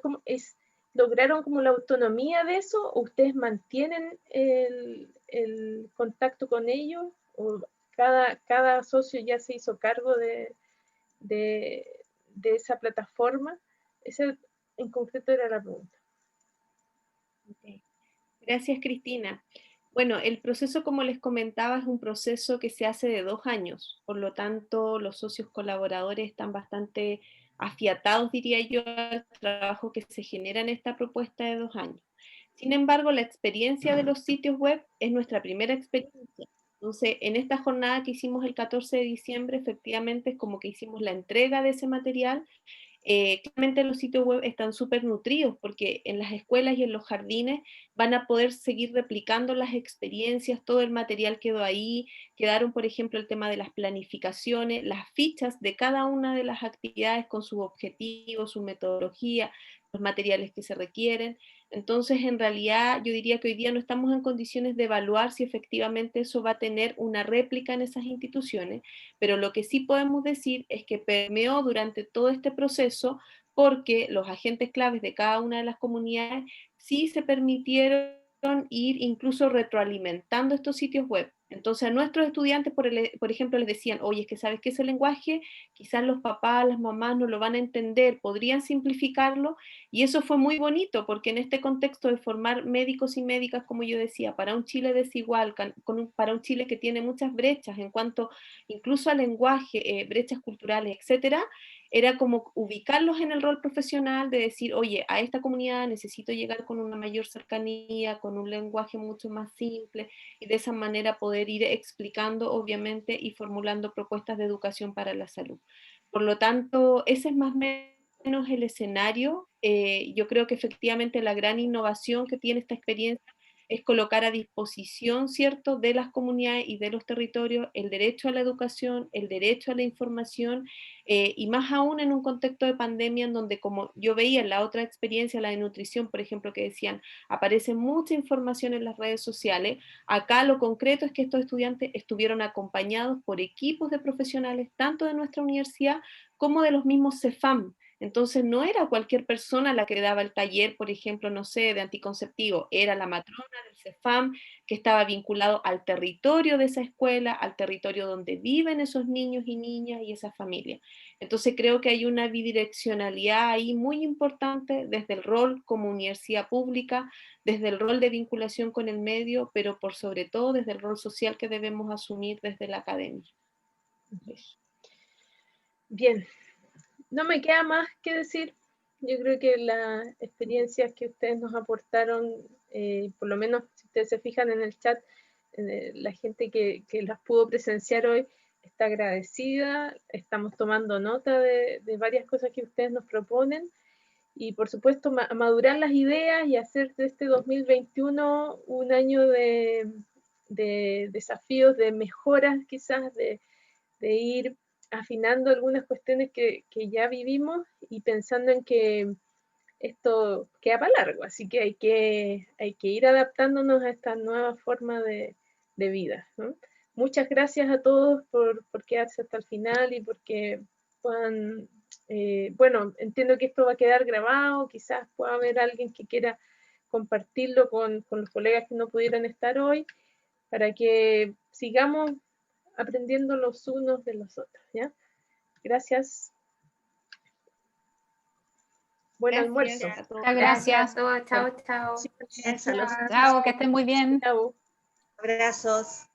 ¿lograron como la autonomía de eso? ¿O ustedes mantienen el contacto con ellos? ¿O cada socio ya se hizo cargo de esa plataforma? Esa en concreto era la pregunta. Okay. Gracias, Cristina. Bueno, el proceso, como les comentaba, es un proceso que se hace de 2 años. Por lo tanto, los socios colaboradores están bastante afiatados, diría yo, al trabajo que se genera en esta propuesta de 2 años. Sin embargo, la experiencia de los sitios web es nuestra primera experiencia. Entonces, en esta jornada que hicimos el 14 de diciembre, efectivamente es como que hicimos la entrega de ese material claramente los sitios web están súper nutridos porque en las escuelas y en los jardines van a poder seguir replicando las experiencias, todo el material quedó ahí, quedaron por ejemplo el tema de las planificaciones, las fichas de cada una de las actividades con sus objetivos, su metodología, los materiales que se requieren. Entonces, en realidad, yo diría que hoy día no estamos en condiciones de evaluar si efectivamente eso va a tener una réplica en esas instituciones, pero lo que sí podemos decir es que permeó durante todo este proceso porque los agentes claves de cada una de las comunidades sí se permitieron ir incluso retroalimentando estos sitios web. Entonces a nuestros estudiantes, por ejemplo, les decían, oye, es que sabes que ese lenguaje, quizás los papás, las mamás no lo van a entender, podrían simplificarlo, y eso fue muy bonito, porque en este contexto de formar médicos y médicas, como yo decía, para un Chile desigual, para un Chile que tiene muchas brechas en cuanto incluso al lenguaje, brechas culturales, etcétera, era como ubicarlos en el rol profesional de decir, oye, a esta comunidad necesito llegar con una mayor cercanía, con un lenguaje mucho más simple, y de esa manera poder ir explicando, obviamente, y formulando propuestas de educación para la salud. Por lo tanto, ese es más o menos el escenario. Yo creo que efectivamente la gran innovación que tiene esta experiencia es colocar a disposición, ¿cierto?, de las comunidades y de los territorios el derecho a la educación, el derecho a la información, y más aún en un contexto de pandemia en donde, como yo veía en la otra experiencia, la de nutrición, por ejemplo, que decían, aparece mucha información en las redes sociales. Acá lo concreto es que estos estudiantes estuvieron acompañados por equipos de profesionales, tanto de nuestra universidad como de los mismos CEFAM. Entonces no era cualquier persona la que daba el taller, por ejemplo, no sé, de anticonceptivo, era la matrona del CEFAM que estaba vinculado al territorio de esa escuela, al territorio donde viven esos niños y niñas y esa familia. Entonces creo que hay una bidireccionalidad ahí muy importante desde el rol como universidad pública, desde el rol de vinculación con el medio, pero por sobre todo desde el rol social que debemos asumir desde la academia. Bien. No me queda más que decir. Yo creo que las experiencias que ustedes nos aportaron, por lo menos si ustedes se fijan en el chat, la gente que las pudo presenciar hoy está agradecida, estamos tomando nota de varias cosas que ustedes nos proponen, y por supuesto madurar las ideas y hacer de este 2021 un año de desafíos, de mejoras quizás, de ir afinando algunas cuestiones que ya vivimos y pensando en que esto queda para largo, así que hay que ir adaptándonos a esta nueva forma de vida, ¿no? Muchas gracias a todos por quedarse hasta el final y porque puedan, bueno, entiendo que esto va a quedar grabado, quizás pueda haber alguien que quiera compartirlo con los colegas que no pudieron estar hoy, para que sigamos aprendiendo los unos de los otros, ¿ya? Gracias. Buen almuerzo. Muchas gracias. Chao, chao. Chao, que estén muy bien. Chao. Abrazos.